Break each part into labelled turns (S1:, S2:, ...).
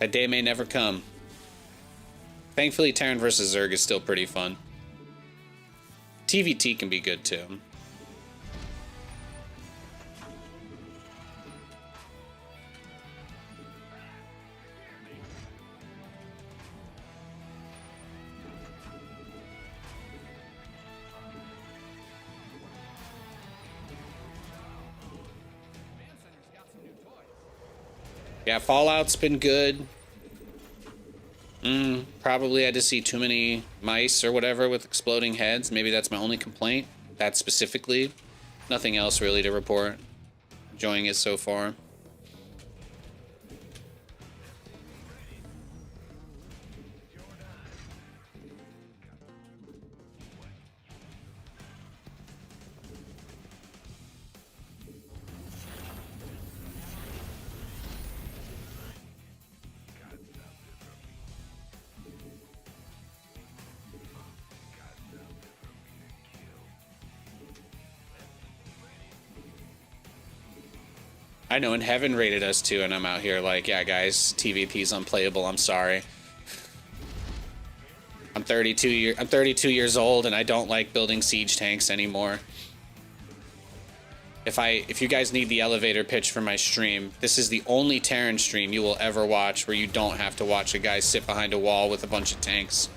S1: That day may never come. Thankfully, Terran versus Zerg is still pretty fun. TVT can be good too. Yeah, Fallout's been good. Probably had to see too many mice or whatever with exploding heads. Maybe that's my only complaint. That specifically. Nothing else really to report. Enjoying it so far. I know, and Heaven rated us too, and I'm out here like, yeah, guys, TVP's unplayable. I'm sorry. I'm 32 years old, and I don't like building siege tanks anymore. If you guys need the elevator pitch for my stream, this is the only Terran stream you will ever watch where you don't have to watch a guy sit behind a wall with a bunch of tanks.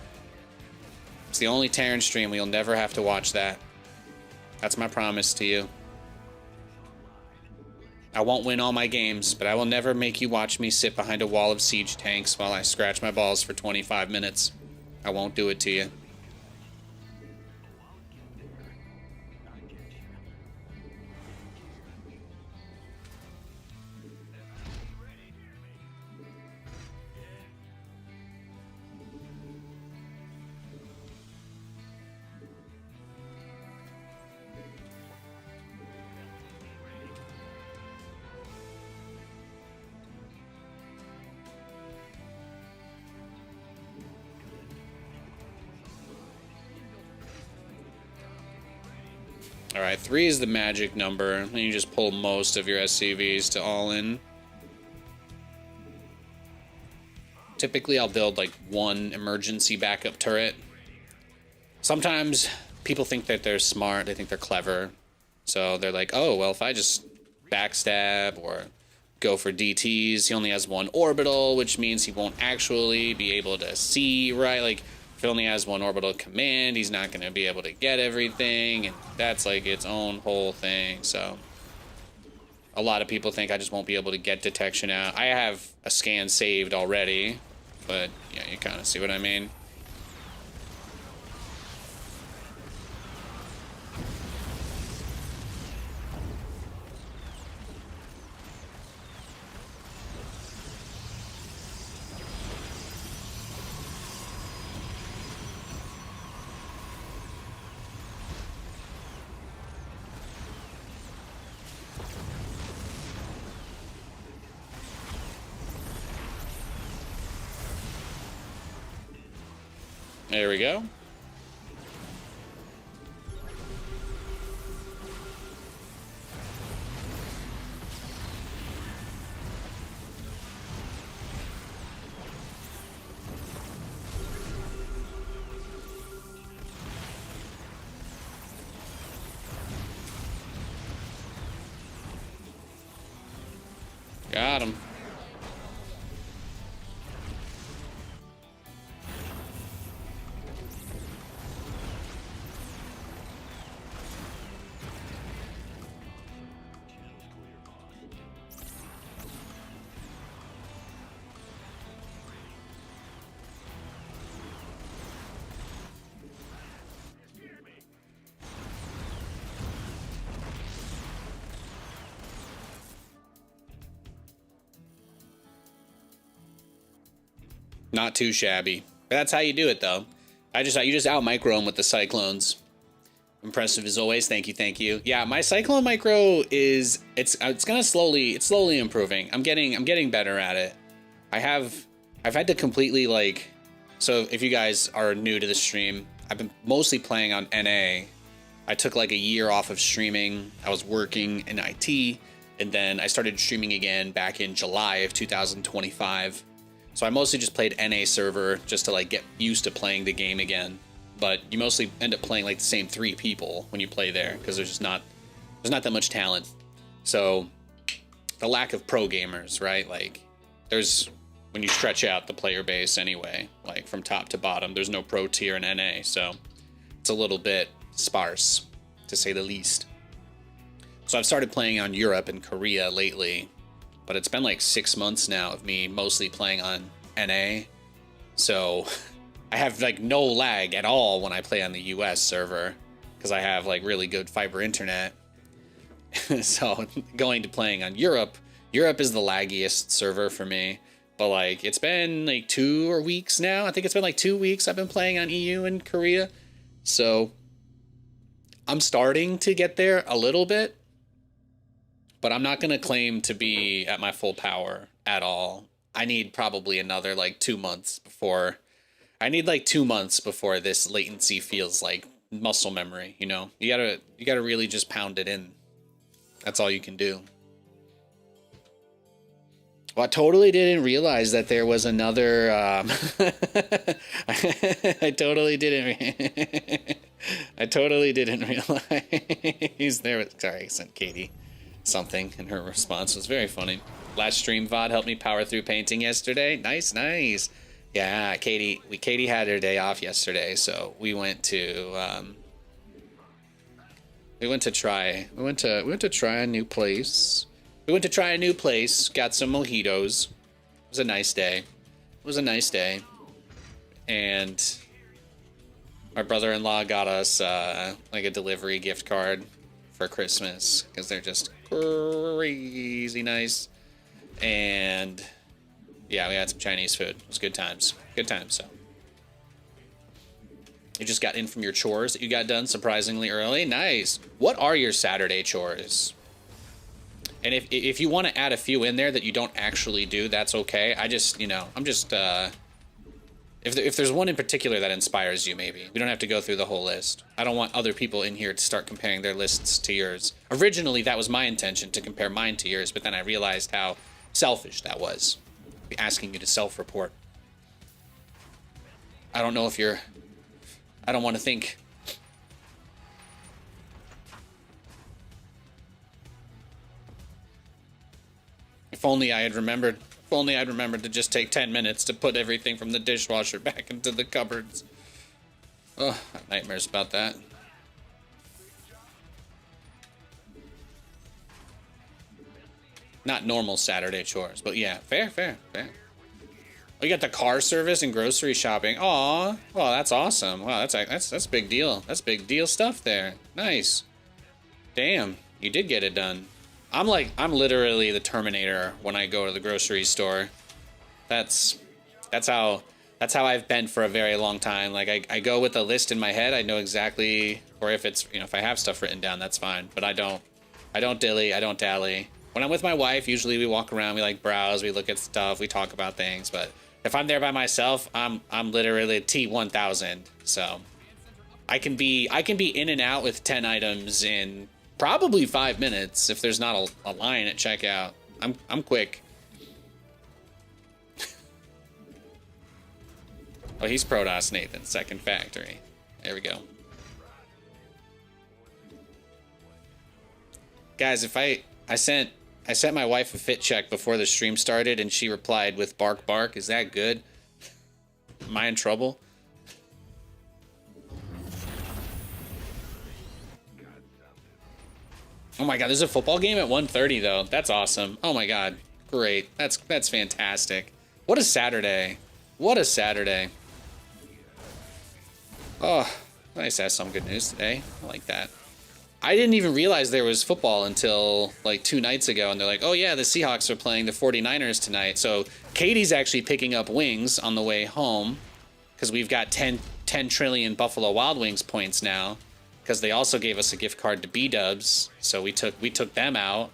S1: It's the only Terran stream where you'll never have to watch that. That's my promise to you. I won't win all my games, but I will never make you watch me sit behind a wall of siege tanks while I scratch my balls for 25 minutes. I won't do it to you. Alright, 3 is the magic number, and you just pull most of your SCVs to all in. Typically, I'll build like 1 emergency backup turret. Sometimes people think that they're smart, they think they're clever. So they're like, oh, well, if I just backstab or go for DTs, he only has 1 orbital, which means he won't actually be able to see, right? Like, if he only has 1 orbital command, he's not going to be able to get everything, and that's like its own whole thing. So a lot of people think I just won't be able to get detection out. I have a scan saved already, but yeah, you kind of see what I mean. There we go. Got him. Not too shabby. That's how you do it, though. You just out micro them with the cyclones. Impressive as always. Thank you, thank you. Yeah, my cyclone micro is it's slowly improving. I'm getting better at it. I've had to completely like. So if you guys are new to the stream, I've been mostly playing on NA. I took like a year off of streaming. I was working in IT, and then I started streaming again back in July of 2025. So I mostly just played NA server just to like get used to playing the game again. But you mostly end up playing like the same 3 people when you play there because there's not that much talent. So the lack of pro gamers, right? Like there's, when you stretch out the player base anyway, like from top to bottom, there's no pro tier in NA, so it's a little bit sparse, to say the least. So I've started playing on Europe and Korea lately, but it's been like 6 months now of me mostly playing on NA, so I have like no lag at all when I play on the US server, because I have like really good fiber internet. So going to playing on Europe is the laggiest server for me. But like it's been like 2 weeks now. I think it's been like 2 weeks I've been playing on EU and Korea. So I'm starting to get there a little bit, but I'm not going to claim to be at my full power at all. I need probably another like 2 months before this latency feels like muscle memory, you know? You gotta really just pound it in. That's all you can do. Well, I totally didn't realize that there was another, I totally didn't realize there. Sorry, I sent Katie something and her response was very funny. Last stream VOD helped me power through painting yesterday. Nice. Yeah, Katie had her day off yesterday, so we went to try a new place. Got some mojitos. It was a nice day. And my brother-in-law got us like a delivery gift card for Christmas because they're just crazy nice. And yeah, we had some Chinese food. It was good times. So you just got in from your chores that you got done surprisingly early. Nice. What are your Saturday chores? And if you want to add a few in there that you don't actually do, that's okay. If there's one in particular that inspires you, maybe. We don't have to go through the whole list. I don't want other people in here to start comparing their lists to yours. Originally, that was my intention, to compare mine to yours, but then I realized how selfish that was. Asking you to self-report. I don't want to think. If only I had remembered to just take 10 minutes to put everything from the dishwasher back into the cupboards. Oh, I have nightmares about that. Not normal Saturday chores, but yeah, fair. We got the car service and grocery shopping. Aw, well, that's awesome. Wow, that's big deal. That's big deal stuff there. Nice. Damn, you did get it done. I'm literally the Terminator when I go to the grocery store. That's how I've been for a very long time. Like I go with a list in my head. I know exactly, or if it's, if I have stuff written down, that's fine. But I don't dilly, I don't dally. When I'm with my wife, usually we walk around, we like browse, we look at stuff, we talk about things. But if I'm there by myself, I'm literally T1000. So I can be in and out with 10 items in probably 5 minutes if there's not a line at checkout. I'm quick. Oh, he's Protoss Nathan, second factory. There we go. Guys, if I sent my wife a fit check before the stream started and she replied with bark bark, is that good? Am I in trouble? Oh my god, there's a football game at 1:30 though. That's awesome. Oh my god. Great. That's fantastic. What a Saturday. What a Saturday. Oh, nice to have some good news today. I like that. I didn't even realize there was football until like 2 nights ago, and they're like, oh yeah, the Seahawks are playing the 49ers tonight. So Katie's actually picking up wings on the way home because we've got 10 trillion Buffalo Wild Wings points now, because they also gave us a gift card to B-Dubs, so we took them out.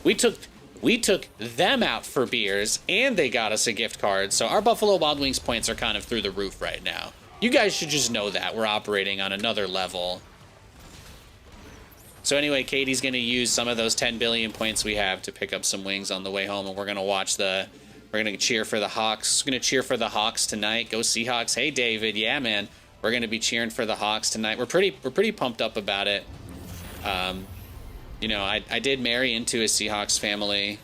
S1: We took them out for beers, and they got us a gift card. So our Buffalo Wild Wings points are kind of through the roof right now. You guys should just know that we're operating on another level. So anyway, Katie's going to use some of those 10 billion points we have to pick up some wings on the way home, and we're going to watch the... We're going to cheer for the Hawks. We're going to cheer for the Hawks tonight. Go Seahawks. Hey, David. Yeah, man. We're going to be cheering for the Hawks tonight. We're pretty pumped up about it. You know, I did marry into a Seahawks family.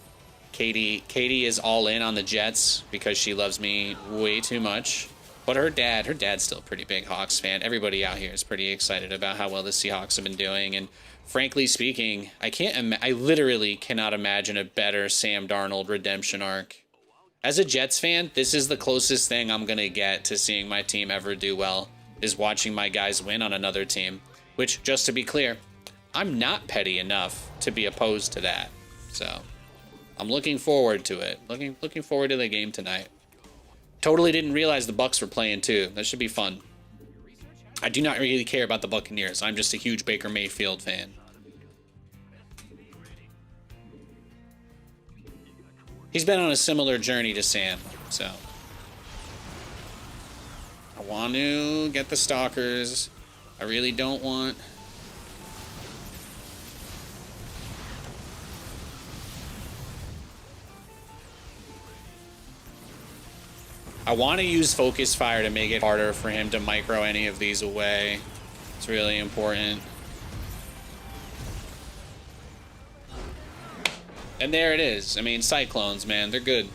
S1: Katie is all in on the Jets because she loves me way too much. But her dad's still a pretty big Hawks fan. Everybody out here is pretty excited about how well the Seahawks have been doing. And frankly speaking, I literally cannot imagine a better Sam Darnold redemption arc. As a Jets fan, this is the closest thing I'm going to get to seeing my team ever do well, is watching my guys win on another team. Which, just to be clear, I'm not petty enough to be opposed to that. So, I'm looking forward to it. Looking forward to the game tonight. Totally didn't realize the Bucs were playing too. That should be fun. I do not really care about the Buccaneers. I'm just a huge Baker Mayfield fan. He's been on a similar journey to Sam, so. I want to get the Stalkers. I really don't want... I want to use Focus Fire to make it harder for him to micro any of these away. It's really important. And there it is. I mean, Cyclones, man, they're good.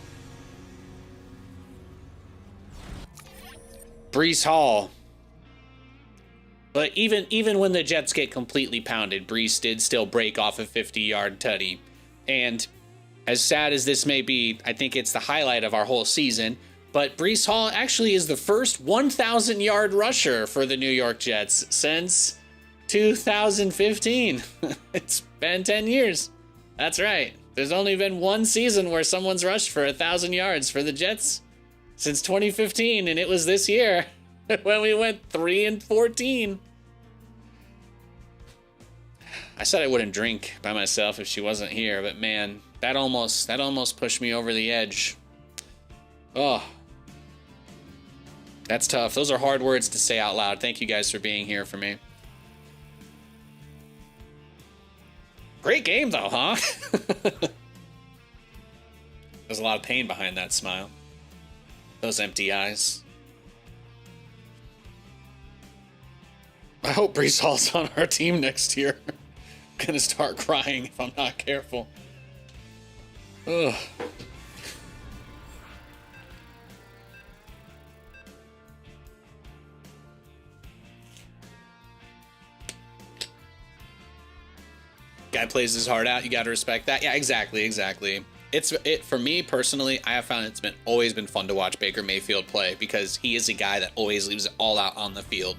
S1: Breece Hall. But even when the Jets get completely pounded, Breece did still break off a 50-yard tutty. And as sad as this may be, I think it's the highlight of our whole season. But Breece Hall actually is the first 1,000-yard rusher for the New York Jets since 2015. It's been 10 years. That's right. There's only been one season where someone's rushed for 1,000 yards for the Jets since 2015, and it was this year when we went 3-14. I said I wouldn't drink by myself if she wasn't here, but man, that almost pushed me over the edge. Oh, that's tough. Those are hard words to say out loud. Thank you guys for being here for me. Great game, though, huh? There's a lot of pain behind that smile. Those empty eyes. I hope Breece Hall's on our team next year. I'm gonna start crying if I'm not careful. Ugh. Guy plays his heart out. You got to respect that. Yeah, exactly. For me personally, I have found it's always been fun to watch Baker Mayfield play because he is a guy that always leaves it all out on the field.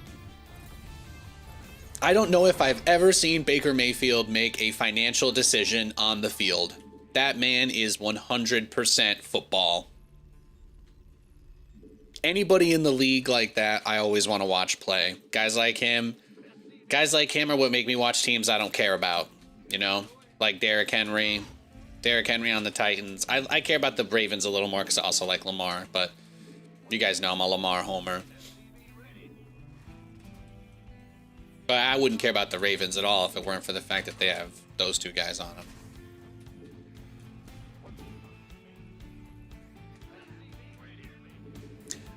S1: I don't know if I've ever seen Baker Mayfield make a financial decision on the field. That man is 100% football. Anybody in the league like that, I always want to watch play. Guys like him are what make me watch teams I don't care about. You know, like Derrick Henry on the Titans. I care about the Ravens a little more because I also like Lamar, but you guys know I'm a Lamar homer. But I wouldn't care about the Ravens at all if it weren't for the fact that they have those two guys on them.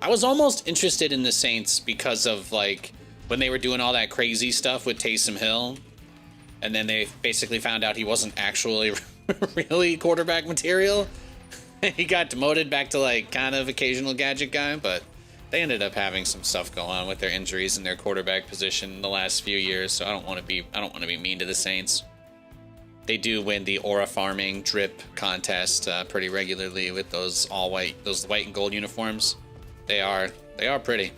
S1: I was almost interested in the Saints because of, like, when they were doing all that crazy stuff with Taysom Hill. And then they basically found out he wasn't actually really quarterback material. He got demoted back to like kind of occasional gadget guy, but they ended up having some stuff go on with their injuries and their quarterback position in the last few years. So I don't want to be mean to the Saints. They do win the aura farming drip contest pretty regularly with those white and gold uniforms. They are pretty.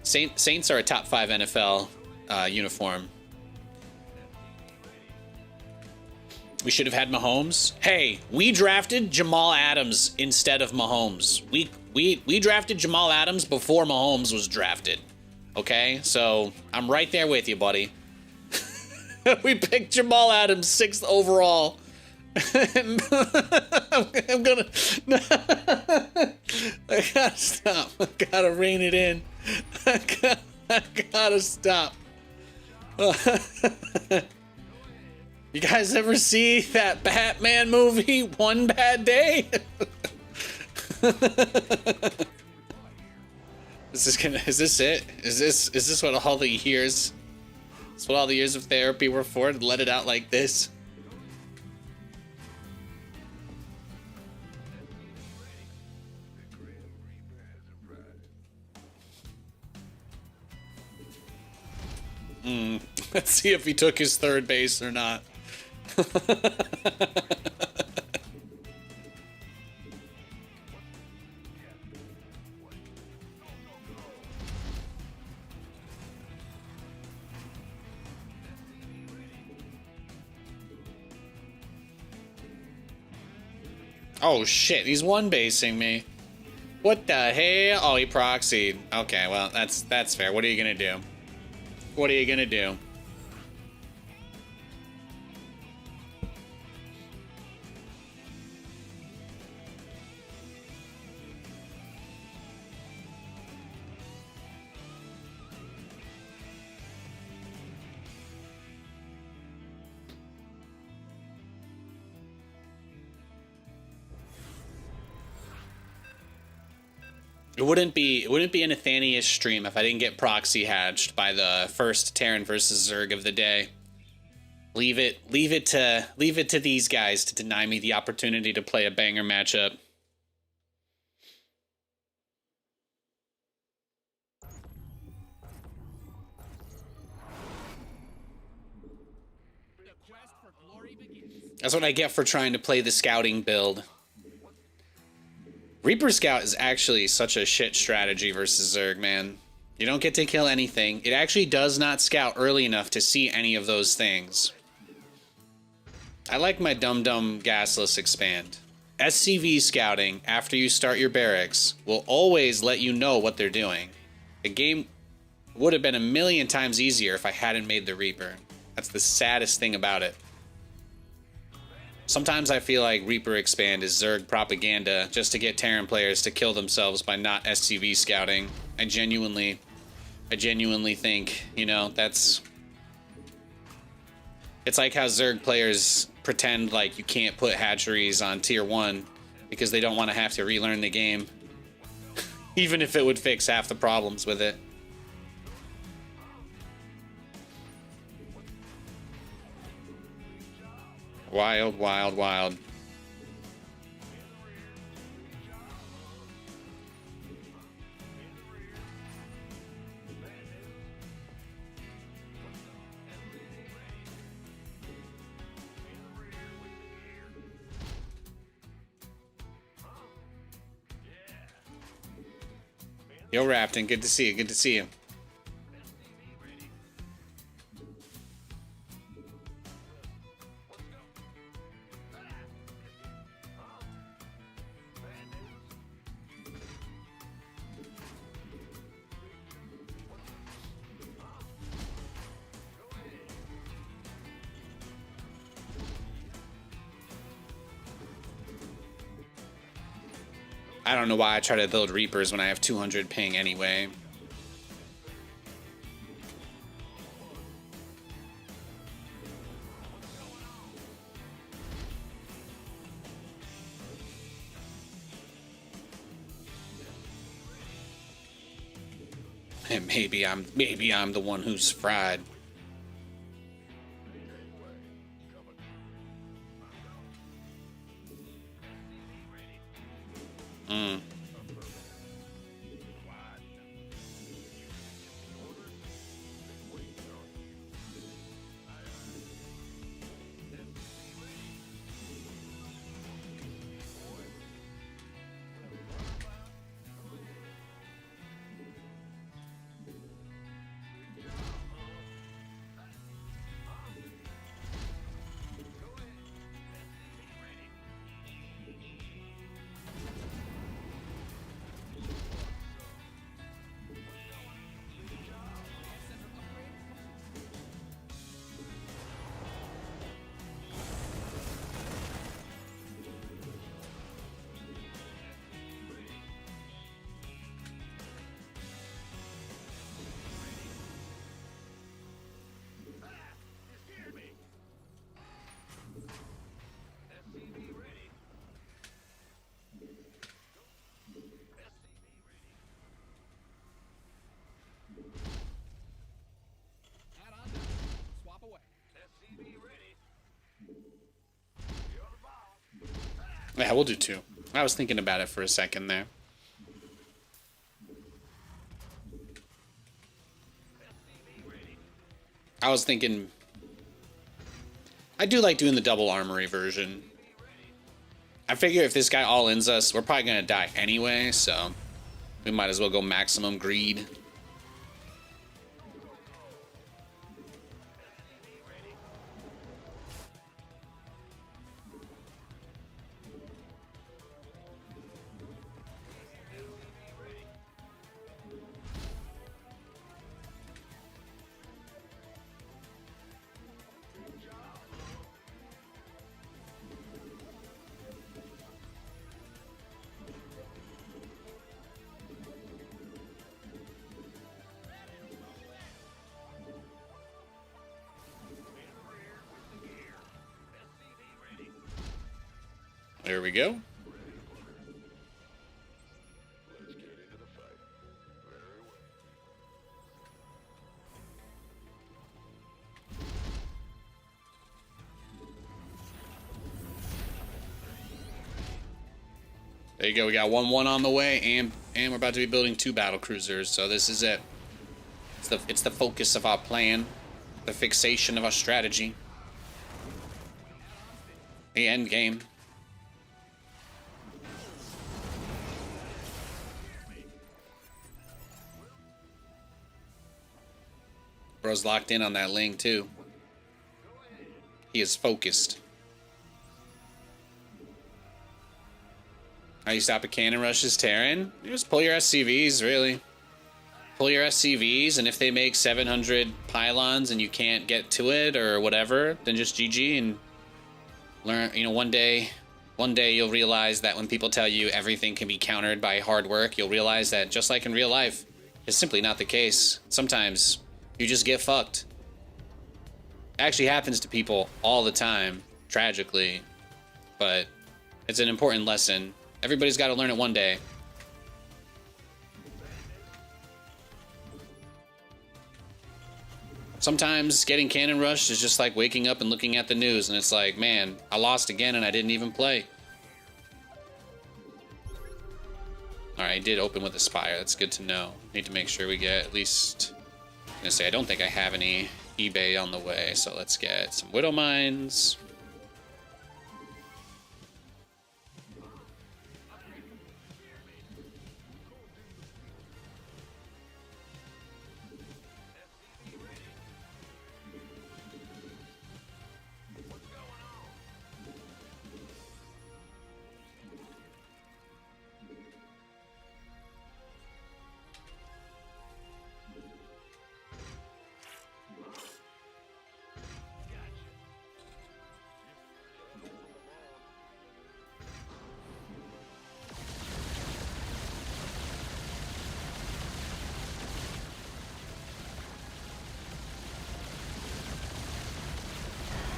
S1: Saints are a top 5 NFL uniform. We should have had Mahomes. Hey, we drafted Jamal Adams instead of Mahomes. We drafted Jamal Adams before Mahomes was drafted. Okay? So, I'm right there with you, buddy. We picked Jamal Adams 6th overall. I'm gonna... I gotta stop. I gotta rein it in. I gotta stop. You guys ever see that Batman movie, One Bad Day? Is this it? Is this what all the years? Is what all the years of therapy were for? To let it out like this? Let's see if he took his third base or not. Oh shit, he's one-basing me. What the hell? Oh, he proxied. Okay, well, that's fair. What are you gonna do? What are you gonna do? It wouldn't be a Nathanias stream if I didn't get proxy hatched by the first Terran versus Zerg of the day. Leave it to these guys to deny me the opportunity to play a banger matchup. That's what I get for trying to play the scouting build. Reaper Scout is actually such a shit strategy versus Zerg, man. You don't get to kill anything. It actually does not scout early enough to see any of those things. I like my dum-dum gasless expand. SCV scouting after you start your barracks will always let you know what they're doing. The game would have been a million times easier if I hadn't made the Reaper. That's the saddest thing about it. Sometimes I feel like Reaper Expand is Zerg propaganda just to get Terran players to kill themselves by not SCV scouting. I genuinely think, you know, that's... It's like how Zerg players pretend like you can't put hatcheries on tier 1 because they don't want to have to relearn the game. Even if it would fix half the problems with it. Wild, wild, wild. Yo, Rapton, good to see you, good to see you. I don't know why I try to build Reapers when I have 200 ping anyway. And maybe I'm the one who's fried. Yeah, we'll do 2. I was thinking about it for a second there. I was thinking... I do like doing the double armory version. I figure if this guy all-ins us, we're probably gonna die anyway, so... we might as well go maximum greed. There we go. There you go. We got 1-1 on the way, and we're about to be building 2 battle cruisers. So this is it. It's the focus of our plan, the fixation of our strategy, the end game. Bro's locked in on that Ling too. He is focused. How you stop a cannon rush's Terran? You just pull your SCVs, really. Pull your SCVs, and if they make 700 pylons and you can't get to it or whatever, then just GG and learn. You know, one day you'll realize that when people tell you everything can be countered by hard work, you'll realize that just like in real life, it's simply not the case. Sometimes you just get fucked. It actually happens to people all the time, tragically, but it's an important lesson. Everybody's got to learn it one day. Sometimes getting cannon rushed is just like waking up and looking at the news and it's like, man, I lost again and I didn't even play. Alright, I did open with a Spire. That's good to know. Need to make sure we get at least... I'm gonna say, I don't think I have any eBay on the way, so let's get some Widow Mines.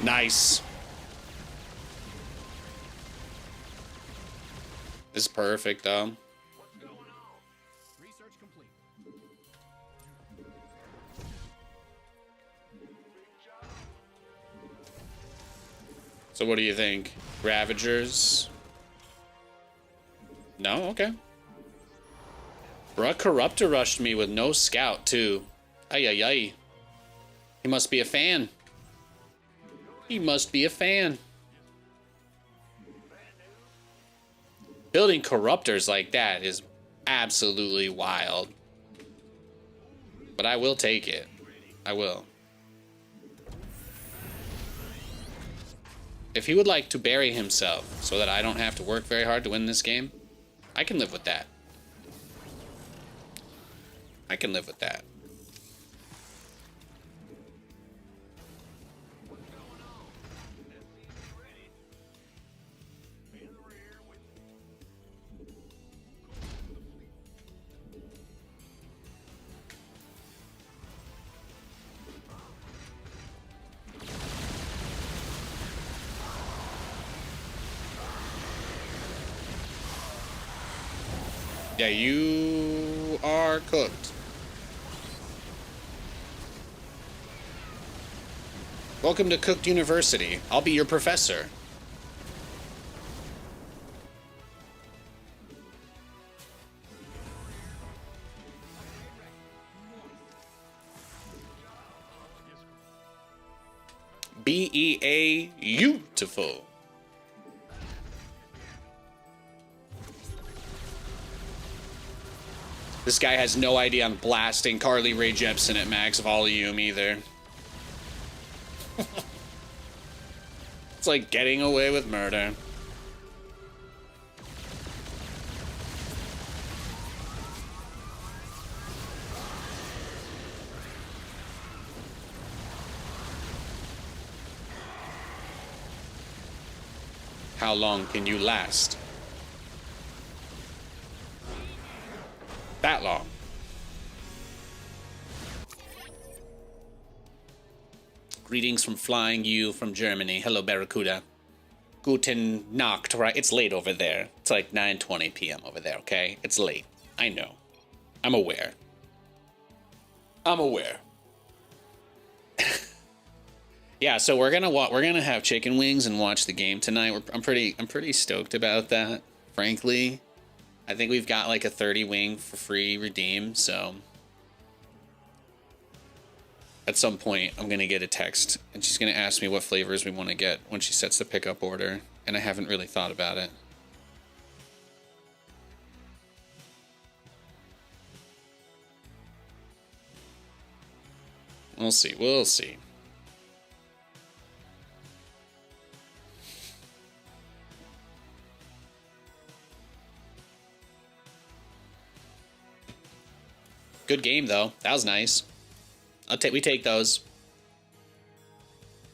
S1: Nice. This is perfect, though.
S2: What's going on? Research complete.
S1: So what do you think? Ravagers? No? Okay. Bruh, Corruptor rushed me with no scout, too. Ay, ay, ay. He must be a fan. He must be a fan. Building Corruptors like that is absolutely wild. But I will take it. I will. If he would like to bury himself so that I don't have to work very hard to win this game, I can live with that. I can live with that. Yeah, you are cooked. Welcome to Cooked University. I'll be your professor. B-E-A, beautiful. This guy has no idea I'm blasting Carly Rae Jepsen at max volume either. It's like getting away with murder. How long can you last? That long. Greetings from Flying U from Germany. Hello, Barracuda. Guten Nacht, right? It's late over there. It's like 9:20 p.m. over there, okay? It's late. I know. I'm aware. I'm aware. Yeah, so we're gonna have chicken wings and watch the game tonight. I'm pretty stoked about that, frankly. I think we've got like a 30 wing for free redeem, so at some point I'm gonna get a text and she's gonna ask me what flavors we want to get when she sets the pickup order, and I haven't really thought about it. We'll see. We'll see. Good game though. That was nice. We take those.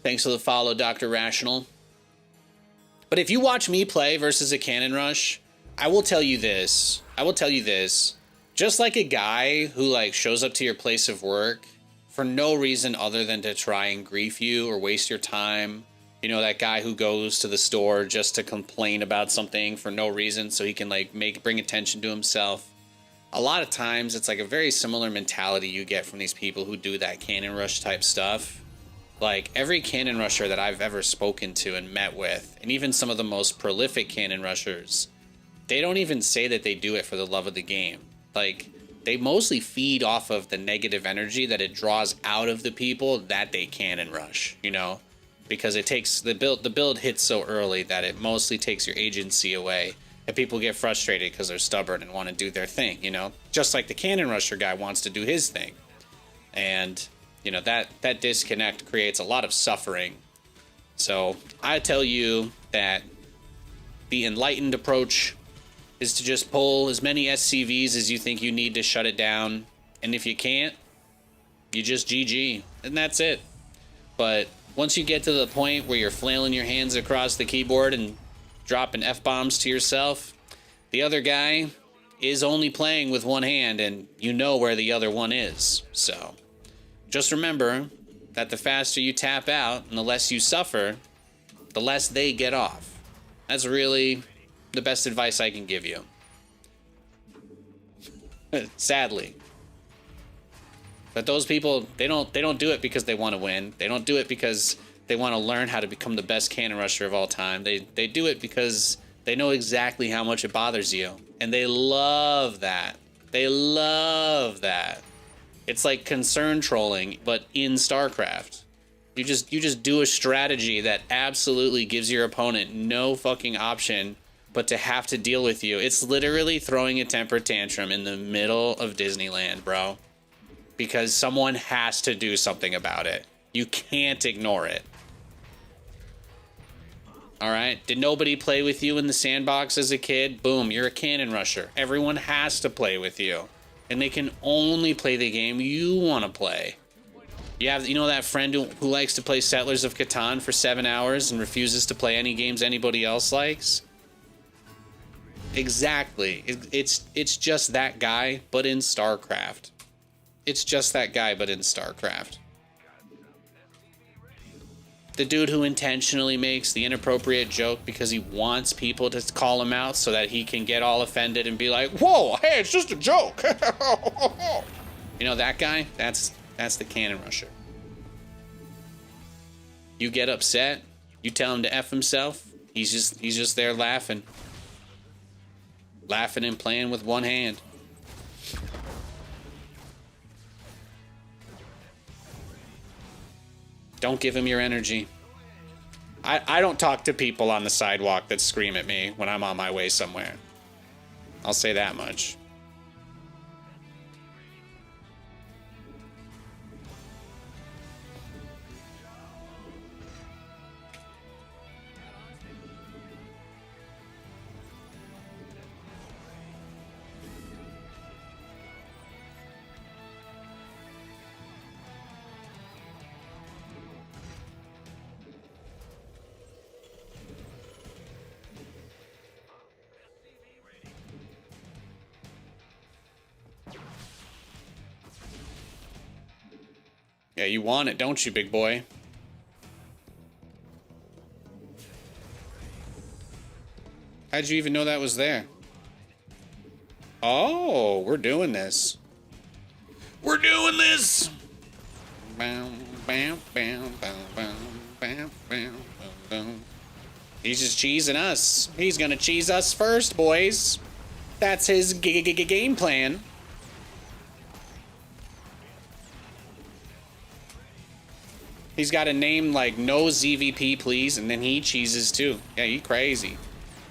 S1: Thanks for the follow, Dr. Rational. But if you watch me play versus a Cannon Rush, I will tell you this. Just like a guy who like shows up to your place of work for no reason other than to try and grief you or waste your time. You know, that guy who goes to the store just to complain about something for no reason so he can like bring attention to himself. A lot of times it's like a very similar mentality you get from these people who do that Cannon Rush type stuff. Like every Cannon Rusher that I've ever spoken to and met with, and even some of the most prolific Cannon Rushers, they don't even say that they do it for the love of the game. Like they mostly feed off of the negative energy that it draws out of the people that they Cannon Rush, you know, because it takes the build hits so early that it mostly takes your agency away. And people get frustrated because they're stubborn and want to do their thing, you know, just like the Cannon Rusher guy wants to do his thing. And, you know, that disconnect creates a lot of suffering. So I tell you that the enlightened approach is to just pull as many SCVs as you think you need to shut it down. And if you can't, you just GG. And that's it. But once you get to the point where you're flailing your hands across the keyboard and dropping F-bombs to yourself, the other guy is only playing with one hand and you know where the other one is. So just remember that the faster you tap out and the less you suffer, the less they get off. That's really the best advice I can give you. Sadly. But those people, they don't do it because they want to win. They don't do it because they want to learn how to become the best Cannon Rusher of all time. They do it because they know exactly how much it bothers you. And they love that. They love that. It's like concern trolling, but in StarCraft. You just do a strategy that absolutely gives your opponent no fucking option but to have to deal with you. It's literally throwing a temper tantrum in the middle of Disneyland, bro. Because someone has to do something about it. You can't ignore it. All right? Did nobody play with you in the sandbox as a kid? Boom, you're a Cannon Rusher. Everyone has to play with you. And they can only play the game you want to play. You know that friend who likes to play Settlers of Catan for 7 hours and refuses to play any games anybody else likes? Exactly. It's just that guy, but in StarCraft. It's just that guy, but in StarCraft. The dude who intentionally makes the inappropriate joke because he wants people to call him out so that he can get all offended and be like, whoa, hey, it's just a joke. You know, that guy, that's the Cannon Rusher. You get upset, you tell him to F himself, he's just there laughing. Laughing and playing with one hand. Don't give him your energy. I don't talk to people on the sidewalk that scream at me when I'm on my way somewhere. I'll say that much. Yeah, you want it, don't you, big boy? How'd you even know that was there? Oh, we're doing this. We're doing this! Bam, bam, bam, bam, bam, bam, bam, bam. He's just cheesing us. He's gonna cheese us first, boys. That's his game plan. He's got a name like no ZVP, please, and then he cheeses too. Yeah, he crazy.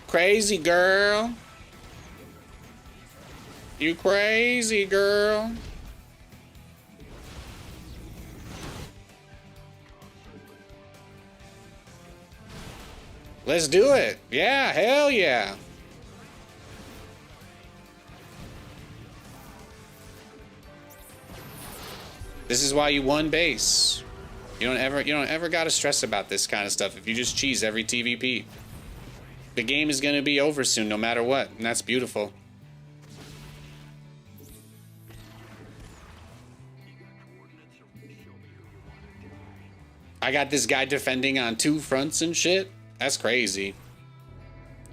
S1: Crazy girl. You crazy girl. Let's do it. Yeah, hell yeah. This is why you won base. You don't ever gotta stress about this kind of stuff if you just cheese every TVP. The game is gonna be over soon no matter what, and that's beautiful. I got this guy defending on 2 fronts and shit. That's crazy.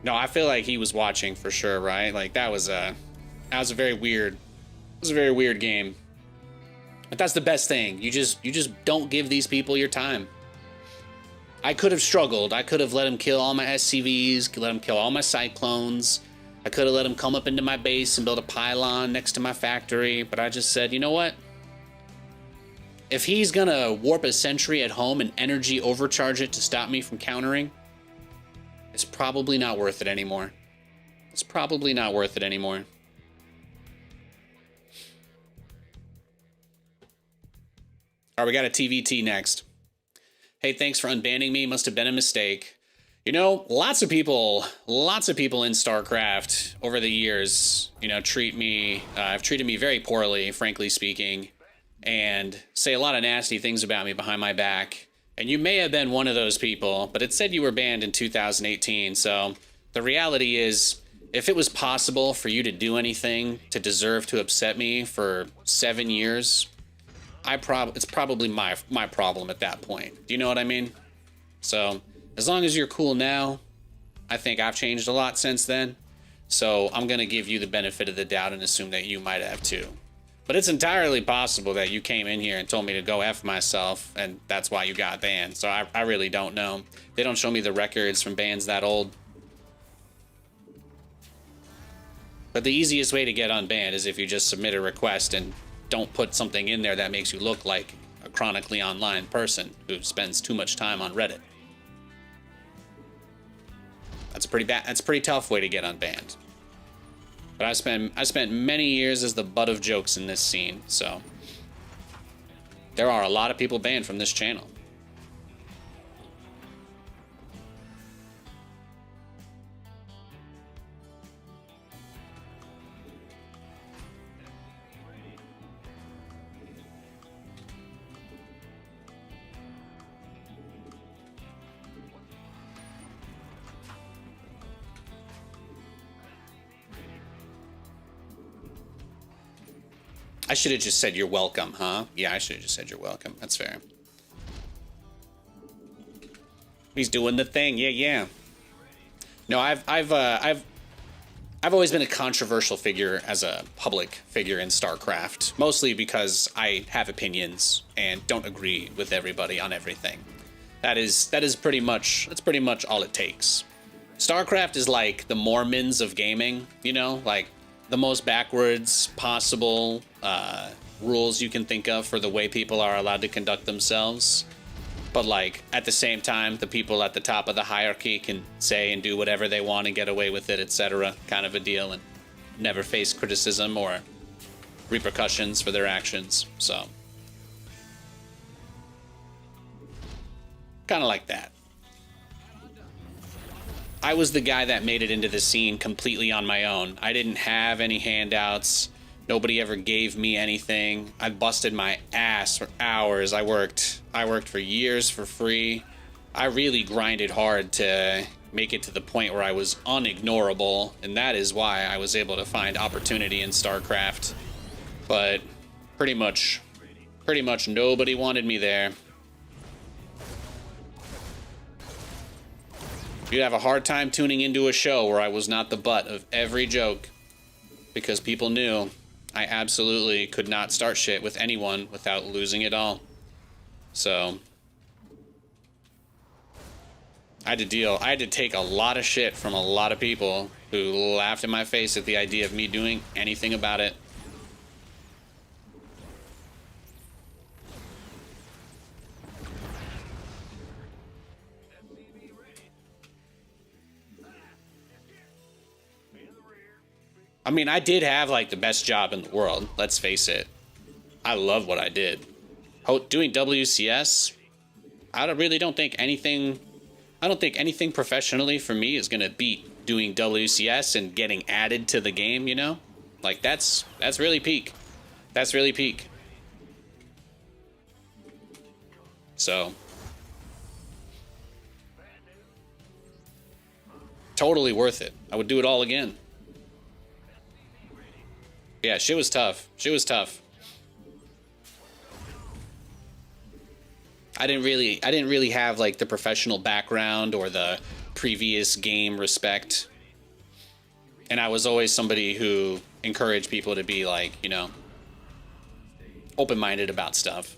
S1: No, I feel like he was watching for sure, right? Like that was a very weird game. But that's the best thing. You just don't give these people your time. I could have struggled. I could have let him kill all my SCVs, let him kill all my Cyclones. I could have let him come up into my base and build a pylon next to my factory, but I just said, you know what? If he's gonna warp a sentry at home and energy overcharge it to stop me from countering, it's probably not worth it anymore. It's probably not worth it anymore. All right, we got a TVT next. Hey, thanks for unbanning me. Must have been a mistake. You know, lots of people in StarCraft over the years, you know, have treated me very poorly, frankly speaking, and say a lot of nasty things about me behind my back. And you may have been one of those people, but it said you were banned in 2018. So the reality is, if it was possible for you to do anything to deserve to upset me for 7 years, it's probably my problem at that point. Do you know what I mean? So as long as you're cool now, I think I've changed a lot since then. So I'm going to give you the benefit of the doubt and assume that you might have too. But it's entirely possible that you came in here and told me to go F myself, and that's why you got banned. So I really don't know. They don't show me the records from bans that old. But the easiest way to get unbanned is if you just submit a request and don't put something in there that makes you look like a chronically online person who spends too much time on Reddit. That's a pretty tough way to get unbanned. But I spent many years as the butt of jokes in this scene, so there are a lot of people banned from this channel. I should have just said you're welcome, huh? Yeah, I should have just said you're welcome. That's fair. He's doing the thing. Yeah. No, I've always been a controversial figure as a public figure in StarCraft, mostly because I have opinions and don't agree with everybody on everything. That's pretty much all it takes. StarCraft is like the Mormons of gaming, you know, like the most backwards possible rules you can think of for the way people are allowed to conduct themselves. But like at the same time, the people at the top of the hierarchy can say and do whatever they want and get away with it, etc. Kind of a deal, and never face criticism or repercussions for their actions. So kind of like that. I was the guy that made it into the scene completely on my own. I didn't have any handouts. Nobody ever gave me anything. I busted my ass for hours. I worked for years for free. I really grinded hard to make it to the point where I was unignorable, and that is why I was able to find opportunity in StarCraft. But pretty much nobody wanted me there. You'd have a hard time tuning into a show where I was not the butt of every joke, because people knew I absolutely could not start shit with anyone without losing it all. So I had to take a lot of shit from a lot of people who laughed in my face at the idea of me doing anything about it. I mean, I did have like the best job in the world, let's face it. I love what I did. Doing WCS, I don't think anything professionally for me is gonna beat doing WCS and getting added to the game, you know? Like that's really peak. That's really peak. So totally worth it. I would do it all again. Yeah, shit was tough. Shit was tough. I didn't really have like the professional background or the previous game respect. And I was always somebody who encouraged people to be like, you know, open-minded about stuff.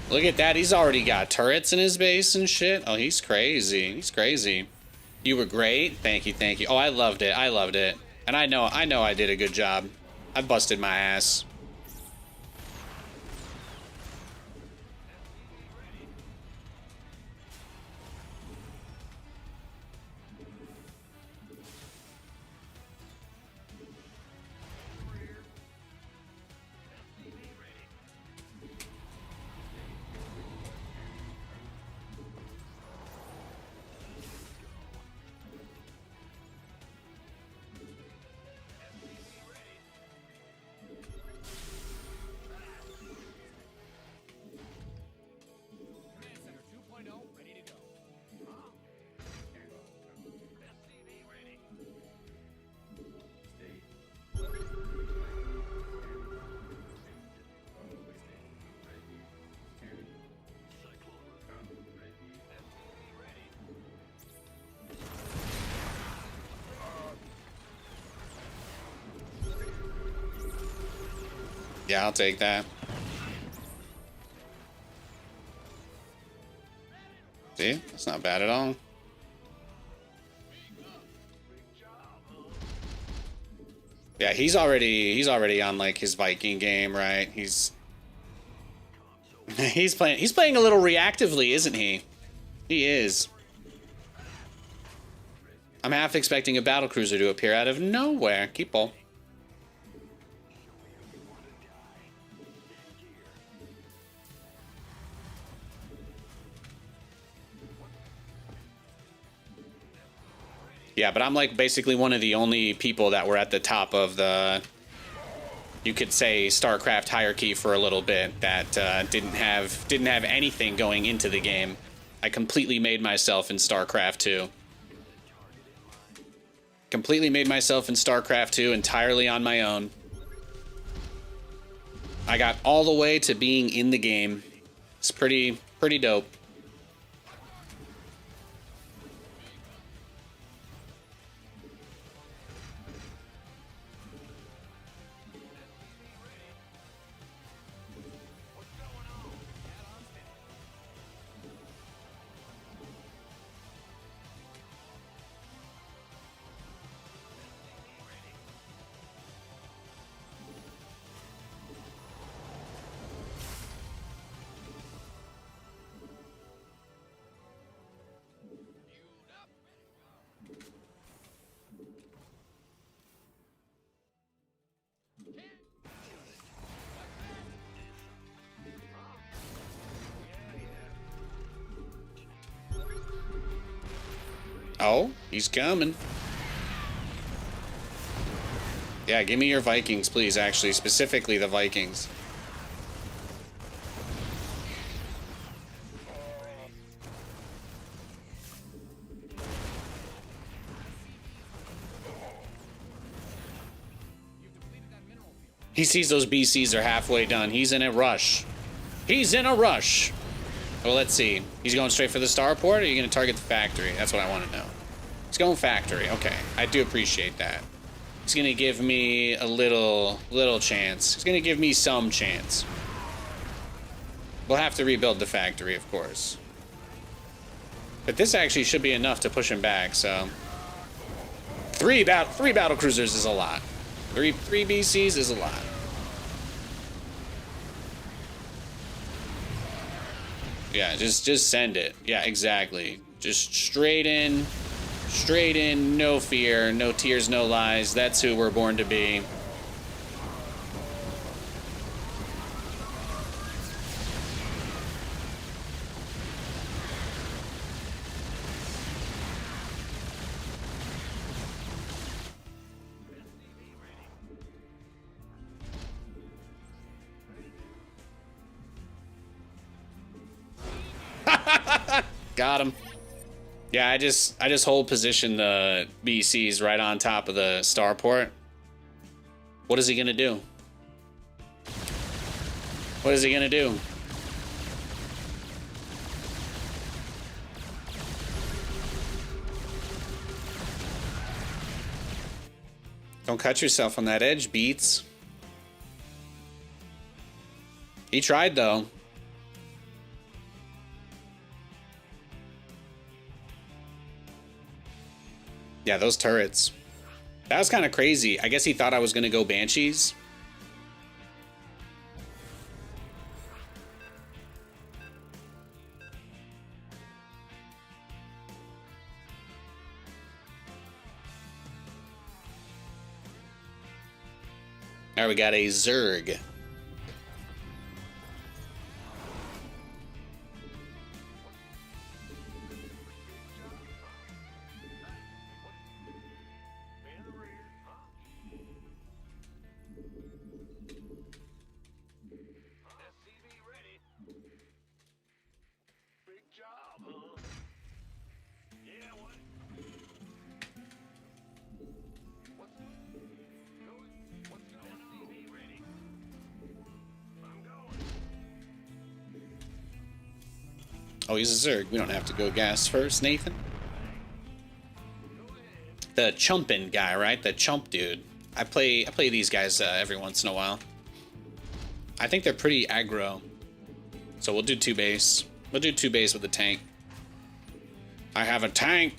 S1: Look at that, he's already got turrets in his base and shit. Oh, he's crazy. He's crazy. You were great. Thank you, thank you. Oh, I loved it. I loved it. And I know I did a good job. I busted my ass. Yeah, I'll take that. See? That's not bad at all. Yeah, he's already on like his Viking game, right? He's playing a little reactively, isn't he? He is. I'm half expecting a battlecruiser to appear out of nowhere. Keep ball. Yeah, but I'm like basically one of the only people that were at the top of the, you could say, StarCraft hierarchy for a little bit that didn't have anything going into the game. I completely made myself in StarCraft 2. Completely made myself in StarCraft 2 entirely on my own. I got all the way to being in the game. It's pretty dope. Oh, he's coming. Yeah, give me your Vikings, please, actually. Specifically the Vikings. He sees those BCs are halfway done. He's in a rush. He's in a rush. Well, let's see. He's going straight for the starport, or are you going to target the factory? That's what I want to know. He's going factory. Okay, I do appreciate that. He's going to give me a little chance. He's going to give me some chance. We'll have to rebuild the factory, of course. But this actually should be enough to push him back, so... Three battle cruisers is a lot. Three BCs is a lot. Yeah, just send it. Yeah, exactly. Just straight in, no fear, no tears, no lies. That's who we're born to be. Got him. Yeah, I just hold position the BCs right on top of the starport. What is he gonna do? What is he gonna do? Don't cut yourself on that edge, Beats. He tried though. Yeah, those turrets. That was kind of crazy. I guess he thought I was going to go Banshees. All right, we got a Zerg. Oh, he's a Zerg. We don't have to go gas first, Nathan. The chumpin' guy, right? The chump dude. I play these guys every once in a while. I think they're pretty aggro. So we'll do 2 base. We'll do 2 base with the tank. I have a tank.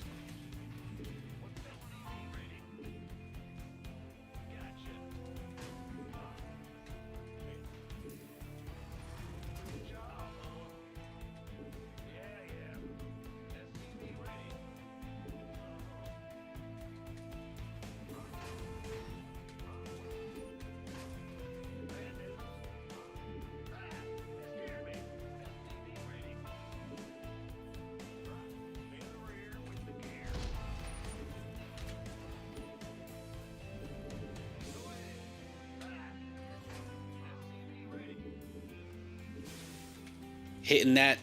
S1: Hitting that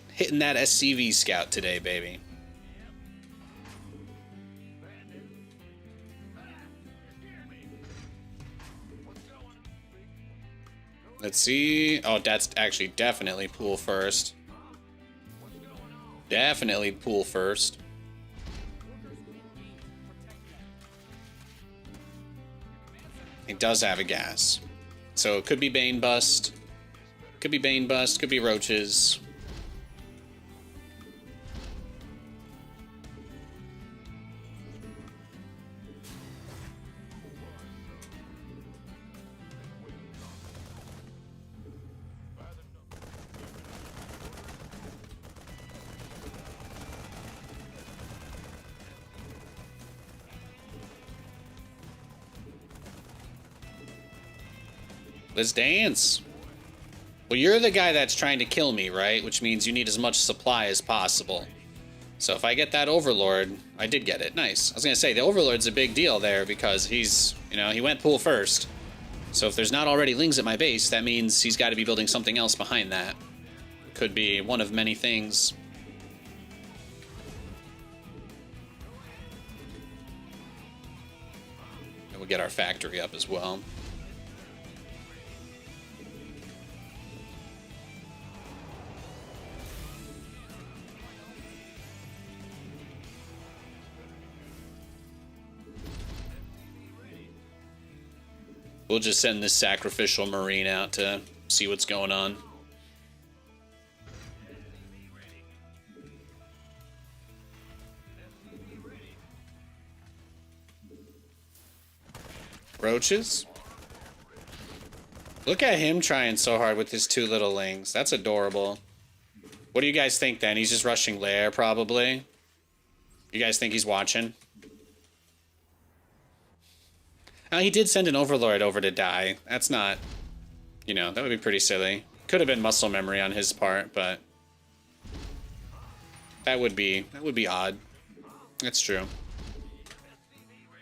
S1: SCV scout today, baby. Let's see. Oh, that's actually definitely pool first. Definitely pool first. It does have a gas. So it could be Bane Bust. Could be Bane Bust, could be Roaches. Let's dance. Well, you're the guy that's trying to kill me, right? Which means you need as much supply as possible. So if I get that Overlord, I did get it. Nice. I was going to say, the Overlord's a big deal there because he's, you know, he went pool first. So if there's not already Lings at my base, that means he's got to be building something else behind that. Could be one of many things. And we'll get our factory up as well. We'll just send this sacrificial Marine out to see what's going on. Roaches? Look at him trying so hard with his 2 little Lings. That's adorable. What do you guys think then? He's just rushing lair, probably? You guys think he's watching? He did send an Overlord over to die. That's not, you know, that would be pretty silly. Could have been muscle memory on his part, but that would be odd. That's true.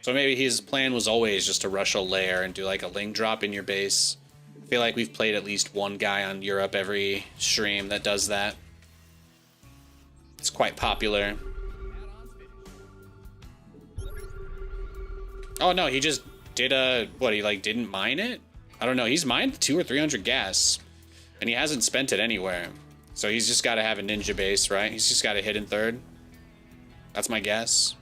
S1: So maybe his plan was always just to rush a lair and do like a Ling drop in your base. I feel like we've played at least one guy on Europe every stream that does that. It's quite popular. Oh no, he just did what, he like didn't mine it? I don't know, he's mined 200 or 300 gas. And he hasn't spent it anywhere. So he's just gotta have a ninja base, right? He's just got a hidden third. That's my guess.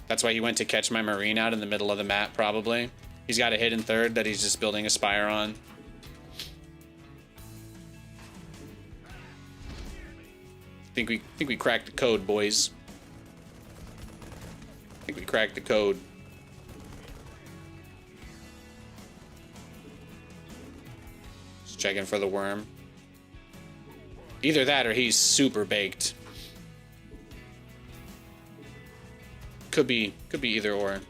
S1: That's why he went to catch my Marine out in the middle of the map, probably. He's got a hidden third that he's just building a spire on. Think we cracked the code, boys. I think we cracked the code. Just checking for the worm. Either that or he's super baked. Could be either or.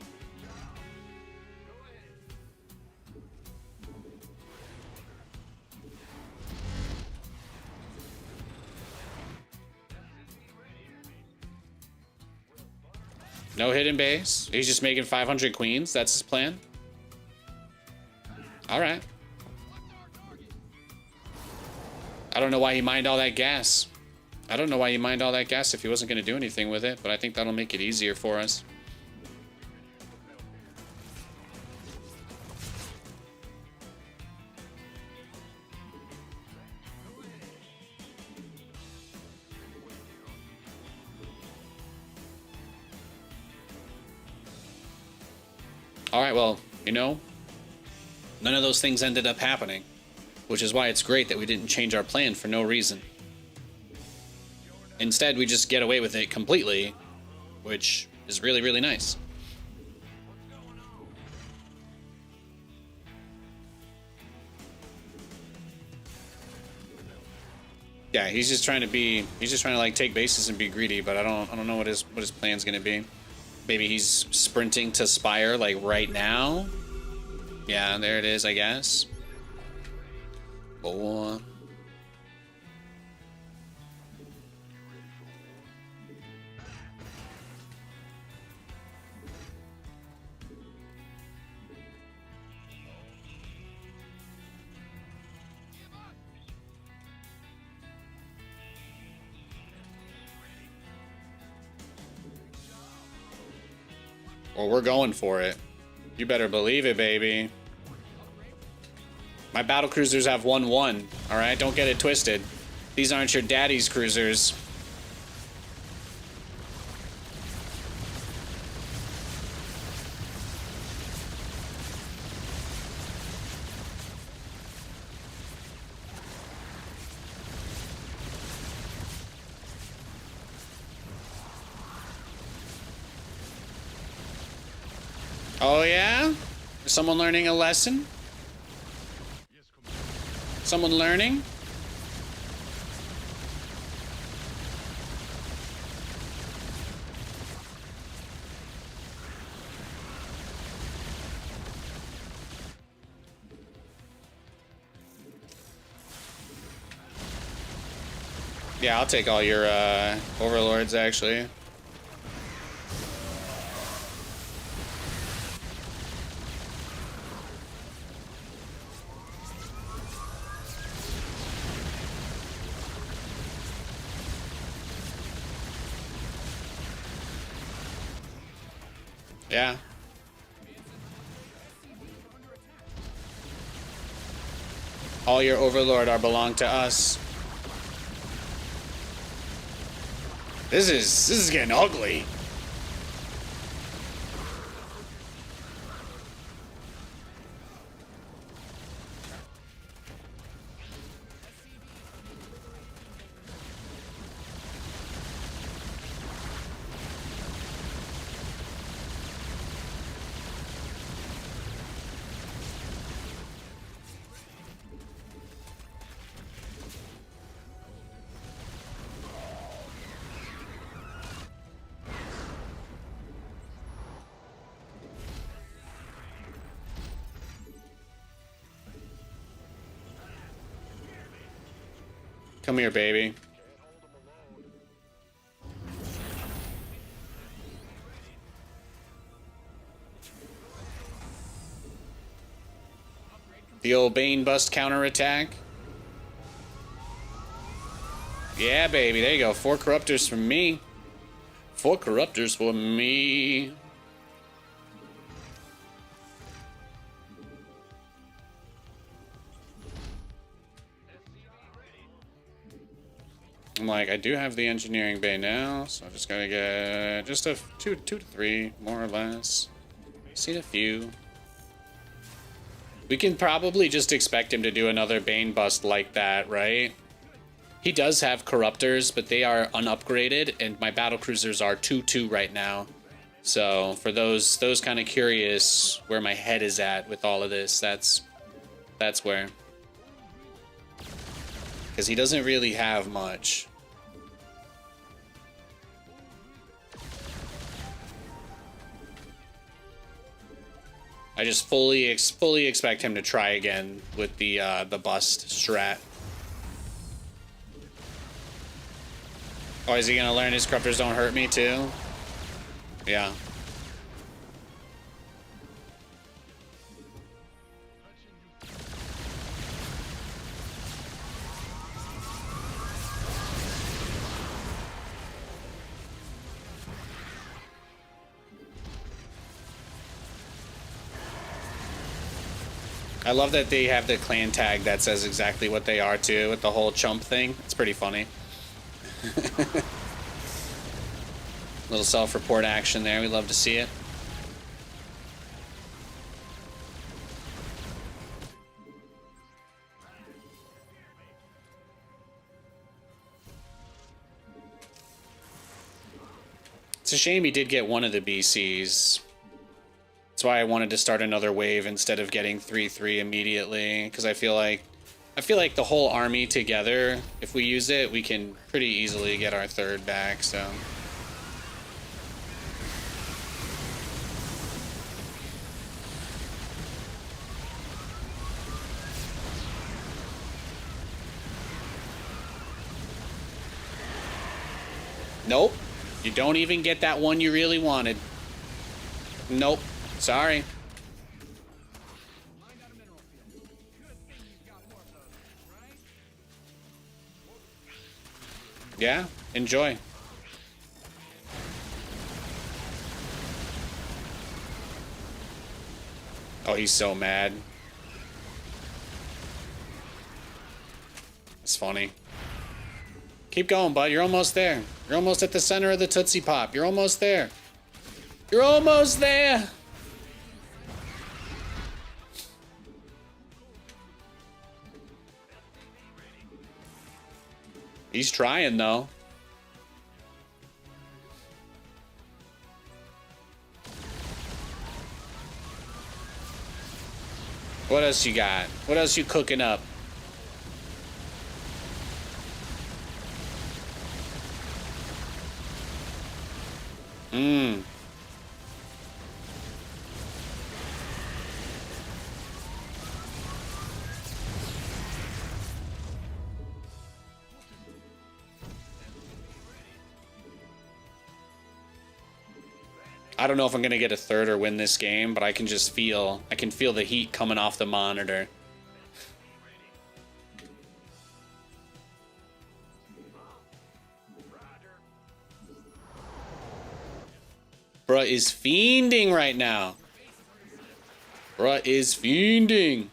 S1: No hidden base. He's just making 500 queens. That's his plan. All right. I don't know why he mined all that gas. I don't know why he mined all that gas if he wasn't going to do anything with it, but I think that'll make it easier for us. All right, well, you know, none of those things ended up happening, which is why it's great that we didn't change our plan for no reason. Instead, we just get away with it completely, which is really, really nice. Yeah, he's just trying to like take bases and be greedy, but I don't know what his plan's gonna be. Maybe he's sprinting to Spire like right now. Yeah, there it is, I guess. Oh. Well, we're going for it. You better believe it, baby. My battle cruisers have 1-1. All right, don't get it twisted. These aren't your daddy's cruisers. Oh yeah? Is someone learning a lesson? Someone learning? Yeah, I'll take all your overlords, actually. Yeah. All your overlord are belong to us. This is getting ugly. Come here, baby. The old Bane bust counterattack. Yeah, baby. There you go. 4 corruptors from me. 4 corruptors for me. I'm like, I do have the engineering bay now, so I'm just gonna get just a two to 3, more or less. Seen a few. We can probably just expect him to do another Bane bust like that, right? He does have corruptors, but they are unupgraded, and my battle cruisers are 2-2 right now. So for those kind of curious where my head is at with all of this, that's where. Because he doesn't really have much. I just fully expect him to try again with the bust strat. Oh, is he gonna learn his corruptors don't hurt me too? Yeah. I love that they have the clan tag that says exactly what they are too, with the whole chump thing. It's pretty funny. Little self-report action there. We love to see it. It's a shame he did get one of the BCs. That's why I wanted to start another wave instead of getting 3-3 immediately, because I feel like the whole army together, if we use it, we can pretty easily get our third back, so. Nope. You don't even get that one you really wanted. Nope. Sorry. Yeah, enjoy. Oh, he's so mad. It's funny. Keep going, bud. You're almost there. You're almost at the center of the Tootsie Pop. You're almost there. You're almost there. He's trying, though. What else you got? What else you cooking up? Mmm. I don't know if I'm gonna get a third or win this game, but I can feel the heat coming off the monitor. Bruh is fiending right now. Bruh is fiending.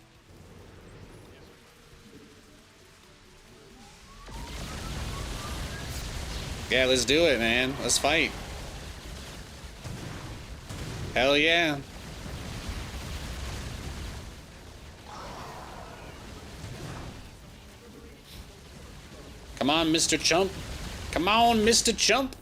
S1: Yeah, let's do it, man. Let's fight. Hell yeah. Come on, Mr. Chump. Come on, Mr. Chump.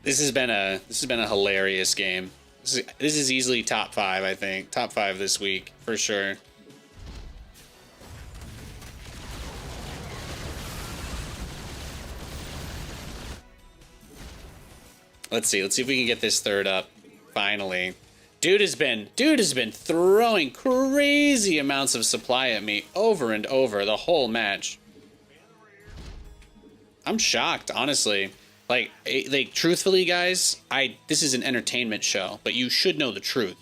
S1: This has been a hilarious game. This is easily top 5, I think. Top 5 this week for sure. Let's see if we can get this third up finally. Dude has been throwing crazy amounts of supply at me over and over the whole match. I'm shocked, honestly. Like truthfully, guys, this is an entertainment show, but you should know the truth.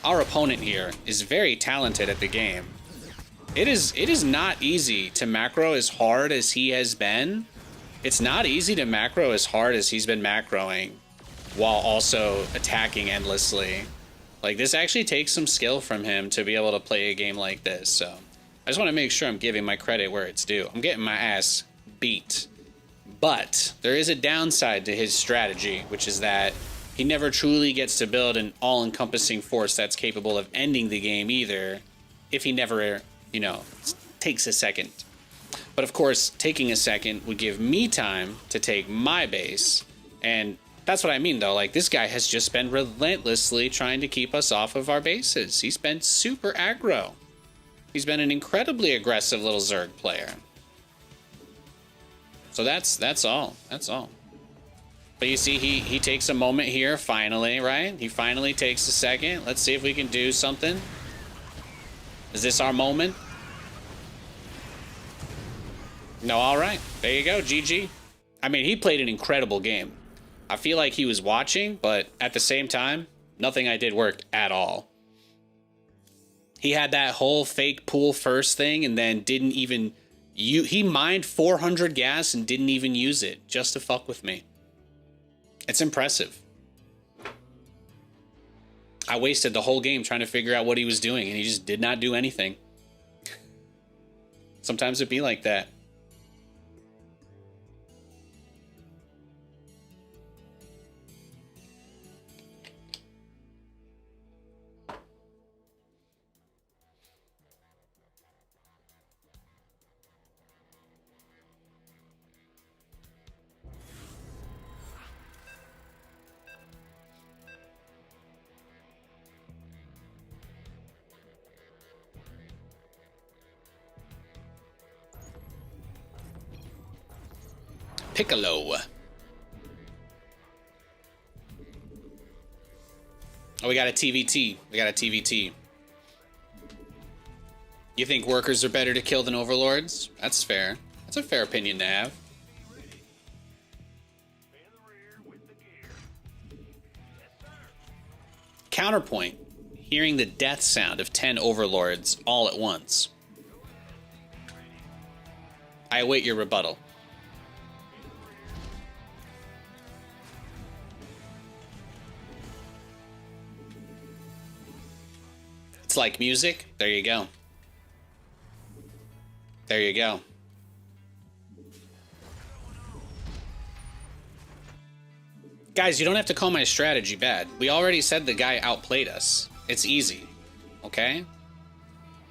S1: Our opponent here is very talented at the game. It is not easy to macro as hard as he has been. It's not easy to macro as hard as he's been macroing while also attacking endlessly. Like, this actually takes some skill from him to be able to play a game like this. So I just want to make sure I'm giving my credit where it's due. I'm getting my ass beat. But there is a downside to his strategy, which is that he never truly gets to build an all-encompassing force that's capable of ending the game either, if he never, takes a second. But of course, taking a second would give me time to take my base, and that's what I mean, though. Like, this guy has just been relentlessly trying to keep us off of our bases. He's been super aggro. He's been an incredibly aggressive little Zerg player. So that's all. That's all. But you see, he takes a moment here, finally, right? He finally takes a second. Let's see if we can do something. Is this our moment? No, all right. There you go, GG. I mean, he played an incredible game. I feel like he was watching, but at the same time, nothing I did worked at all. He had that whole fake pool first thing and then didn't even... He mined 400 gas and didn't even use it just to fuck with me. It's impressive. I wasted the whole game trying to figure out what he was doing, and he just did not do anything. Sometimes it'd be like that. Piccolo. Oh, we got a TVT. We got a TVT. You think workers are better to kill than overlords? That's fair. That's a fair opinion to have. Counterpoint. Hearing the death sound of 10 overlords all at once. I await your rebuttal. It's like music. There you go. There you go. Guys, you don't have to call my strategy bad. We already said the guy outplayed us. It's easy. Okay?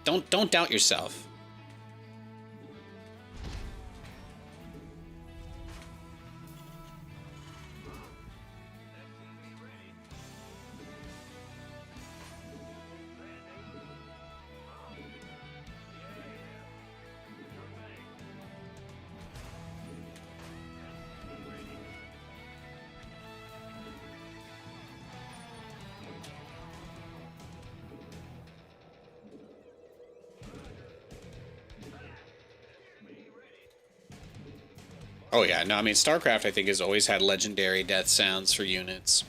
S1: Don't doubt yourself. Oh yeah, no, I mean, StarCraft, I think, has always had legendary death sounds for units.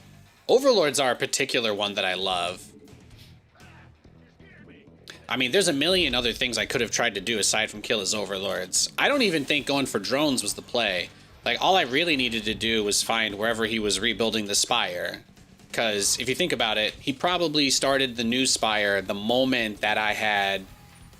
S1: Overlords are a particular one that I love. I mean, there's a million other things I could have tried to do aside from kill his overlords. I don't even think going for drones was the play. Like, all I really needed to do was find wherever he was rebuilding the spire. Because if you think about it, he probably started the new spire the moment that I had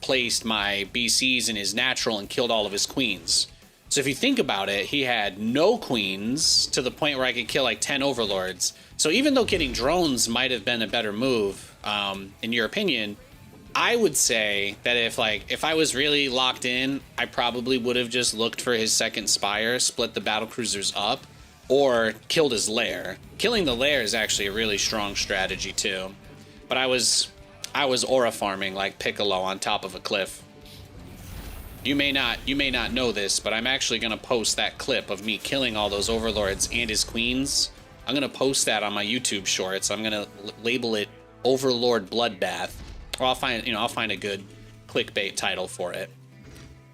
S1: placed my BCs in his natural and killed all of his queens. So if you think about it, he had no queens to the point where I could kill like 10 overlords. So even though getting drones might have been a better move, in your opinion, I would say that if I was really locked in, I probably would have just looked for his second spire, split the battlecruisers up, or killed his lair. Killing the lair is actually a really strong strategy too. But I was aura farming like Piccolo on top of a cliff. You may not know this, but I'm actually gonna post that clip of me killing all those overlords and his queens. I'm gonna post that on my YouTube shorts. I'm gonna label it Overlord Bloodbath. Or I'll find a good clickbait title for it.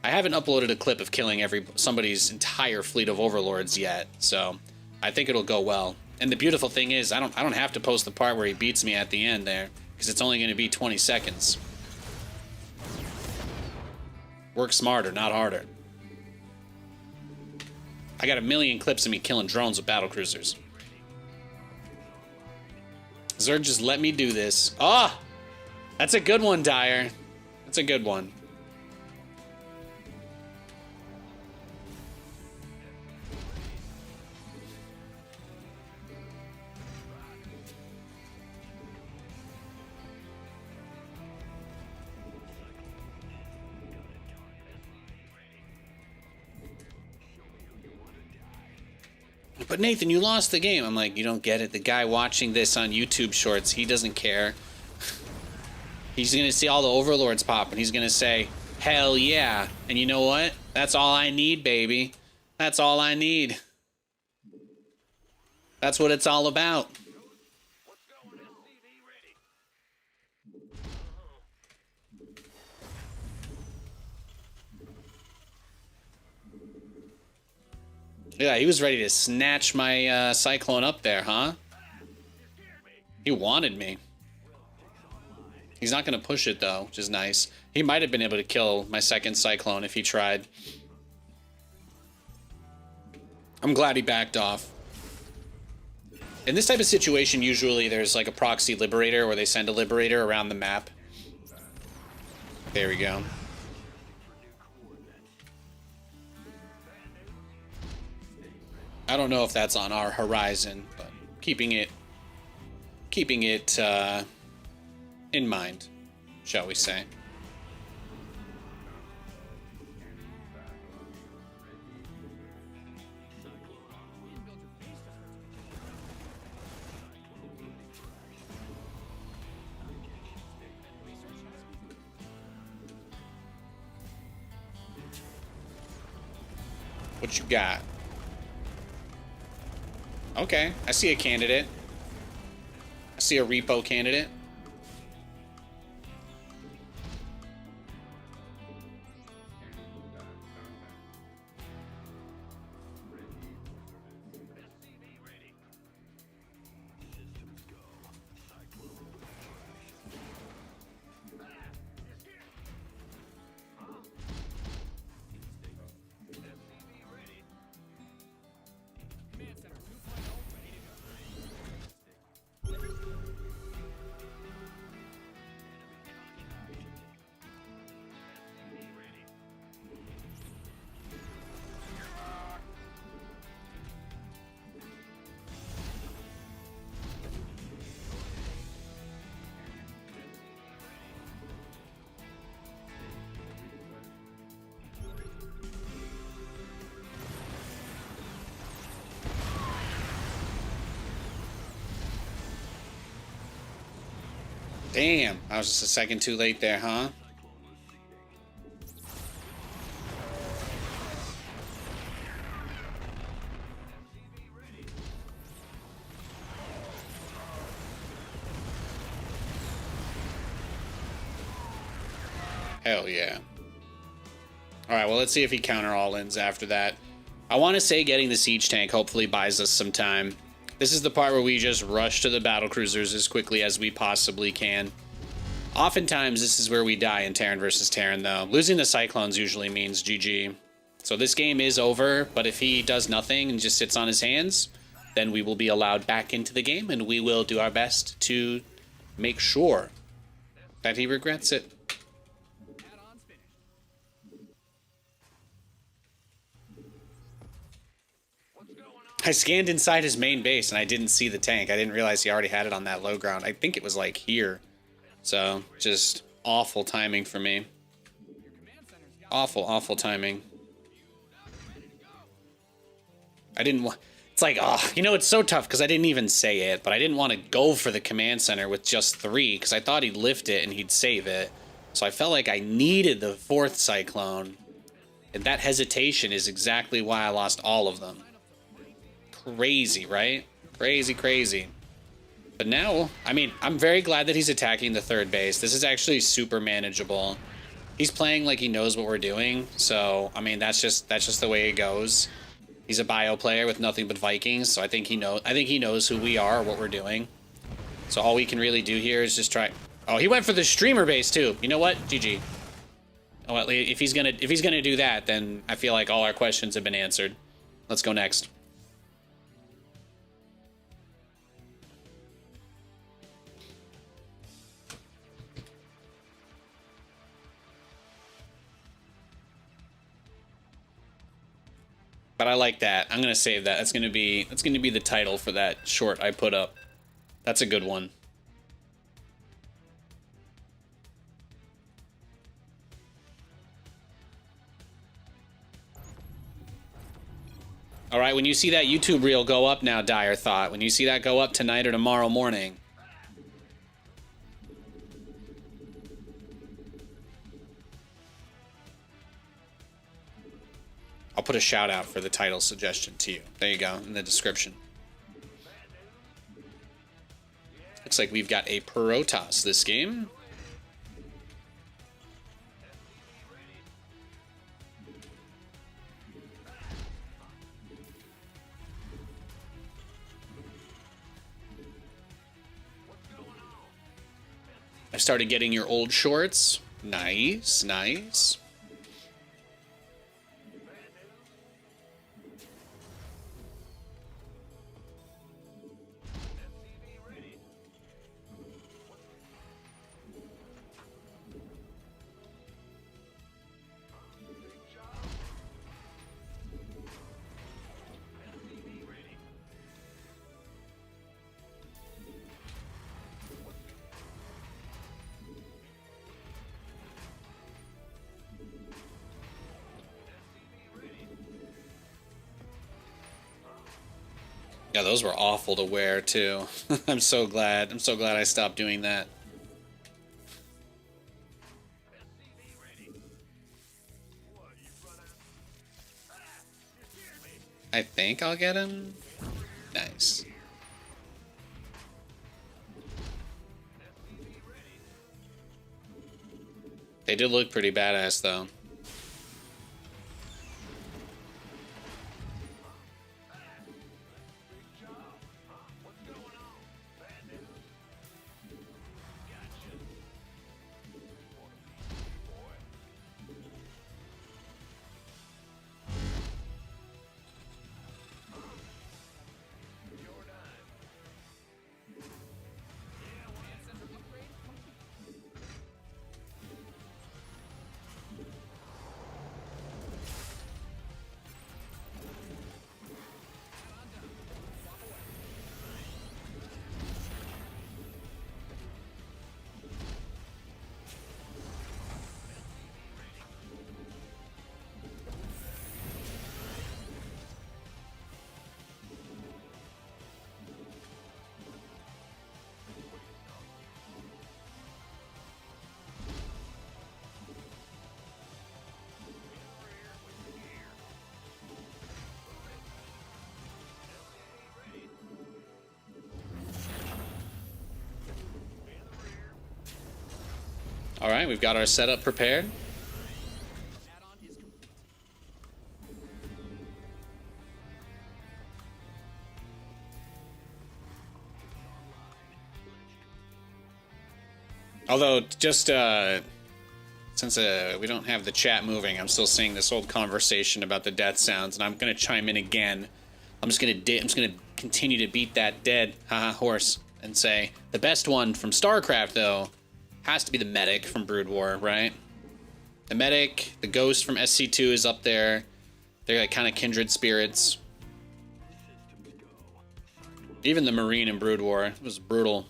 S1: I haven't uploaded a clip of killing somebody's entire fleet of overlords yet, so I think it'll go well. And the beautiful thing is, I don't have to post the part where he beats me at the end there, because it's only going to be 20 seconds. Work smarter, not harder. I got a million clips of me killing drones with battlecruisers. Zerg, just let me do this. Ah! That's a good one, Dyer. That's a good one. But Nathan, you lost the game. I'm like, you don't get it. The guy watching this on YouTube Shorts, he doesn't care. He's going to see all the overlords pop, and he's going to say, hell yeah. And you know what? That's all I need, baby. That's all I need. That's what it's all about. Yeah, he was ready to snatch my Cyclone up there, huh? He wanted me. He's not going to push it, though, which is nice. He might have been able to kill my second Cyclone if he tried. I'm glad he backed off. In this type of situation, usually there's like a proxy liberator where they send a liberator around the map. There we go. I don't know if that's on our horizon, but keeping it in mind, shall we say. What you got? Okay, I see a candidate. I see a repo candidate. Damn, I was just a second too late there, huh? Hell yeah. Alright, well, let's see if he counter all-ins after that. I want to say getting the siege tank hopefully buys us some time. This is the part where we just rush to the battle cruisers as quickly as we possibly can. Oftentimes, this is where we die in Terran versus Terran, though. Losing the Cyclones usually means GG. So this game is over, but if he does nothing and just sits on his hands, then we will be allowed back into the game, and we will do our best to make sure that he regrets it. I scanned inside his main base, and I didn't see the tank. I didn't realize he already had it on that low ground. I think it was, like, here. So, just awful timing for me. Awful, awful timing. I didn't want... It's like, oh, you know, it's so tough because I didn't even say it, but I didn't want to go for the command center with just 3 because I thought he'd lift it and he'd save it. So I felt like I needed the 4th Cyclone. And that hesitation is exactly why I lost all of them. Crazy, right? Crazy, crazy. But now, I mean, I'm very glad that he's attacking the 3rd base. This is actually super manageable. He's playing like he knows what we're doing. So, I mean, that's just the way it goes. He's a bio player with nothing but Vikings, so I think he knows who we are, what we're doing. So all we can really do here is just try. Oh, he went for the streamer base too. You know what? GG. Oh, well, if he's gonna do that, then I feel like all our questions have been answered. Let's go next. But I like that. I'm gonna save that. That's gonna be the title for that short I put up. That's a good one. All right, when you see that YouTube reel go up now, Dire Thought, when you see that go up tonight or tomorrow morning, I'll put a shout out for the title suggestion to you. There you go, in the description. Looks like we've got a Protoss this game. I started getting your old shorts. Nice, nice. Yeah, those were awful to wear too. I'm so glad I stopped doing that. I think I'll get him. Nice. They did look pretty badass though. All right, we've got our setup prepared. Although, just since we don't have the chat moving, I'm still seeing this old conversation about the death sounds, and I'm gonna chime in again. I'm just gonna continue to beat that dead horse and say the best one from StarCraft though has to be the medic from Brood War, right? The medic, the ghost from SC2 is up there. They're like kind of kindred spirits. Even the Marine in Brood War was brutal.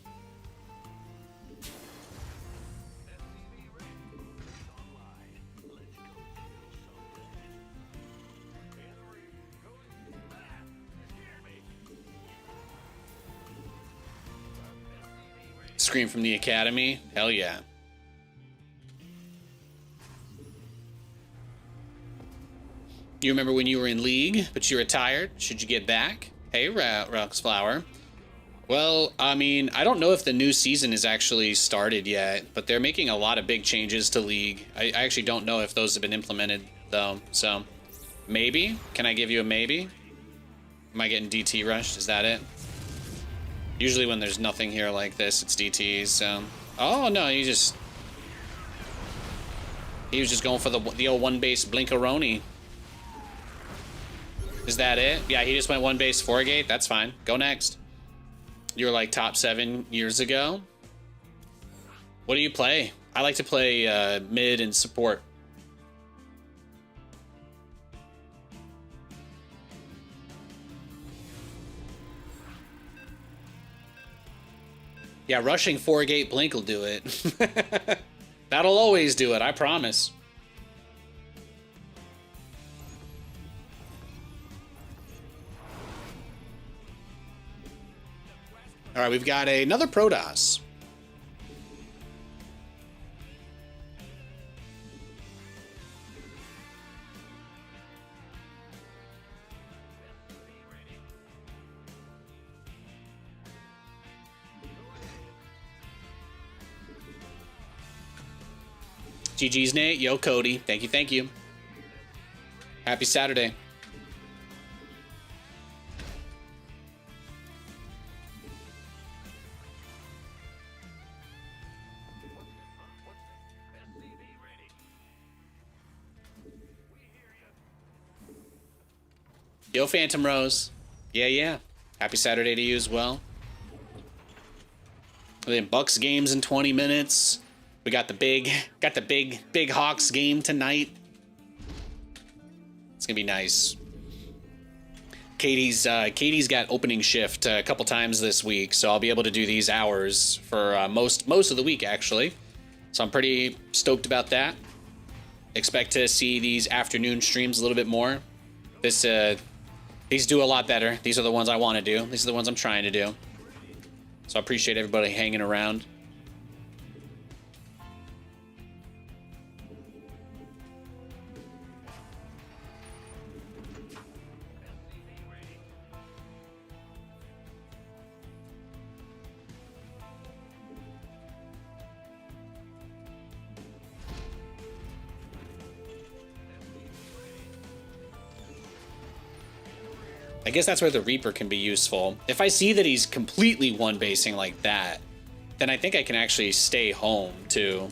S1: Scream from the Academy? Hell yeah. You remember when you were in League, but you retired? Should you get back? Hey, Roxflower. Well, I mean, I don't know if the new season is actually started yet, but they're making a lot of big changes to League. I actually don't know if those have been implemented, though. So, maybe? Can I give you a maybe? Am I getting DT rushed? Is that it? Usually when there's nothing here like this, it's DTs, so... Oh, no, he was just going for the old one-base Blinkaroni. Is that it? Yeah, he just went one-base 4-gate. That's fine. Go next. You were like top 7 years ago. What do you play? I like to play mid and support. Yeah, rushing 4-gate Blink will do it. That'll always do it, I promise. All right, we've got another Protoss. GG's Nate. Yo, Cody. Thank you, thank you. Happy Saturday. Yo, Phantom Rose. Yeah. Happy Saturday to you as well. And then Bucks games in 20 minutes. We got the big Hawks game tonight. It's gonna be nice. Katie's got opening shift a couple times this week, so I'll be able to do these hours for most of the week actually. So I'm pretty stoked about that. Expect to see these afternoon streams a little bit more. These do a lot better. These are the ones I want to do. These are the ones I'm trying to do. So I appreciate everybody hanging around. I guess that's where the Reaper can be useful. If I see that he's completely one-basing like that, then I think I can actually stay home, too.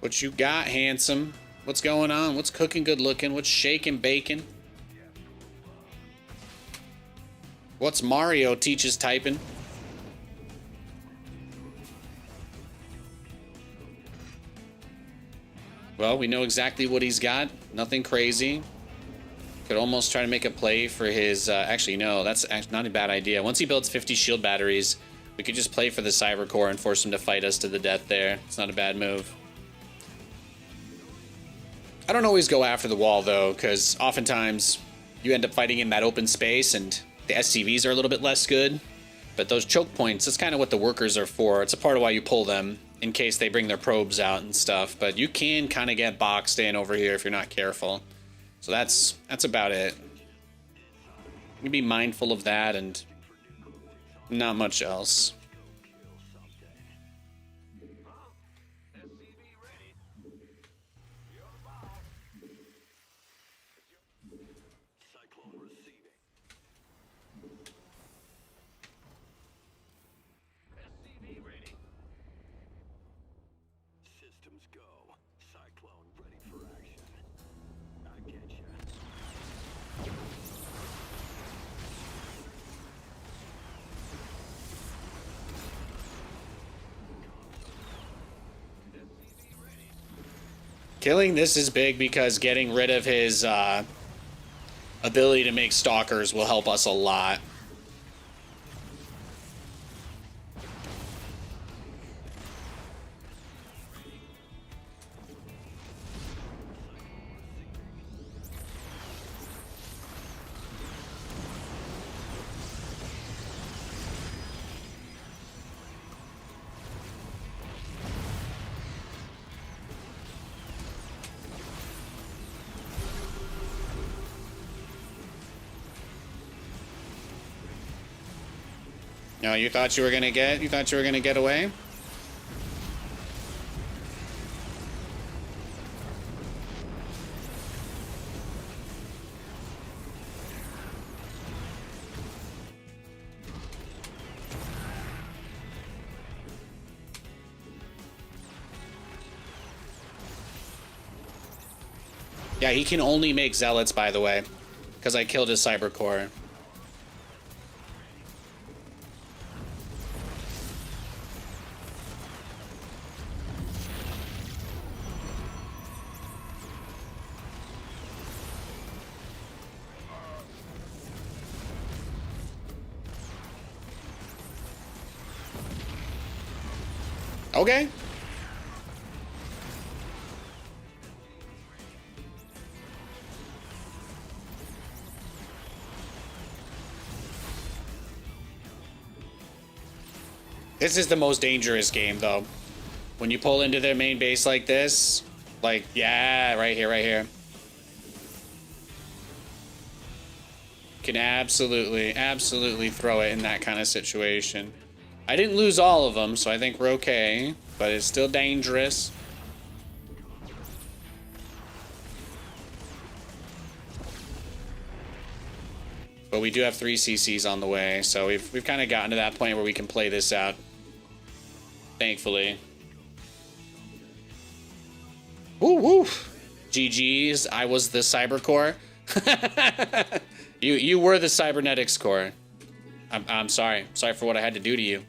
S1: What you got, handsome? What's going on? What's cooking good looking? What's shaking bacon? What's Mario teaches typing? Well, we know exactly what he's got. Nothing crazy. Could almost try to make a play for his... actually, no, that's actually not a bad idea. Once he builds 50 shield batteries, we could just play for the Cyber Core and force him to fight us to the death there. It's not a bad move. I don't always go after the wall, though, because oftentimes you end up fighting in that open space, and the SCVs are a little bit less good. But those choke points, that's kind of what the workers are for. It's a part of why you pull them, in case they bring their probes out and stuff. But you can kind of get boxed in over here if you're not careful. So that's about it. You be mindful of that and not much else. Killing this is big because getting rid of his ability to make stalkers will help us a lot. No, you thought you were gonna get away? Yeah, he can only make zealots, by the way, because I killed his cyber core. Okay. This is the most dangerous game, though. When you pull into their main base like this, like, yeah, right here, right here. Can absolutely throw it in that kind of situation. I didn't lose all of them, so I think we're okay, but it's still dangerous. But we do have 3 CCs on the way, so we've kind of gotten to that point where we can play this out. Thankfully. Woo woo. GG's. I was the cyber core. You were the cybernetics core. I'm sorry. Sorry for what I had to do to you.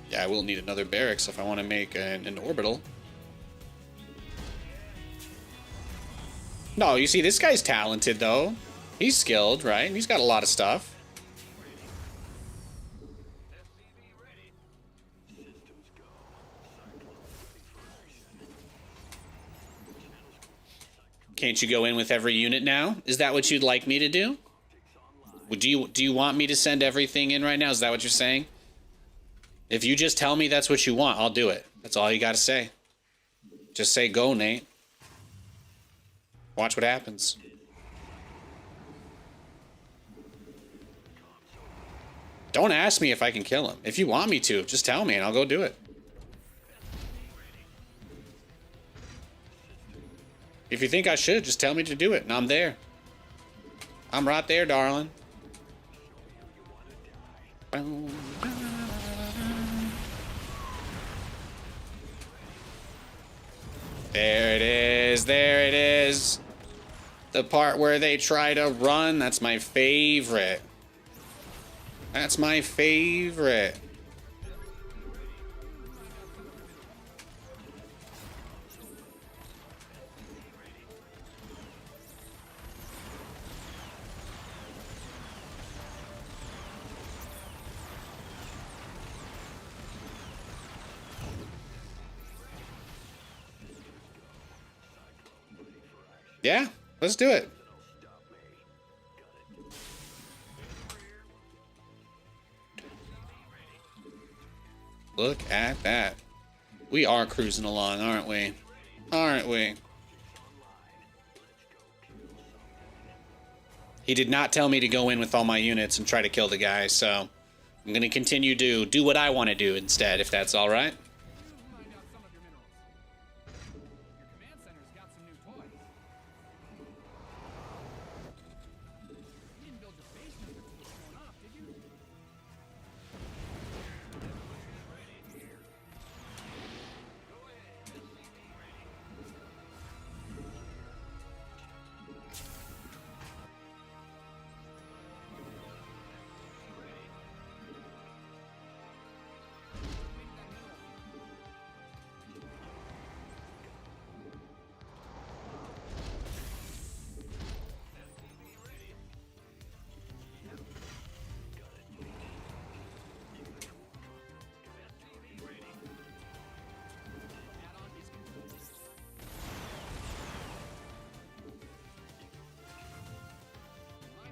S1: Yeah, I will need another barracks if I want to make an orbital. No, you see, this guy's talented, though. He's skilled, right? He's got a lot of stuff. Can't you go in with every unit now? Is that what you'd like me to do? Do you want me to send everything in right now? Is that what you're saying? If you just tell me that's what you want, I'll do it. That's all you got to say. Just say go, Nate. Watch what happens. Don't ask me if I can kill him. If you want me to, just tell me and I'll go do it. If you think I should, just tell me to do it and I'm there. I'm right there, darling. There it is. There it is. The part where they try to run. That's my favorite. That's my favorite. Yeah, let's do it. Look at that. We are cruising along, aren't we? Aren't we? He did not tell me to go in with all my units and try to kill the guy, so I'm going to continue to do what I want to do instead, if that's all right.
S2: Find out some of your minerals. Your command center's got some new toys. You didn't build your base number two showing off, did you? Find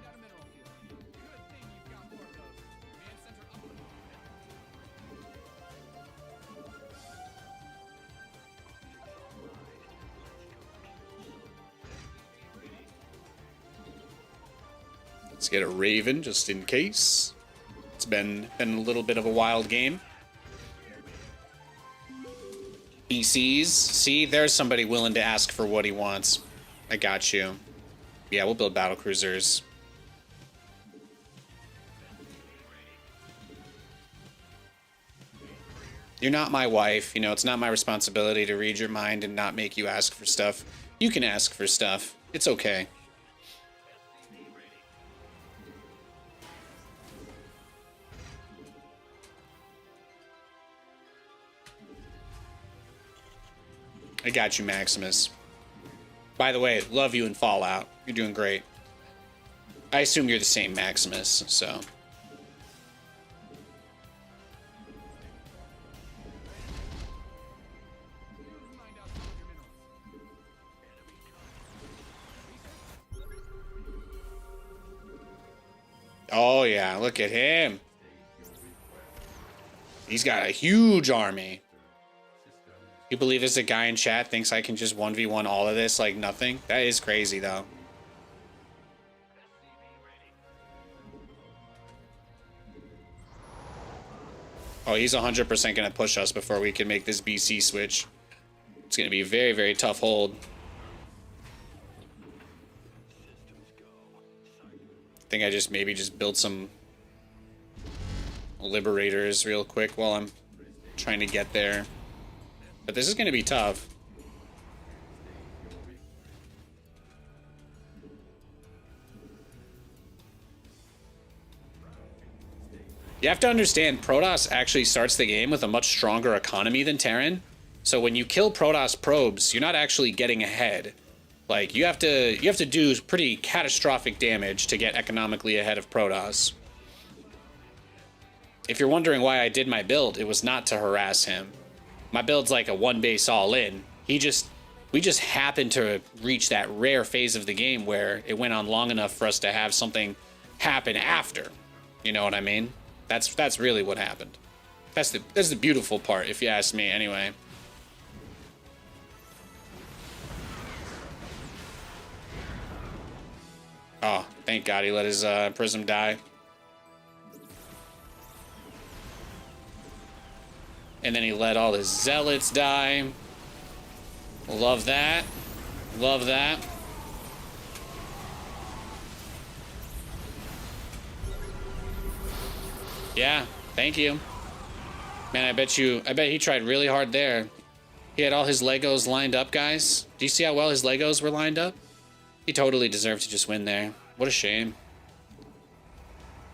S2: out a mineral field. Good thing you've got more of those. Command center up and
S1: Let's get a Raven just in case. It's been a little bit of a wild game. BCs. See, there's somebody willing to ask for what he wants. I got you. Yeah, we'll build battle cruisers. You're not my wife. You know, it's not my responsibility to read your mind and not make you ask for stuff. You can ask for stuff. It's okay. I got you, Maximus. By the way, love you in Fallout. You're doing great. I assume you're the same Maximus, so.
S2: find out some of your minerals.
S1: Oh, yeah, look at him. He's got a huge army. You believe there's a guy in chat thinks I can just 1v1 all of this like nothing? That is crazy, though. Oh, he's 100% going to push us before we can make this BC switch. It's going to be a very, very tough hold. I think I just maybe just build some liberators real quick while I'm trying to get there. But this is going to be tough. You have to understand, Protoss actually starts the game with a much stronger economy than Terran. So when you kill Protoss probes, you're not actually getting ahead. Like, you have to do pretty catastrophic damage to get economically ahead of Protoss. If you're wondering why I did my build, it was not to harass him. My build's like a one base all in. We just happened to reach that rare phase of the game where it went on long enough for us to have something happen after. You know what I mean? That's really what happened. That's the beautiful part, if you ask me, anyway. Oh, thank God he let his prism die. And then he let all his zealots die. Love that. Love that. Yeah, thank you. Man, I bet he tried really hard there. He had all his Legos lined up, guys. Do you see how well his Legos were lined up? He totally deserved to just win there. What a shame.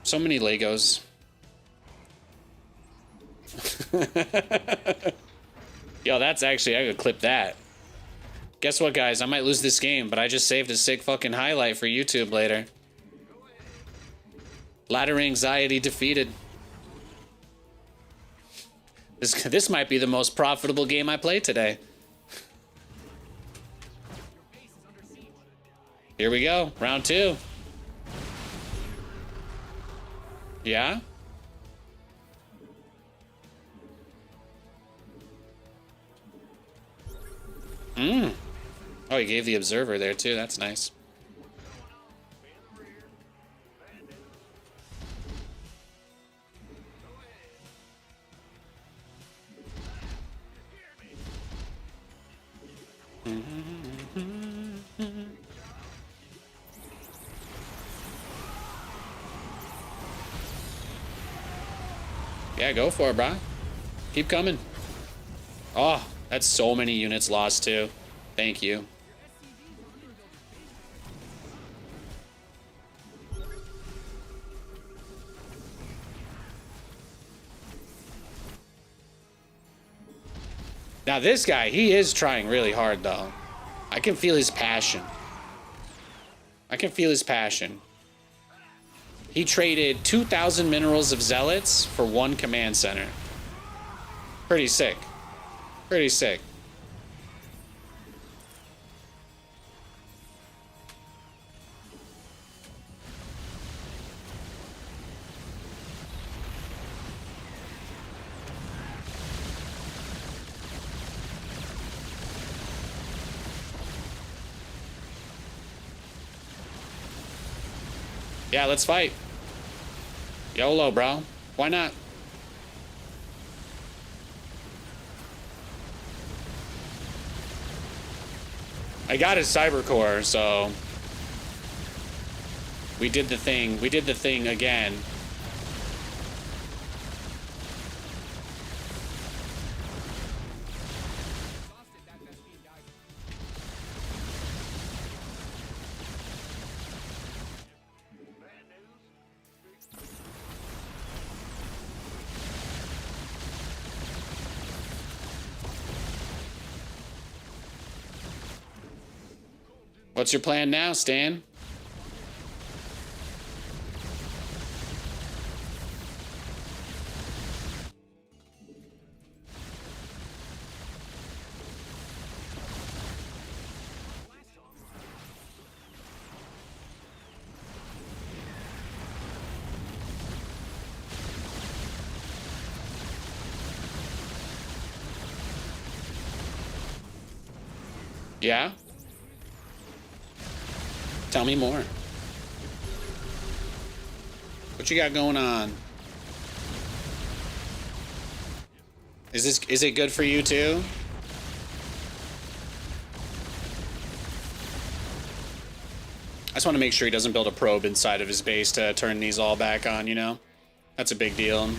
S1: So many Legos. Yo, that's actually, I could clip that. Guess what, guys? I might lose this game, but I just saved a sick fucking highlight for YouTube later. Ladder anxiety defeated. This might be the most profitable game I played today. Here we go, round 2. Yeah? Oh, he gave the observer there too, that's nice. Yeah, go for it, brah. Keep coming. Oh, that's so many units lost too. Thank you. Now this guy, he is trying really hard though. I can feel his passion. I can feel his passion. He traded 2,000 minerals of zealots for 1 command center. Pretty sick. Pretty sick. Yeah, let's fight. YOLO, bro. Why not? I got his cyber core, so we did the thing. We did the thing again. What's your plan now, Stan? Yeah? Tell me more. What you got going on? Is it good for you too? I just want to make sure he doesn't build a probe inside of his base to turn these all back on, you know? That's a big deal.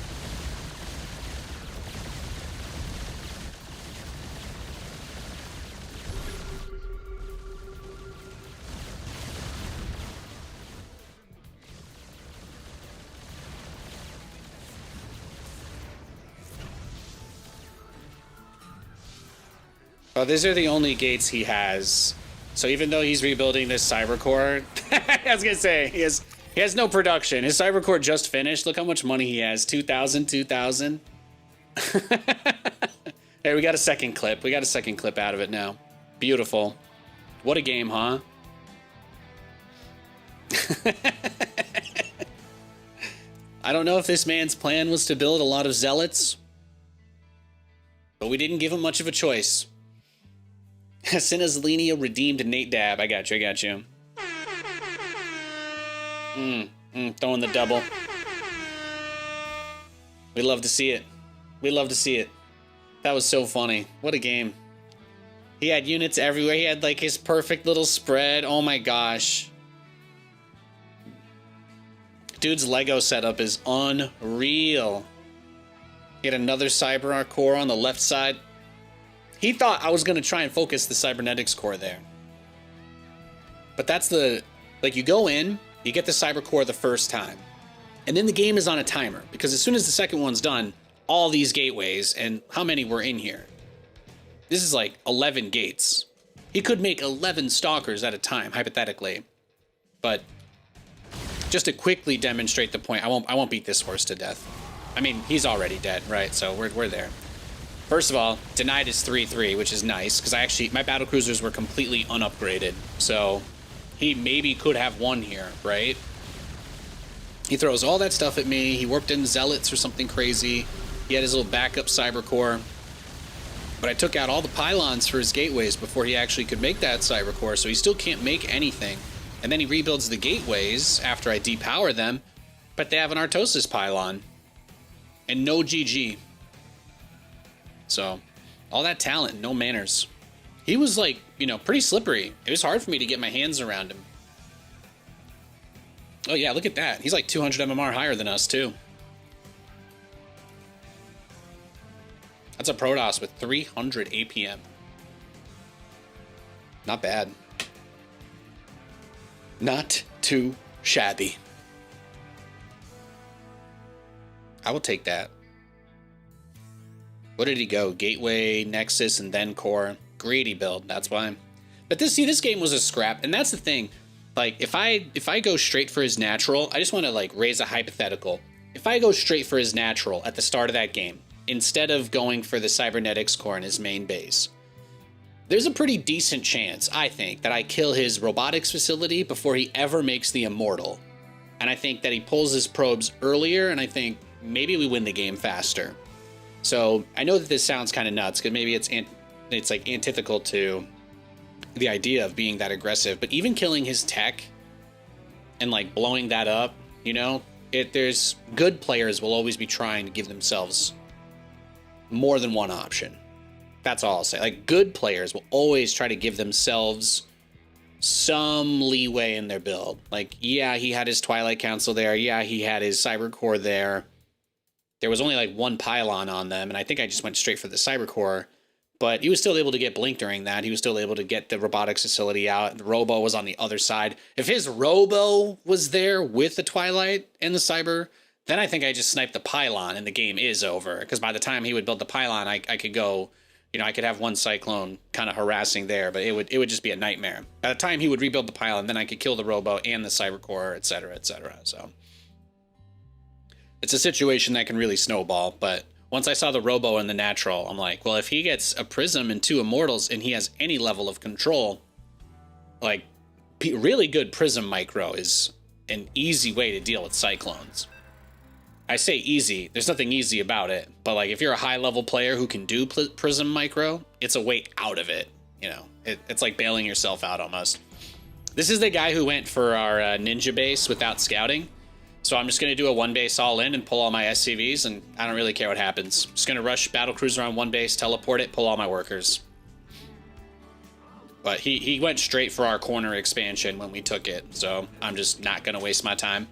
S1: Oh, these are the only gates he has. So even though he's rebuilding this cyber core, I was gonna say he has no production. His cyber core just finished. Look how much money he has. 2,000. Hey, we got a second clip. We got a second clip out of it now. Beautiful. What a game, huh? I don't know if this man's plan was to build a lot of zealots, but we didn't give him much of a choice. Sinazlinia redeemed Nate Dab. I got you. Throwing the double. We love to see it. That was so funny. What a game. He had units everywhere. He had like his perfect little spread. Oh my gosh. Dude's Lego setup is unreal. He had another Cyber core on the left side. He thought I was going to try and focus the cybernetics core there. But that's the, like, you go in, you get the cyber core the first time, and then the game is on a timer, because as soon as the second one's done, all these gateways, and how many were in here? This is like 11 gates. He could make 11 stalkers at a time, hypothetically. But just to quickly demonstrate the point, I won't beat this horse to death. I mean, he's already dead, right? So we're there. First of all, denied is 3-3, which is nice, because my battle cruisers were completely unupgraded. So he maybe could have won here, right? He throws all that stuff at me. He warped in zealots or something crazy. He had his little backup cyber core. But I took out all the pylons for his gateways before he actually could make that cyber core, so he still can't make anything. And then he rebuilds the gateways after I depower them, but they have an Artosis pylon. And no GG. So, all that talent, no manners. He was like, you know, pretty slippery. It was hard for me to get my hands around him. Oh yeah, look at that. He's like 200 MMR higher than us, too. That's a Protoss with 300 APM. Not bad. Not too shabby. I will take that. What did he go? Gateway, Nexus, and then Core. Greedy build, that's why. But this game was a scrap, and that's the thing. Like, if I go straight for his natural, I just want to, like, raise a hypothetical. If I go straight for his natural at the start of that game, instead of going for the cybernetics core in his main base, there's a pretty decent chance, I think, that I kill his robotics facility before he ever makes the immortal. And I think that he pulls his probes earlier, and I think maybe we win the game faster. So I know that this sounds kind of nuts, because maybe it's like antithetical to the idea of being that aggressive, but even killing his tech and like blowing that up, you know, there's good players will always be trying to give themselves more than one option. That's all I'll say. Like, good players will always try to give themselves some leeway in their build. Like, yeah, he had his Twilight Council there. Yeah, he had his Cyber Core there. There was only like one pylon on them, and I think I just went straight for the Cyber Core. But he was still able to get Blink during that. He was still able to get the robotics facility out. The Robo was on the other side. If his Robo was there with the Twilight and the Cyber, then I think I just sniped the pylon and the game is over. Because by the time he would build the pylon, I could go, you know, I could have one Cyclone kind of harassing there, but it would just be a nightmare. By the time he would rebuild the pylon, then I could kill the Robo and the Cyber Core, etc., etc. So it's a situation that can really snowball, but once I saw the Robo and the natural, I'm like, well, if he gets a Prism and 2 Immortals and he has any level of control, like, really good Prism micro is an easy way to deal with Cyclones. I say easy, there's nothing easy about it, but like, if you're a high level player who can do Prism micro, it's a way out of it, you know? It's like bailing yourself out almost. This is the guy who went for our ninja base without scouting. So I'm just going to do a 1 base all in and pull all my SCVs, and I don't really care what happens. Just going to rush battle cruiser on 1 base, teleport it, pull all my workers. But he went straight for our corner expansion when we took it, so I'm just not going to waste my time.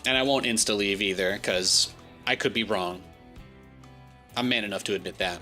S1: And I won't insta-leave either, because I could be wrong. I'm man enough to admit that.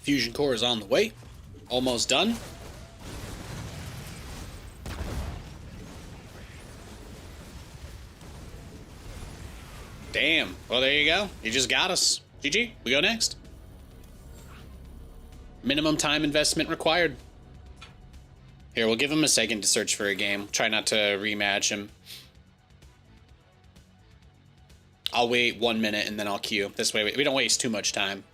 S1: Fusion core is on the way. Almost done. Damn. Well, there you go. You just got us. GG. We go next. Minimum time investment required. Here, we'll give him a second to search for a game. Try not to rematch him. I'll wait 1 minute and then I'll queue. This way we don't waste too much time.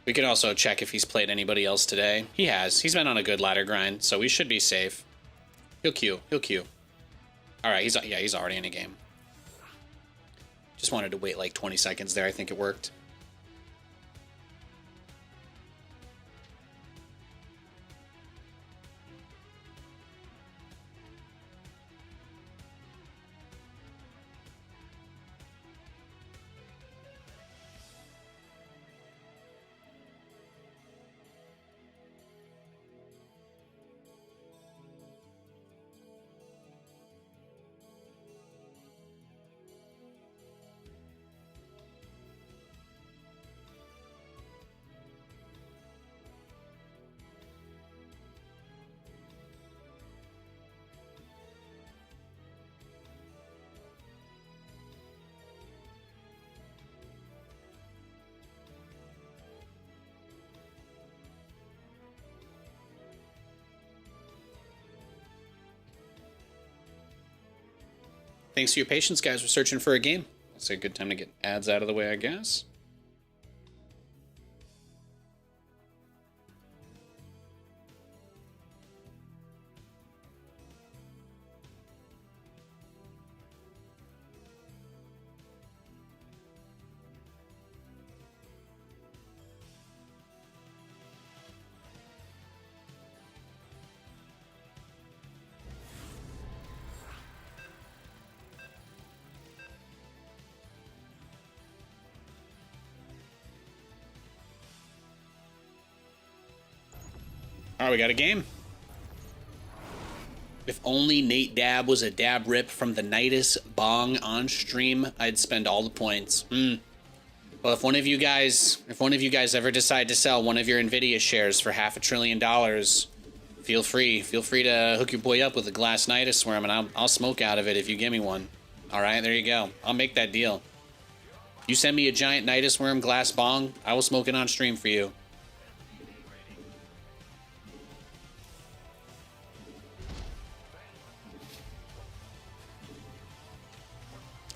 S1: We can also check if he's played anybody else today. He has. He's been on a good ladder grind, so we should be safe. He'll queue. He'll queue. All right, he's already in a game. Just wanted to wait like 20 seconds there. I think it worked. Thanks for your patience, guys. We're searching for a game. It's a good time to get ads out of the way, I guess. All right, we got a game. If only Nate Dab was a dab rip from the Nidus bong on stream, I'd spend all the points. Well, if one of you guys ever decide to sell one of your Nvidia shares for $500 billion, feel free to hook your boy up with a glass Nidus worm, and I'll smoke out of it if you give me one. All right, there you go. I'll make that deal. You send me a giant Nidus worm glass bong, I will smoke it on stream for you.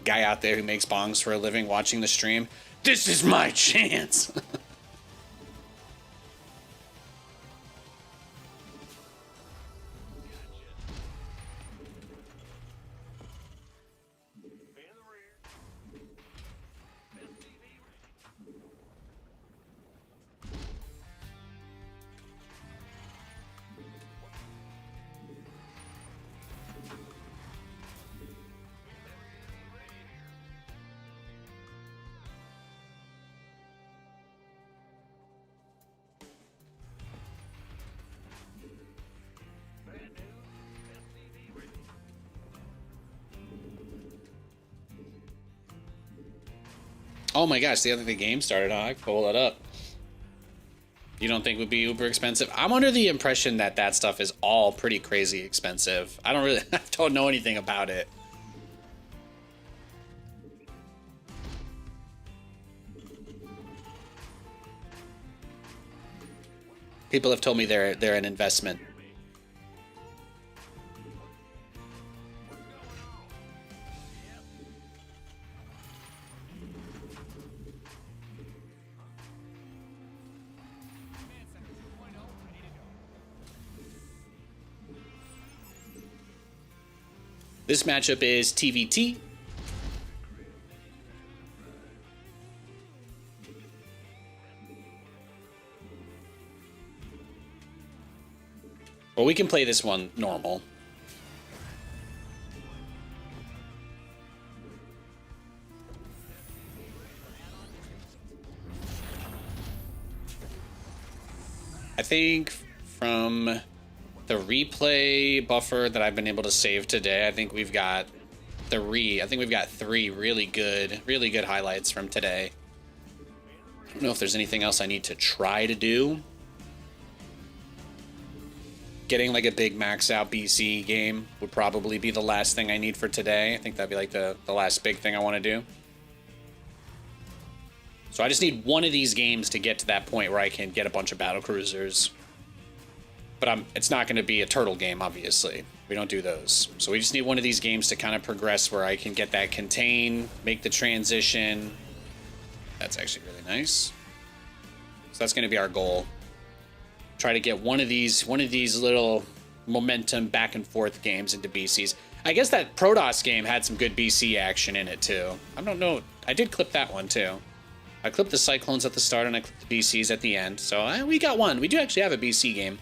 S1: Guy out there who makes bongs for a living watching the stream. This is my chance. Oh my gosh, the game started, huh? I can pull that up. You don't think it would be uber expensive? I'm under the impression that that stuff is all pretty crazy expensive. I don't know anything about it. People have told me they're an investment. This matchup is TVT. Well, we can play this one normal. I think from the replay buffer that I've been able to save today, I think we've got three really good highlights from today. I don't know if there's anything else I need to try to do. Getting like a big max out BC game would probably be the last thing I need for today. I think that'd be like the last big thing I want to do. So I just need one of these games to get to that point where I can get a bunch of battle cruisers. But it's not going to be a turtle game, obviously. We don't do those. So we just need one of these games to kind of progress where I can get that contain, make the transition. That's actually really nice. So that's going to be our goal. Try to get one of these little momentum back and forth games into BCs. I guess that Protoss game had some good BC action in it too. I don't know. I did clip that one too. I clipped the Cyclones at the start and I clipped the BCs at the end. So we got one. We do actually have a BC game.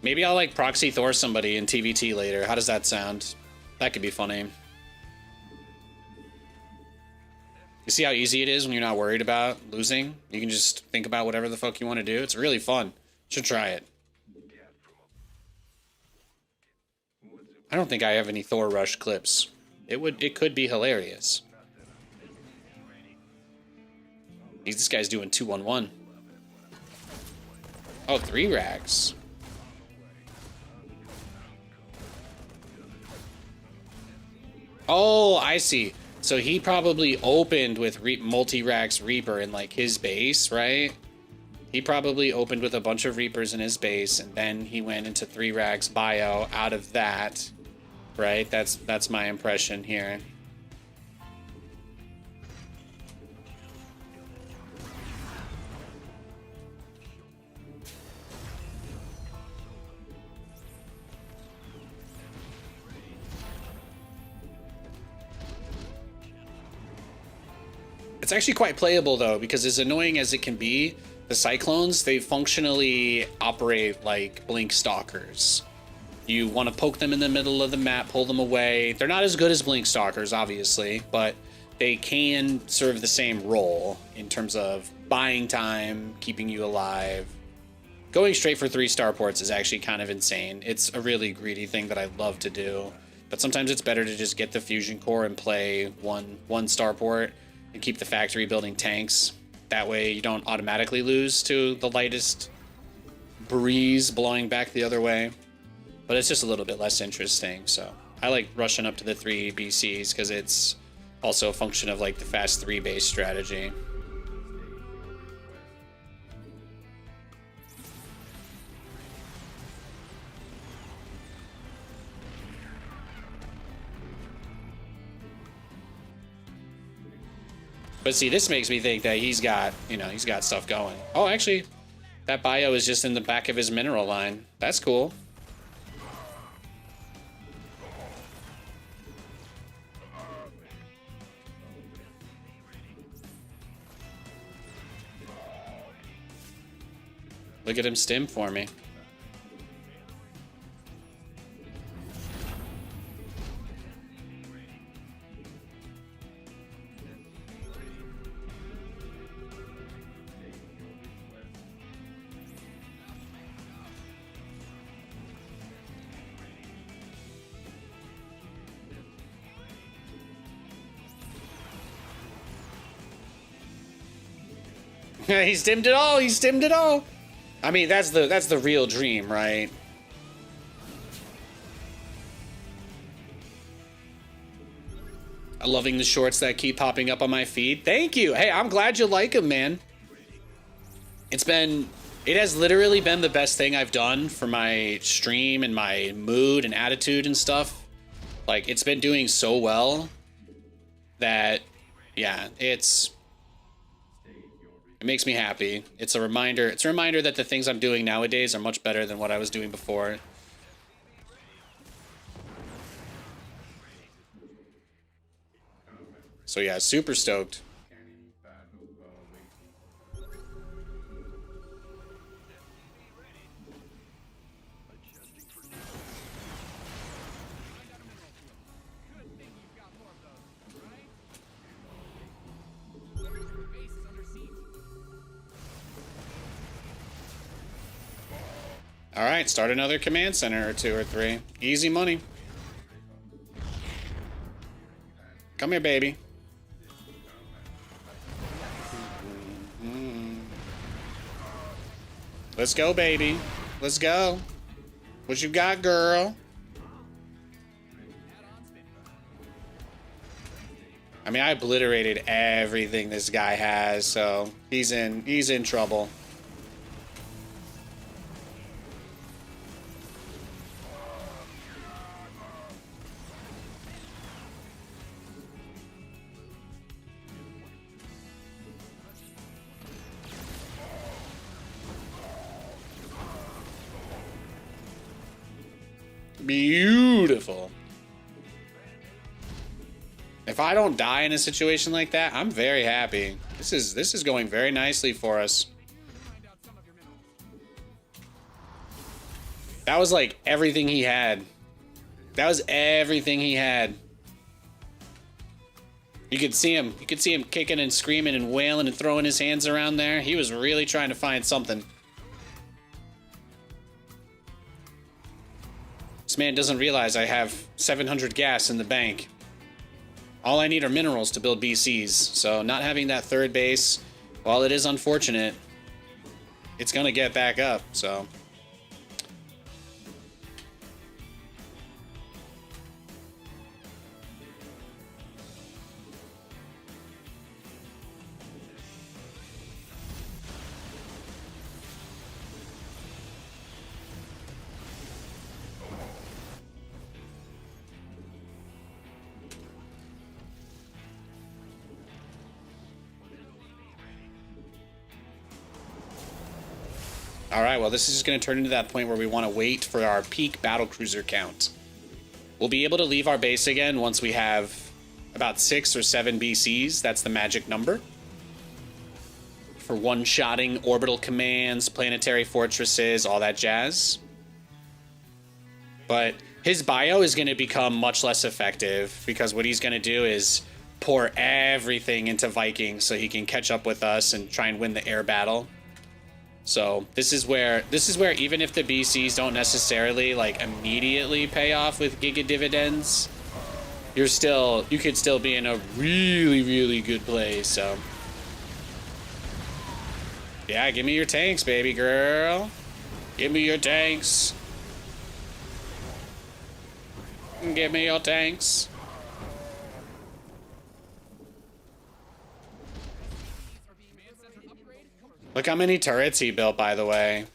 S1: Maybe I'll like proxy Thor somebody in TVT later. How does that sound? That could be funny. You see how easy it is when you're not worried about losing? You can just think about whatever the fuck you want to do. It's really fun. Should try it. I don't think I have any Thor Rush clips. It could be hilarious. This guy's doing 2-1-1. Oh, 3 racks. Oh, I see. So he probably opened with multi-racks Reaper in like his base, right? He probably opened with a bunch of Reapers in his base, and then he went into 3 racks bio out of that, right? That's my impression here. It's actually quite playable though, because as annoying as it can be, the Cyclones, they functionally operate like Blink Stalkers. You want to poke them in the middle of the map, pull them away. They're not as good as Blink Stalkers, obviously, but they can serve the same role in terms of buying time, keeping you alive. Going straight for 3 starports is actually kind of insane. It's a really greedy thing that I love to do, but sometimes it's better to just get the fusion core and play one starport and keep the factory building tanks. That way you don't automatically lose to the lightest breeze blowing back the other way. But it's just a little bit less interesting. So I like rushing up to the 3 BCs because it's also a function of like the fast 3 base strategy. But see, this makes me think that he's got stuff going. Oh, actually, that bio is just in the back of his mineral line. That's cool. Look at him stim for me. He stimmed it all. He stimmed it all. I mean, that's the real dream, right? I'm loving the shorts that keep popping up on my feed. Thank you. Hey, I'm glad you like them, man. It has literally been the best thing I've done for my stream and my mood and attitude and stuff. Like, it's been doing so well that, yeah, it makes me happy. It's a reminder that the things I'm doing nowadays are much better than what I was doing before. So yeah, super stoked. All right, start another command center or 2 or 3. Easy money. Come here, baby. Let's go, baby. Let's go. What you got, girl? I mean, I obliterated everything this guy has, so he's in trouble. Beautiful. If I don't die in a situation like that, I'm very happy. This is going very nicely for us. That was like everything he had. That was everything he had. You could see him. You could see him kicking and screaming and wailing and throwing his hands around there. He was really trying to find something. This man doesn't realize I have 700 gas in the bank. All I need are minerals to build BCs, so not having that third base, while it is unfortunate, it's gonna get back up, so. Alright, well this is just going to turn into that point where we want to wait for our peak battlecruiser count. We'll be able to leave our base again once we have about 6 or 7 BCs. That's the magic number. For one-shotting orbital commands, planetary fortresses, all that jazz. But his bio is going to become much less effective because what he's going to do is pour everything into Vikings so he can catch up with us and try and win the air battle. So this is where even if the BCs don't necessarily like immediately pay off with giga dividends, you could still be in a really, really good place. So yeah, give me your tanks, baby girl. Give me your tanks. Give me your tanks. Look how many turrets he built, by the way.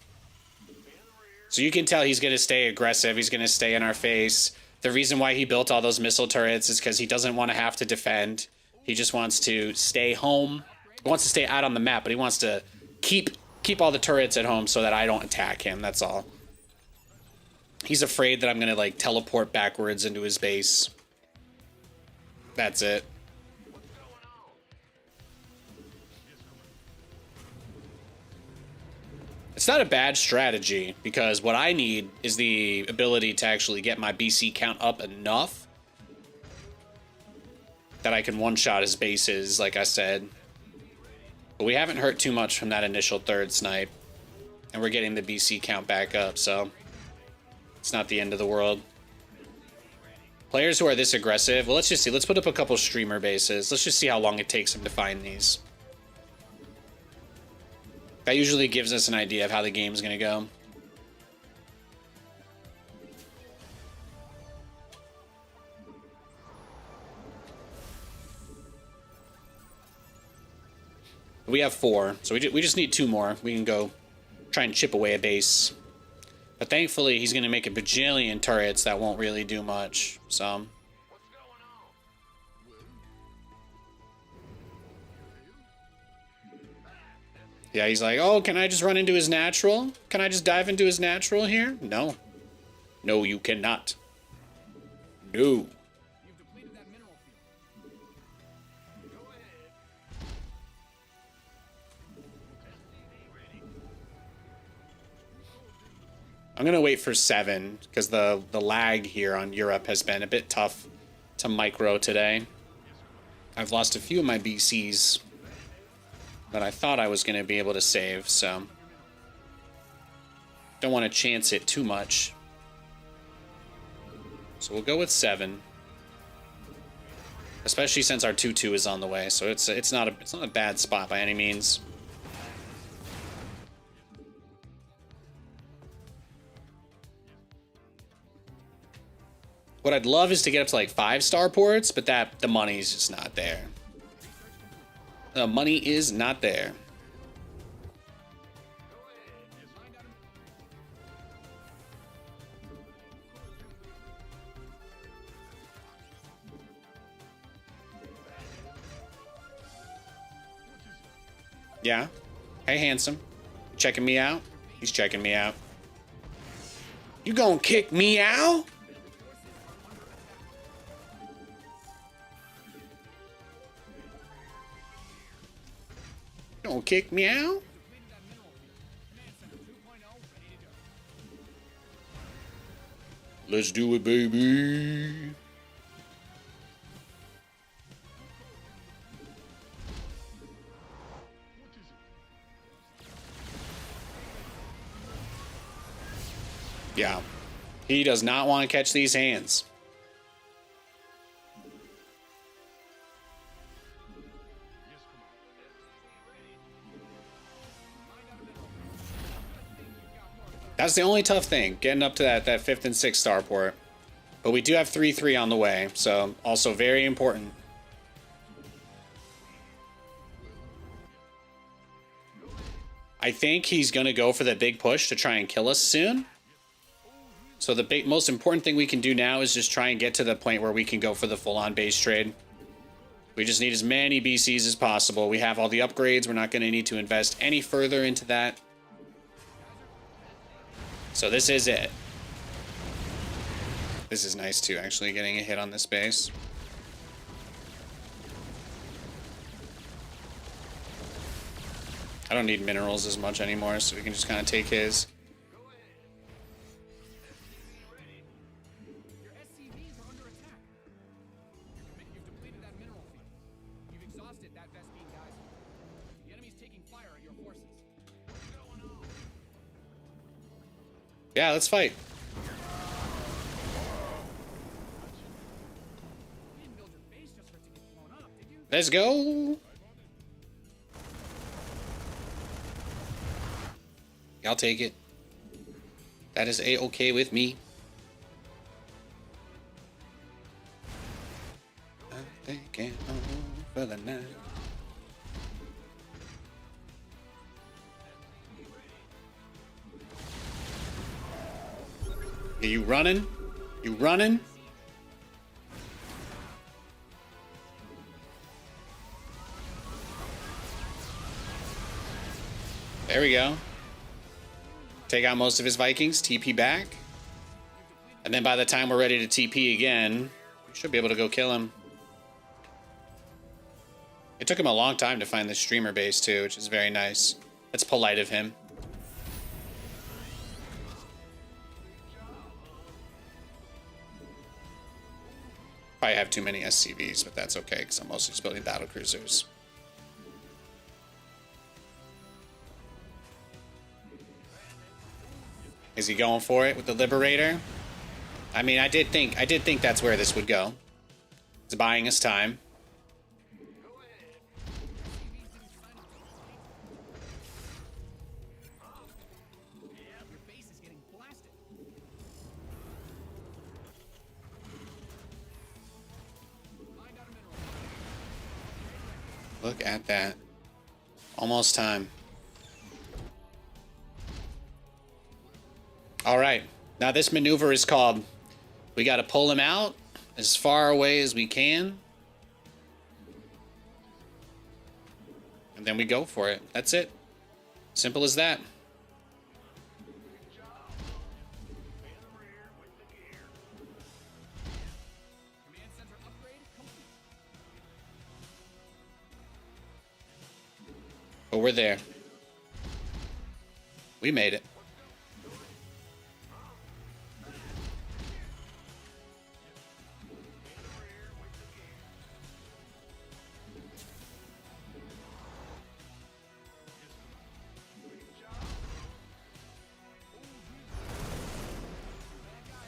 S1: So you can tell he's going to stay aggressive. He's going to stay in our face. The reason why he built all those missile turrets is because he doesn't want to have to defend. He just wants to stay home. He wants to stay out on the map, but he wants to keep all the turrets at home so that I don't attack him. That's all. He's afraid that I'm going to, like, teleport backwards into his base. That's it. It's not a bad strategy, because what I need is the ability to actually get my BC count up enough that I can one-shot his bases, like I said. But we haven't hurt too much from that initial third snipe, and we're getting the BC count back up, so it's not the end of the world. Players who are this aggressive, well, let's just see. Let's put up a couple streamer bases. Let's just see how long it takes him to find these. That usually gives us an idea of how the game's going to go. We have 4, so we just need 2 more. We can go try and chip away a base. But thankfully, he's going to make a bajillion turrets that won't really do much. So yeah, he's like, oh, can I just run into his natural? Can I just dive into his natural here? No. No, you cannot. No.
S2: You've depleted that mineral field. Go ahead.
S1: I'm going to wait for 7, because the lag here on Europe has been a bit tough to micro today. I've lost a few of my BCs that I thought I was going to be able to save, so don't want to chance it too much. So we'll go with 7, especially since our 2-2 is on the way. So it's not a bad spot by any means. What I'd love is to get up to like 5-star ports, but the money's just not there. The money is not there. Yeah. Hey, handsome. Checking me out? He's checking me out. You gonna kick me out? You gonna kick me out? Let's do it, baby. Yeah. He does not want to catch these hands. That's the only tough thing, getting up to that 5th and 6th star port. But we do have 3-3 on the way, so also very important. I think he's going to go for the big push to try and kill us soon. So the most important thing we can do now is just try and get to the point where we can go for the full-on base trade. We just need as many BCs as possible. We have all the upgrades. We're not going to need to invest any further into that. So this is it. This is nice too, actually, getting a hit on this base. I don't need minerals as much anymore, so we can just kind of take his.
S2: Your SCVs are under attack. You've depleted that mineral field. You've exhausted that Vespine geyser. The enemy's taking fire at your forces. What's going on?
S1: Yeah, let's fight.
S2: You didn't build your base just for it to get blown up, did you?
S1: Let's go. I'll take it. That is a-okay with me. I'm thinking for the night. Are you running? You running? There we go. Take out most of his Vikings, TP back. And then by the time we're ready to TP again, we should be able to go kill him. It took him a long time to find the streamer base too, which is very nice. That's polite of him. Probably have too many SCVs, but that's okay because I'm mostly just building battle cruisers. Is he going for it with the Liberator? I mean, I did think that's where this would go. It's buying us time.
S2: Your base is getting blasted. Find out a mineral.
S1: Look at that. Almost time. All right. Now this maneuver is called, we got to pull him out as far away as we can. And then we go for it. That's it. Simple as that.
S2: Command center upgrade complete.
S1: But we're there. We made it.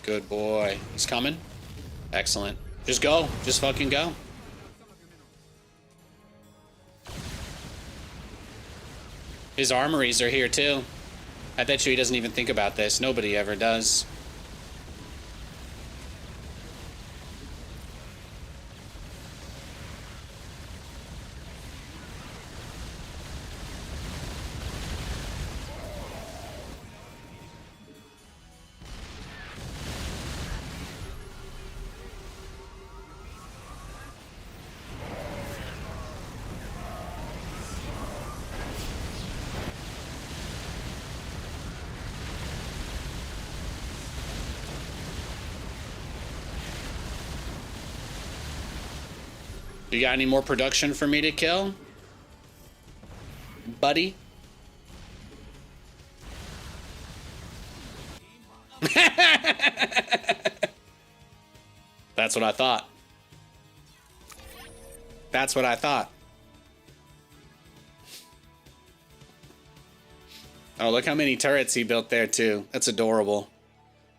S1: Good boy. He's coming. Excellent. Just go. Just fucking go. His armories are here too. I bet you he doesn't even think about this. Nobody ever does. You got any more production for me to kill? Buddy? That's what I thought. That's what I thought. Oh, look how many turrets he built there, too. That's adorable.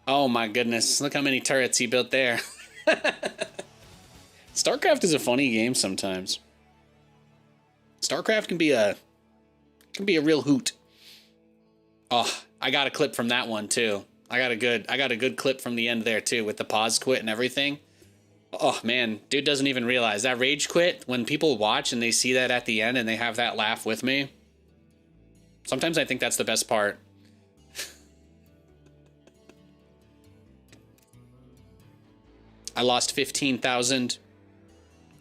S1: Oh, my goodness. Look how many turrets he built there. StarCraft is a funny game sometimes. StarCraft can be a real hoot. Oh, I got a clip from that one, too. I got a good clip from the end there, too, with the pause quit and everything. Oh, man. Dude doesn't even realize. That rage quit, when people watch and they see that at the end and they have that laugh with me, sometimes I think that's the best part. I lost 15,000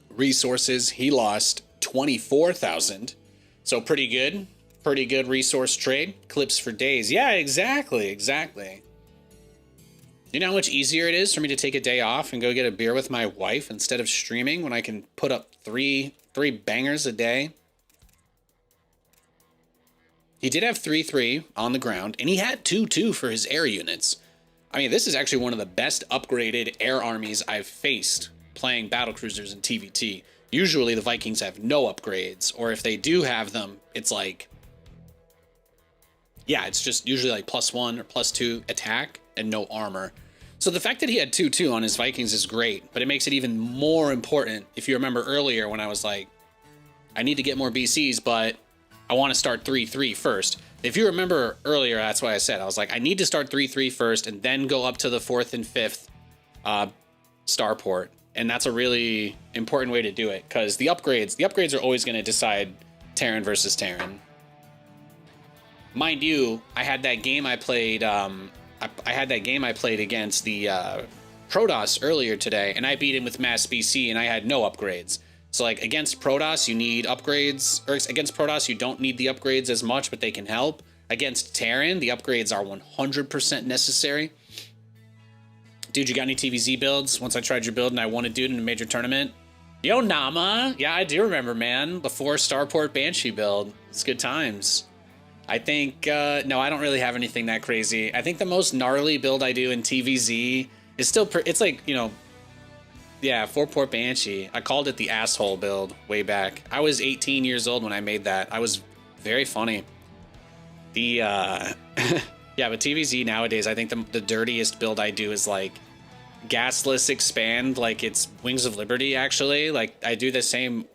S1: resources. He lost 24,000. So pretty good. Pretty good resource trade. Clips for days. Yeah, exactly. You know how much easier it is for me to take a day off and go get a beer with my wife instead of streaming when I can put up three bangers a day? He did have 3-3 on the ground, and he had 2-2 for his air units. I mean, this is actually one of the best upgraded air armies I've faced playing battlecruisers in TVT. Usually the Vikings have no upgrades, or if they do have them, it's like, yeah, it's just usually like +1 or +2 attack and no armor. So the fact that he had 2-2 on his Vikings is great, but it makes it even more important if you remember earlier when I was like, I need to get more BCs, but I want to start 3-3 first. If you remember earlier, that's why I said, I was like, I need to start 3-3 first and then go up to the 4th and 5th starport. And that's a really important way to do it, because the upgrades are always going to decide Terran versus Terran. Mind you, I had that game I played, I had that game I played against the Protoss earlier today, and I beat him with mass BC, and I had no upgrades. So like against Protoss, you need upgrades, or against Protoss, you don't need the upgrades as much, but they can help. Against Terran, the upgrades are 100% necessary. Dude, you got any TVZ builds? Once I tried your build and I won a dude in a major tournament. Yo, Nama. Yeah, I do remember, man. The 4 Starport Banshee build. It's good times. I think, no, I don't really have anything that crazy. I think the most gnarly build I do in TVZ is still, it's like, you know, yeah, 4-port Banshee. I called it the asshole build way back. I was 18 years old when I made that. I was very funny. The, yeah, but TVZ nowadays, I think the dirtiest build I do is like gasless expand, like it's Wings of Liberty, actually. Like I do the same.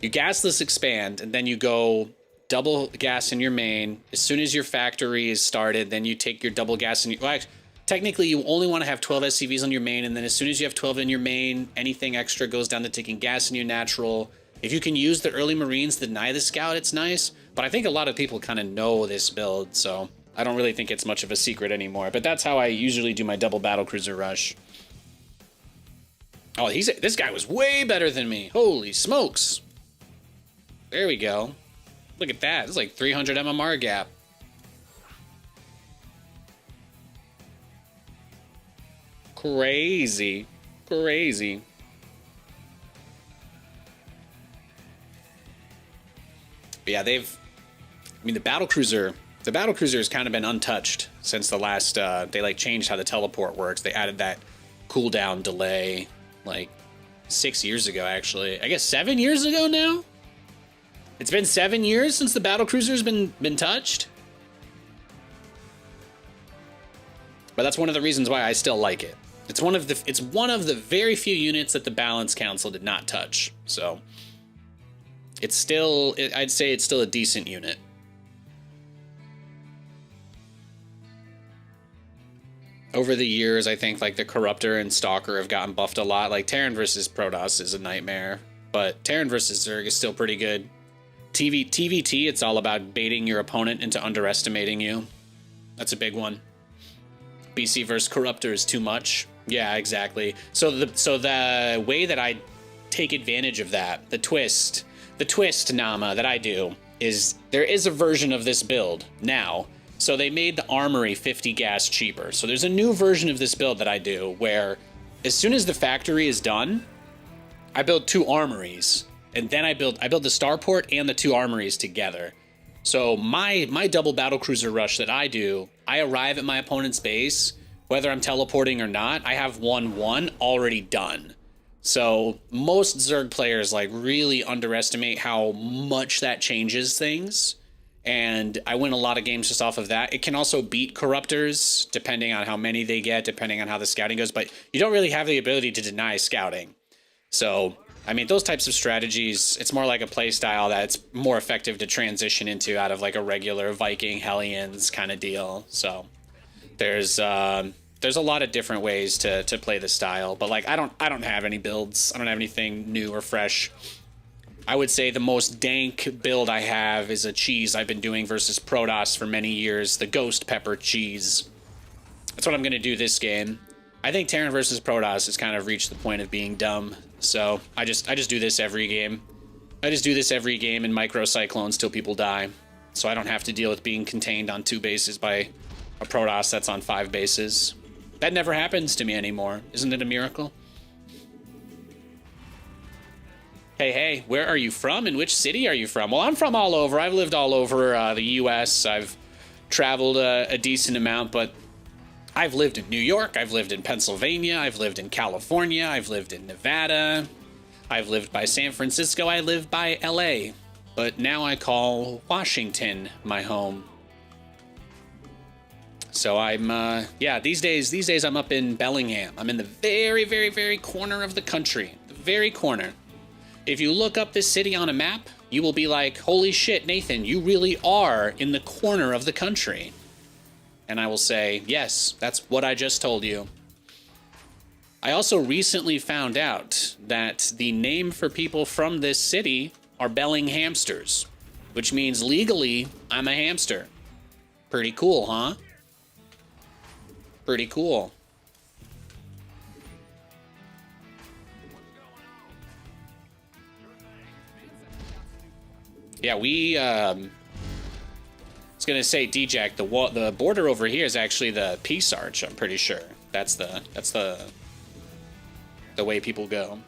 S1: You gasless expand, and then you go double gas in your main. As soon as your factory is started, then you take your double gas in your, well, actually, technically, you only want to have 12 SCVs on your main, and then as soon as you have 12 in your main, anything extra goes down to taking gas in your natural. If you can use the early Marines to deny the scout, it's nice. But I think a lot of people kind of know this build, so I don't really think it's much of a secret anymore. But that's how I usually do my double battlecruiser rush. Oh, this guy was way better than me. Holy smokes. There we go. Look at that. It's like 300 MMR gap. Crazy. Crazy. But yeah, I mean, the battlecruiser has kind of been untouched since the last, they like changed how the teleport works. They added that cooldown delay like 6 years ago, actually. I guess 7 years ago now? It's been 7 years since the battlecruiser's been touched. But that's one of the reasons why I still like it. It's one of the very few units that the Balance Council did not touch. So it's still, I'd say it's still a decent unit. Over the years, I think like the Corruptor and Stalker have gotten buffed a lot. Like Terran versus Protoss is a nightmare, but Terran versus Zerg is still pretty good. TVT, it's all about baiting your opponent into underestimating you. That's a big one. BC versus Corruptor is too much. Yeah, exactly. So the way that I take advantage of that, the twist Nama that I do is there is a version of this build now. So they made the armory 50 gas cheaper. So there's a new version of this build that I do where as soon as the factory is done, I build 2 armories, and then I build the starport and the 2 armories together. So my double battlecruiser rush that I do, I arrive at my opponent's base, whether I'm teleporting or not, I have 1-1 already done. So most Zerg players like really underestimate how much that changes things. And I win a lot of games just off of that. It can also beat corruptors, depending on how many they get, depending on how the scouting goes. But you don't really have the ability to deny scouting. So, I mean, those types of strategies, it's more like a play style that's more effective to transition into out of like a regular Viking Hellions kind of deal. So there's a lot of different ways to play the style. But like, I don't have any builds. I don't have anything new or fresh. I would say the most dank build I have is a cheese I've been doing versus Protoss for many years, the Ghost Pepper cheese. That's what I'm going to do this game. I think Terran versus Protoss has kind of reached the point of being dumb, so I just do this every game. I just do this every game in microcyclones till people die, so I don't have to deal with being contained on 2 bases by a Protoss that's on 5 bases. That never happens to me anymore. Isn't it a miracle? Hey, where are you from? And which city are you from? Well, I'm from all over. I've lived all over the U.S. I've traveled a decent amount, but I've lived in New York. I've lived in Pennsylvania. I've lived in California. I've lived in Nevada. I've lived by San Francisco. I live by L.A., but now I call Washington my home. So I'm, these days I'm up in Bellingham. I'm in the very, very, very corner of the country. The very corner. If you look up this city on a map, you will be like, holy shit, Nathan, you really are in the corner of the country. And I will say, yes, that's what I just told you. I also recently found out that the name for people from this city are Bellinghamsters, which means legally I'm a hamster. Pretty cool, huh? Pretty cool. Yeah, I was gonna say, D-Jack, the border over here is actually the Peace Arch, I'm pretty sure. That's the way people go.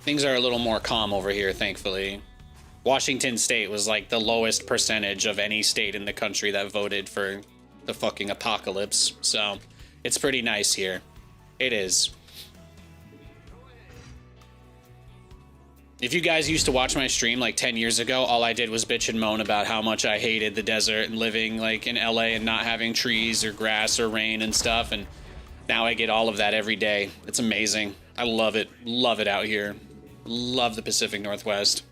S1: Things are a little more calm over here, thankfully. Washington State was like the lowest percentage of any state in the country that voted for the fucking apocalypse. So it's pretty nice here. It is. If you guys used to watch my stream like 10 years ago, all I did was bitch and moan about how much I hated the desert and living like in LA and not having trees or grass or rain and stuff. And now I get all of that every day. It's amazing. I love it. Love it out here. Love the Pacific Northwest.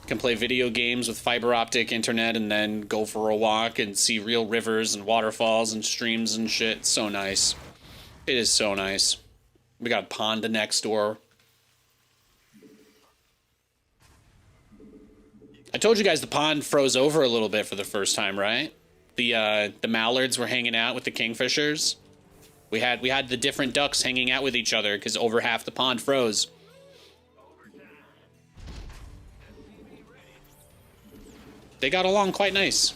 S1: Can play video games with fiber optic internet and then go for a walk and see real rivers and waterfalls and streams and shit. It's so nice. It is so nice. We got a pond next door. I told you guys the pond froze over a little bit for the first time, right? The mallards were hanging out with the kingfishers. We had the different ducks hanging out with each other because over half the pond froze. They got along quite nice.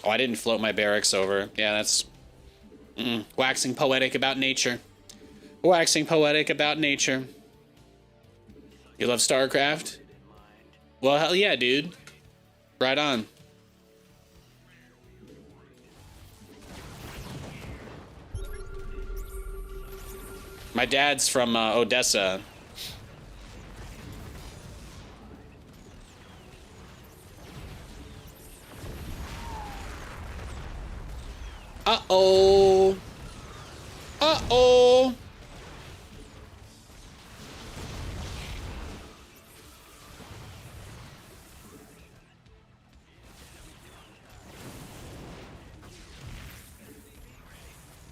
S1: Oh, I didn't float my barracks over. Yeah, that's waxing poetic about nature. Waxing poetic about nature. You love StarCraft? Well, hell yeah, dude. Right on. My dad's from Odessa. Uh-oh. Uh-oh.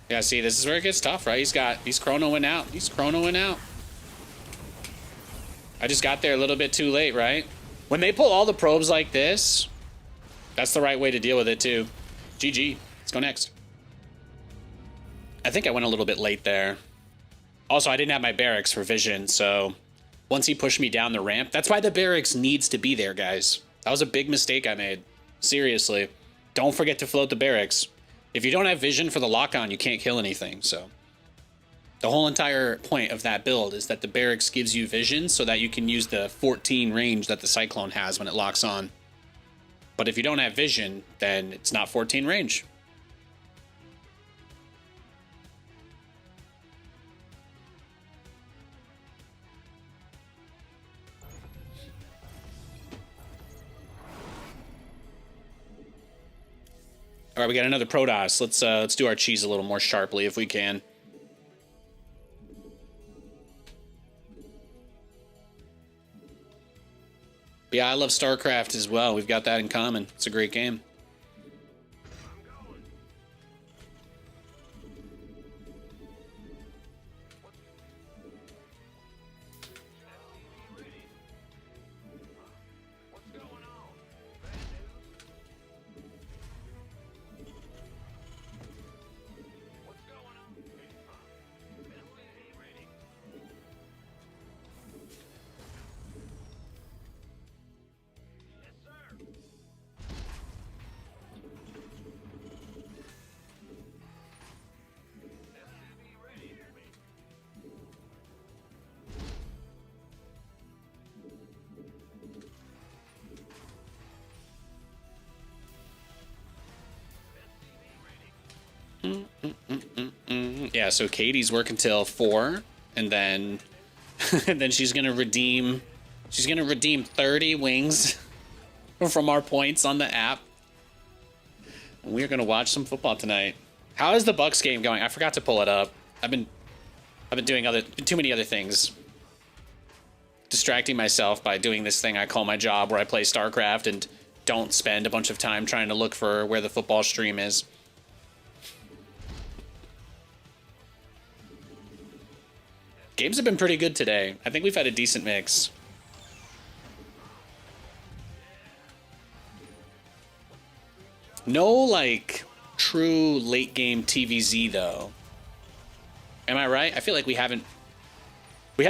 S1: Yeah, see, this is where it gets tough, right? He's chronoing out. He's chronoing out. I just got there a little bit too late, right? When they pull all the probes like this, that's the right way to deal with it too. GG. Let's go next. I think I went a little bit late there. Also, I didn't have my barracks for vision, so once he pushed me down the ramp, that's why the barracks needs to be there, guys. That was a big mistake I made. Seriously. Don't forget to float the barracks. If you don't have vision for the lock-on, you can't kill anything, so. The whole entire point of that build is that the barracks gives you vision so that you can use the 14 range that the Cyclone has when it locks on. But if you don't have vision, then it's not 14 range. All right, we got another Protoss. Let's do our cheese a little more sharply if we can. But yeah, I love StarCraft as well. We've got that in common. It's a great game. Yeah, so Katie's working till 4, and then and then she's gonna redeem 30 wings from our points on the app. And we're gonna watch some football tonight. How is the Bucks game going? I forgot to pull it up. I've been doing too many other things. Distracting myself by doing this thing I call my job, where I play StarCraft and don't spend a bunch of time trying to look for where the football stream is. Games have been pretty good today. I think we've had a decent mix. No, like, true late game TVZ, though. Am I right? I feel like we haven't... We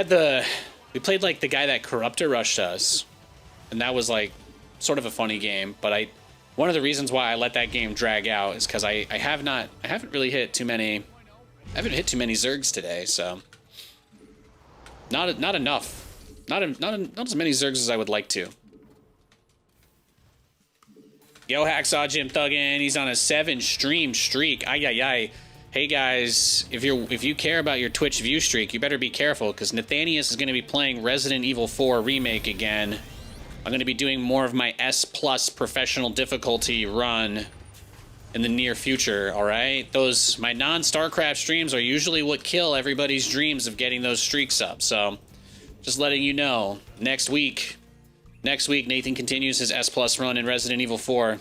S1: played, like, the guy that Corruptor rushed us. And that was, like, sort of a funny game. But one of the reasons why I let that game drag out is because I haven't really hit too many... I haven't hit too many Zergs today, so... Not enough. Not as many Zergs as I would like to. Yo, Hacksaw Jim Thuggin, he's on a 7-stream streak. Ay, ay, ay. Hey, guys, if you care about your Twitch view streak, you better be careful, because Nathanias is going to be playing Resident Evil 4 Remake again. I'm going to be doing more of my S+ professional difficulty run in the near future, all right? My non-StarCraft streams are usually what kill everybody's dreams of getting those streaks up, so just letting you know. Next week, Nathan continues his S+ run in Resident Evil 4.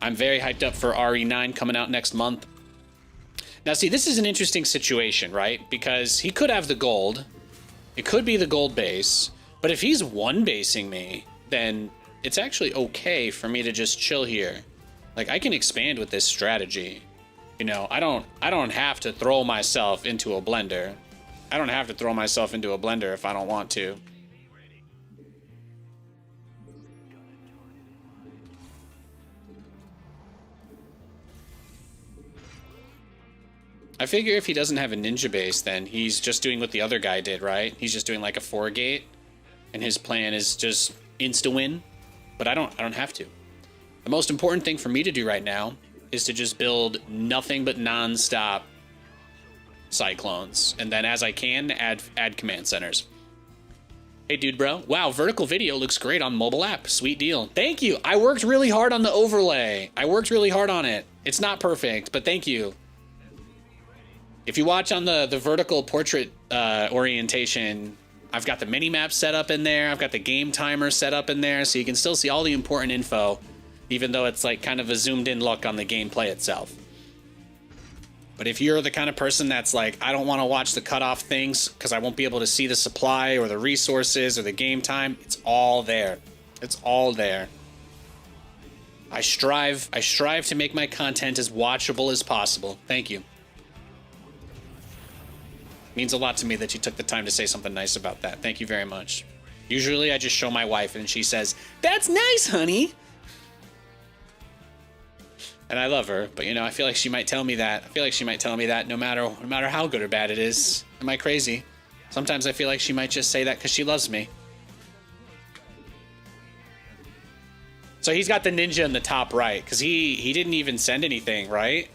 S1: I'm very hyped up for RE9 coming out next month. Now, see, this is an interesting situation, right? Because he could have the gold. It could be the gold base. But if he's one-basing me, then it's actually okay for me to just chill here. Like, I can expand with this strategy. You know, I don't have to throw myself into a blender. I don't have to throw myself into a blender if I don't want to. I figure if he doesn't have a ninja base, then he's just doing what the other guy did, right? He's just doing like a 4-gate, and his plan is just insta-win. But I don't have to. The most important thing for me to do right now is to just build nothing but non-stop Cyclones. And then as I can, add command centers. Hey, dude, bro. Wow, vertical video looks great on mobile app. Sweet deal. Thank you. I worked really hard on the overlay. I worked really hard on it. It's not perfect, but thank you. If you watch on the vertical portrait orientation, I've got the mini-map set up in there. I've got the game timer set up in there, so you can still see all the important info, even though it's like kind of a zoomed in look on the gameplay itself. But if you're the kind of person that's like, I don't want to watch the cutoff things because I won't be able to see the supply or the resources or the game time, it's all there. It's all there. I strive to make my content as watchable as possible. Thank you. Means a lot to me that you took the time to say something nice about that. Thank you very much. Usually I just show my wife and she says, "That's nice, honey." And I love her, but you know, I feel like she might tell me that. I feel like she might tell me that no matter how good or bad it is. Am I crazy? Sometimes I feel like she might just say that because she loves me. So he's got the ninja in the top right, because he didn't even send anything, right?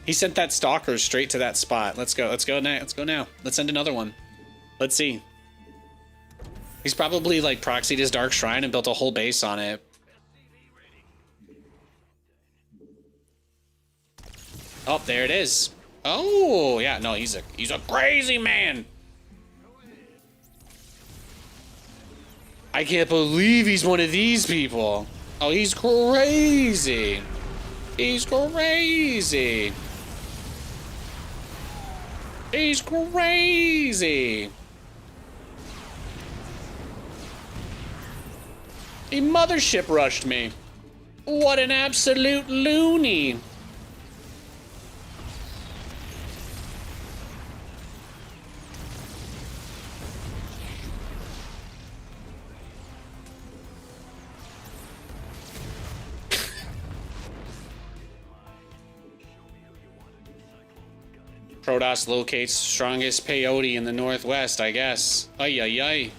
S1: He sent that stalker straight to that spot. Let's go now. Let's send another one. Let's see. He's probably like proxied his Dark Shrine and built a whole base on it. Oh, there it is. Oh, yeah, no, he's a crazy man. I can't believe he's one of these people. Oh, he's crazy. He's crazy. He's crazy. He mothership rushed me. What an absolute loony. Protoss locates strongest peyote in the Northwest, I guess. Ay, ay, ay.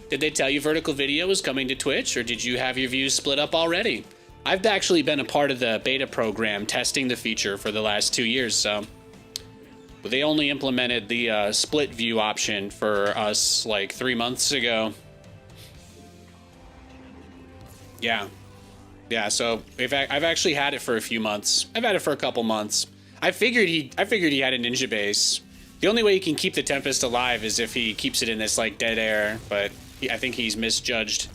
S1: Did they tell you vertical video is coming to Twitch, or did you have your views split up already? I've actually been a part of the beta program testing the feature for the last 2 years, so... But they only implemented the split view option for us like 3 months ago. Yeah. Yeah, so I've actually had it for a few months. I've had it for a couple months. I figured he had a ninja base. The only way he can keep the Tempest alive is if he keeps it in this like dead air, but I think he's misjudged.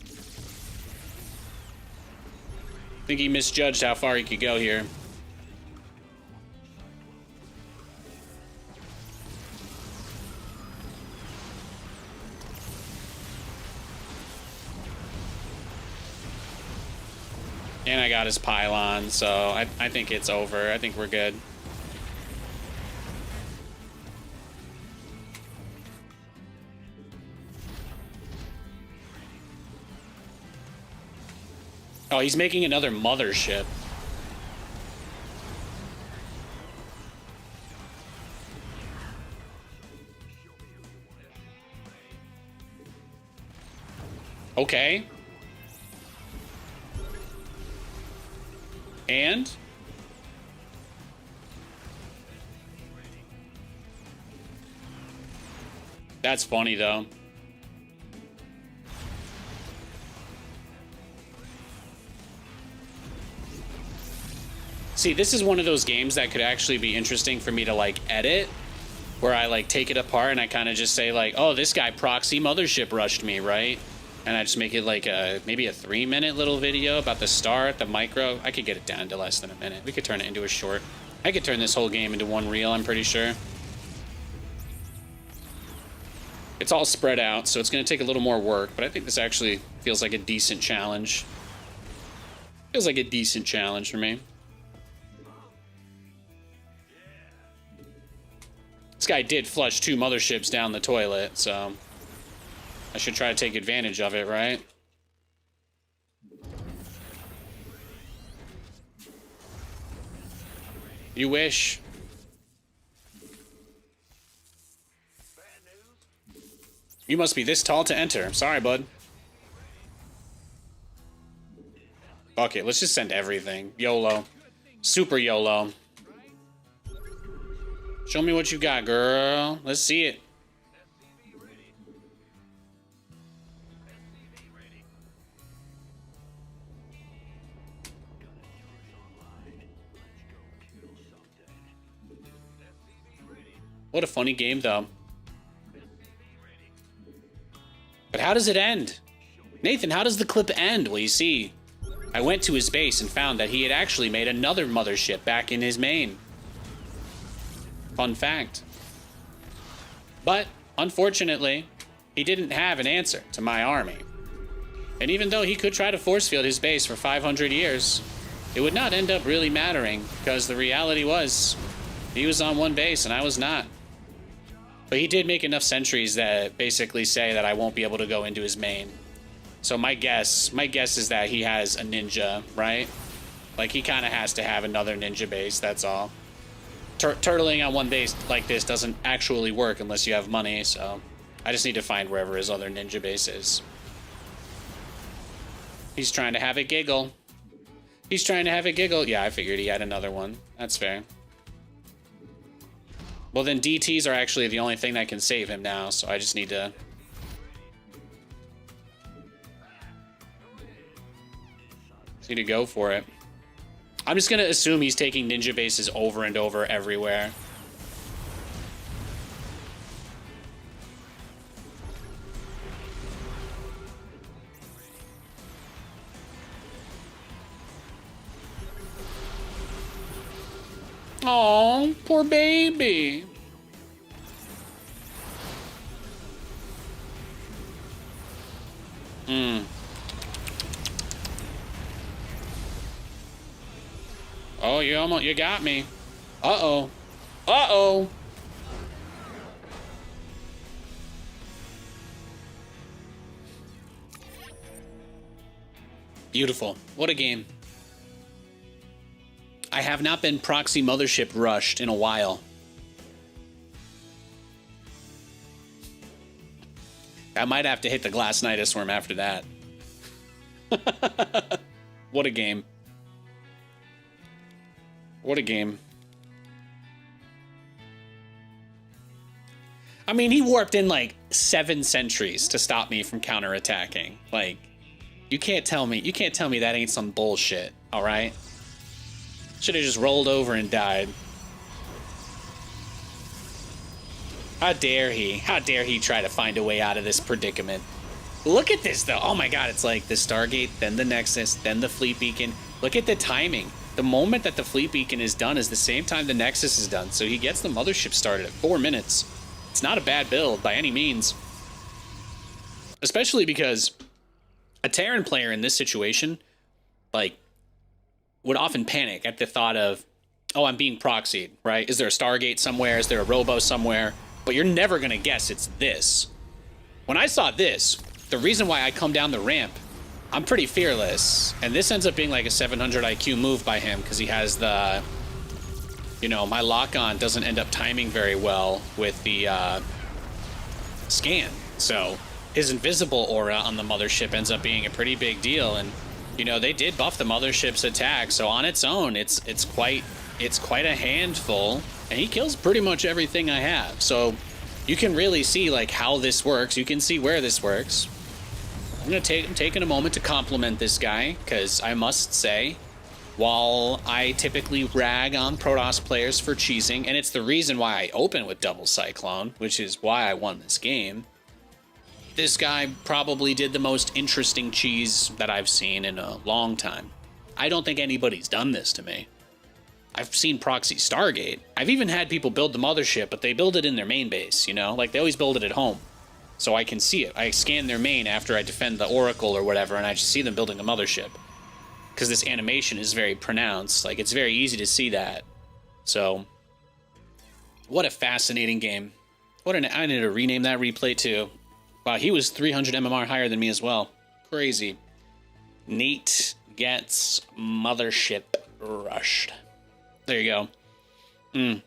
S1: I think he misjudged how far he could go here. And I got his pylon, so I think it's over. I think we're good. Oh, he's making another mothership. Okay. And? That's funny, though. See, this is one of those games that could actually be interesting for me to, like, edit. Where I, like, take it apart and I kind of just say, like, oh, this guy proxy mothership rushed me, right? And I just make it, like, maybe a 3-minute little video about the start, the micro. I could get it down to less than a minute. We could turn it into a short. I could turn this whole game into one reel, I'm pretty sure. It's all spread out, so it's going to take a little more work. But I think this actually feels like a decent challenge. Feels like a decent challenge for me. This guy did flush 2 motherships down the toilet, so I should try to take advantage of it, right? You wish. You must be this tall to enter. Sorry, bud. Okay, let's just send everything. YOLO. Super YOLO. Show me what you got, girl. Let's see it. What a funny game, though. But how does it end? Nathan, how does the clip end? Well, you see, I went to his base and found that he had actually made another mothership back in his main. Fun fact. But, unfortunately, he didn't have an answer to my army. And even though he could try to force field his base for 500 years, it would not end up really mattering, because the reality was, he was on one base and I was not. But he did make enough sentries that basically say that I won't be able to go into his main. So my guess is that he has a ninja, right? Like, he kind of has to have another ninja base, that's all. Turtling on one base like this doesn't actually work unless you have money, so I just need to find wherever his other ninja base is. He's trying to have a giggle. He's trying to have a giggle. Yeah, I figured he had another one. That's fair. Well, then DTs are actually the only thing that can save him now, so I just need to... go for it. I'm just going to assume he's taking ninja bases over and over everywhere. Oh, poor baby. Oh, you got me. Uh-oh. Uh-oh. Beautiful. What a game. I have not been proxy mothership rushed in a while. I might have to hit the Glass Nidus Worm after that. What a game. What a game. I mean, he warped in like 7 sentries to stop me from counterattacking. Like, you can't tell me that ain't some bullshit, all right? Should have just rolled over and died. How dare he? How dare he try to find a way out of this predicament? Look at this, though. Oh my god, it's like the Stargate, then the Nexus, then the Fleet Beacon. Look at the timing. The moment that the Fleet Beacon is done is the same time the Nexus is done, so he gets the mothership started at 4 minutes. It's not a bad build by any means. Especially because a Terran player in this situation, like, would often panic at the thought of, oh, I'm being proxied, right? Is there a Stargate somewhere? Is there a Robo somewhere? But you're never going to guess it's this. When I saw this, the reason why I come down the ramp, I'm pretty fearless. And this ends up being like a 700 IQ move by him because he has the, you know, my lock-on doesn't end up timing very well with the scan. So his invisible aura on the mothership ends up being a pretty big deal. And, you know, they did buff the mothership's attack. So on its own, it's quite a handful. And he kills pretty much everything I have. So you can really see like how this works. You can see where this works. I'm taking a moment to compliment this guy, because I must say, while I typically rag on Protoss players for cheesing, and it's the reason why I open with double Cyclone, which is why I won this game, this guy probably did the most interesting cheese that I've seen in a long time. I don't think anybody's done this to me. I've seen proxy Stargate. I've even had people build the mothership, but they build it in their main base, you know? Like, they always build it at home. So I can see it. I scan their main after I defend the Oracle or whatever, and I just see them building a mothership. Because this animation is very pronounced. Like, it's very easy to see that. So, what a fascinating game. I need to rename that replay, too. Wow, he was 300 MMR higher than me as well. Crazy. Nate gets mothership rushed. There you go.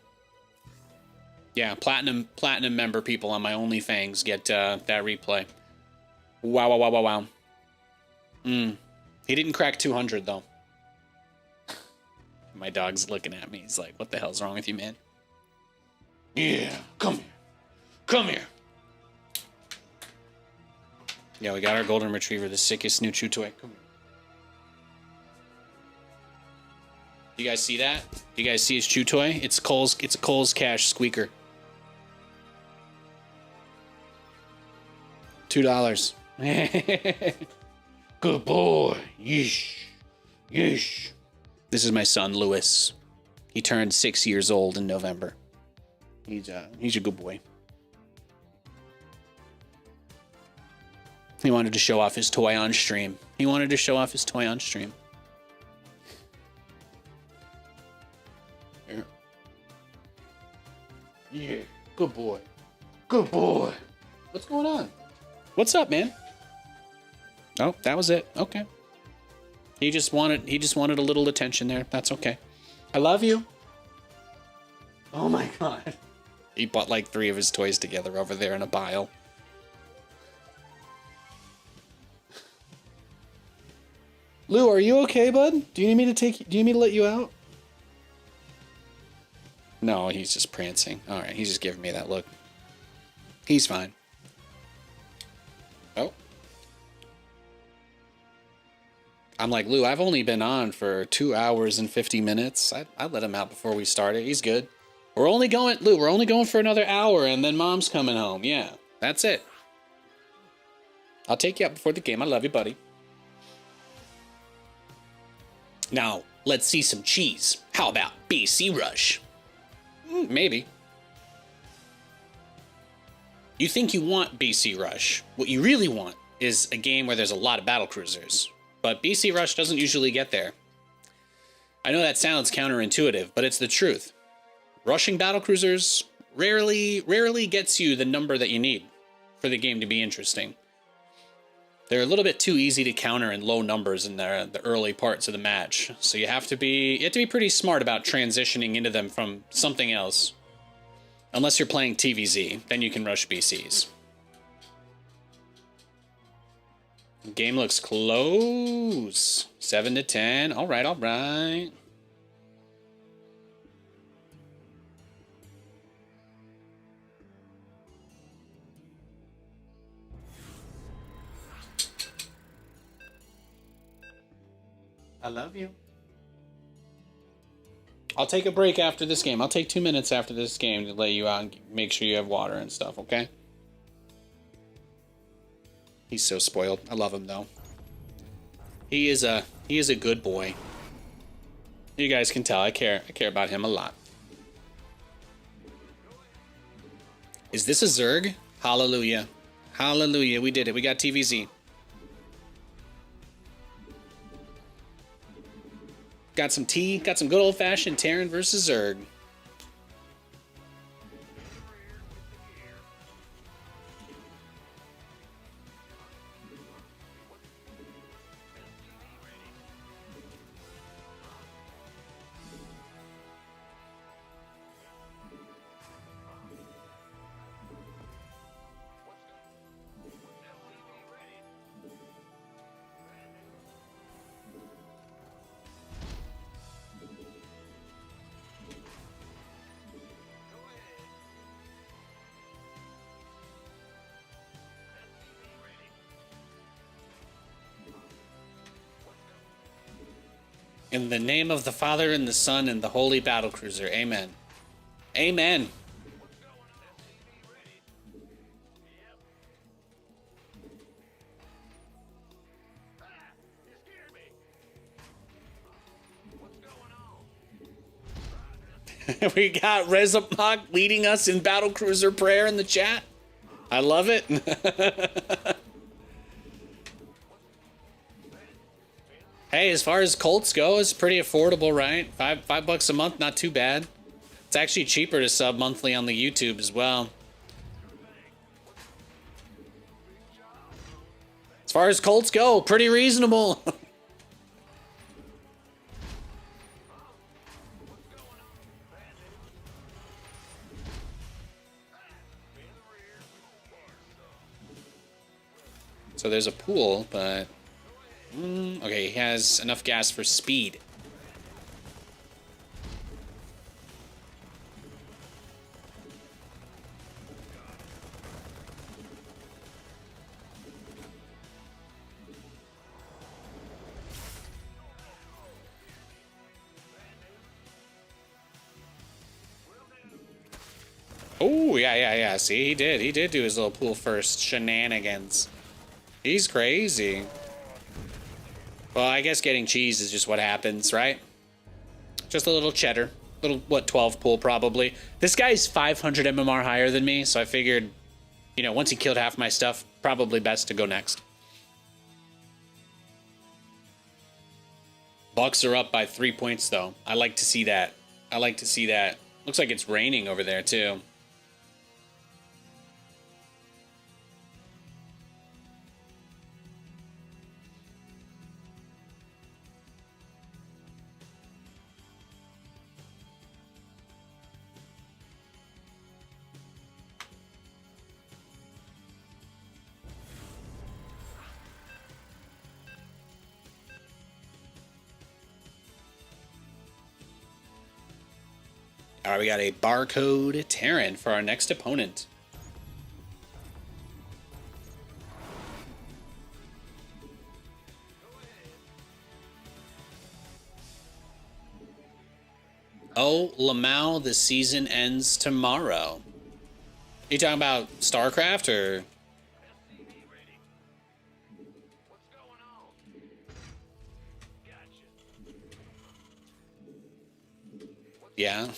S1: Yeah, platinum member people on my OnlyFans get that replay. Wow. He didn't crack 200 though. My dog's looking at me. He's like, "What the hell's wrong with you, man?" Yeah, come here. Yeah, we got our golden retriever, the sickest new chew toy. Come here. You guys see that? You guys see his chew toy? It's a Cole's Cash squeaker. $2. Good boy. Yeesh. This is my son, Lewis. He turned 6 years old in November. He's a good boy. He wanted to show off his toy on stream. Yeah, good boy. Good boy. What's going on? What's up, man? Oh, that was it. Okay. He just wanted a little attention there. That's okay. I love you. Oh my god. He bought like 3 of his toys together over there in a pile. Lou, are you okay, bud? Do you need me to let you out? No, he's just prancing. All right, he's just giving me that look. He's fine. Oh. I'm like, Lou, I've only been on for 2 hours and 50 minutes. I let him out before we started. He's good. We're only going for another hour and then Mom's coming home. Yeah, that's it. I'll take you out before the game. I love you, buddy. Now, let's see some cheese. How about BC Rush? Maybe. You think you want BC Rush. What you really want is a game where there's a lot of battlecruisers. But BC Rush doesn't usually get there. I know that sounds counterintuitive, but it's the truth. Rushing battlecruisers rarely gets you the number that you need for the game to be interesting. They're a little bit too easy to counter in low numbers in the early parts of the match. So you have to be pretty smart about transitioning into them from something else. Unless you're playing TVZ, then you can rush BCs. Game looks close. 7-10. All right, all right. I love you. I'll take a break after this game. I'll take 2 minutes after this game to let you out and make sure you have water and stuff, okay? He's so spoiled. I love him though. He is a good boy. You guys can tell I care about him a lot. Is this a Zerg? Hallelujah. Hallelujah. We did it. We got TVZ. Got some tea. Got some good old-fashioned Terran versus Zerg. In the name of the Father, and the Son, and the Holy Battlecruiser. Amen. Amen. We got Rezapok leading us in Battlecruiser prayer in the chat. I love it. Hey, as far as Colts go, it's pretty affordable, right? $5 a month, not too bad. It's actually cheaper to sub monthly on the YouTube as well. As far as Colts go, pretty reasonable. So there's a pool, but... okay, he has enough gas for speed. Oh, yeah. See, he did do his little pool first shenanigans. He's crazy. Well, I guess getting cheese is just what happens, right? Just a little cheddar. little, what, 12 pull probably. This guy's 500 MMR higher than me, so I figured, you know, once he killed half my stuff, probably best to go next. Bucks are up by 3 points, though. I like to see that. I like to see that. Looks like it's raining over there, too. All right, we got a barcode Terran for our next opponent. Oh, Lamau, the season ends tomorrow. You talking about StarCraft or? Yeah.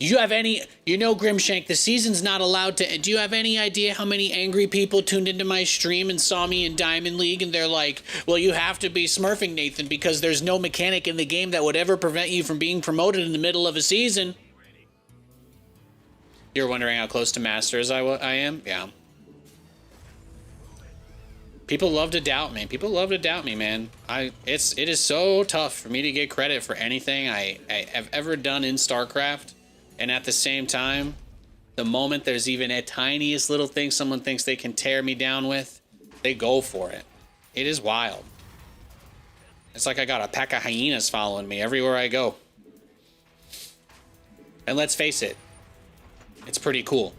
S1: You have any, you know, Grimshank, the season's not allowed to, do you have any idea how many angry people tuned into my stream and saw me in Diamond League and they're like, well, you have to be smurfing, Nathan, because there's no mechanic in the game that would ever prevent you from being promoted in the middle of a season. You're wondering how close to Masters I am? Yeah. People love to doubt me. People love to doubt me, man. It is so tough for me to get credit for anything I have ever done in StarCraft. And at the same time, the moment there's even a tiniest little thing someone thinks they can tear me down with, they go for it. It is wild. It's like I got a pack of hyenas following me everywhere I go. And let's face it, it's pretty cool.